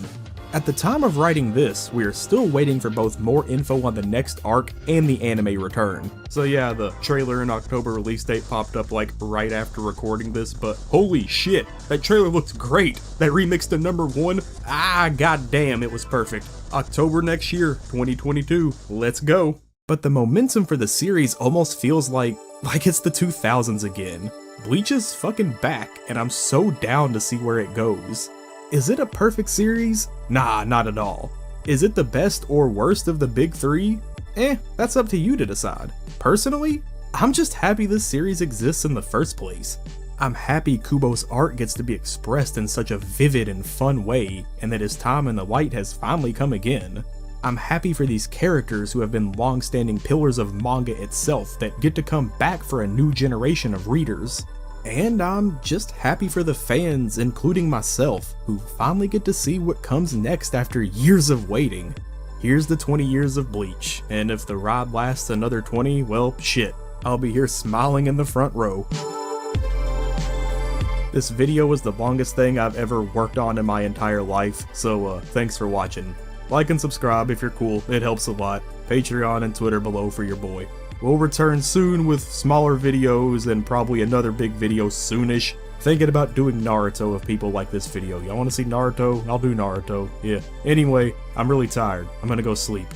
At the time of writing this, we are still waiting for both more info on the next arc and the anime return. So yeah, the trailer and October release date popped up like right after recording this, but holy shit, that trailer looks great. That remix to #1, goddamn, it was perfect. October next year, 2022, let's go. But the momentum for the series almost feels like it's the 2000s again. Bleach is fucking back, and I'm so down to see where it goes. Is it a perfect series? Nah, not at all. Is it the best or worst of the big three? That's up to you to decide. Personally, I'm just happy this series exists in the first place. I'm happy Kubo's art gets to be expressed in such a vivid and fun way, and that his time in the light has finally come again. I'm happy for these characters who have been long-standing pillars of manga itself that get to come back for a new generation of readers. And I'm just happy for the fans, including myself, who finally get to see what comes next after years of waiting. Here's the 20 years of Bleach, and if the ride lasts another 20, well, shit, I'll be here smiling in the front row. This video was the longest thing I've ever worked on in my entire life, so thanks for watching. Like and subscribe if you're cool, it helps a lot. Patreon and Twitter below for your boy. We'll return soon with smaller videos and probably another big video soonish. Thinking about doing Naruto if people like this video. Y'all wanna see Naruto? I'll do Naruto. Yeah. Anyway, I'm really tired. I'm gonna go sleep.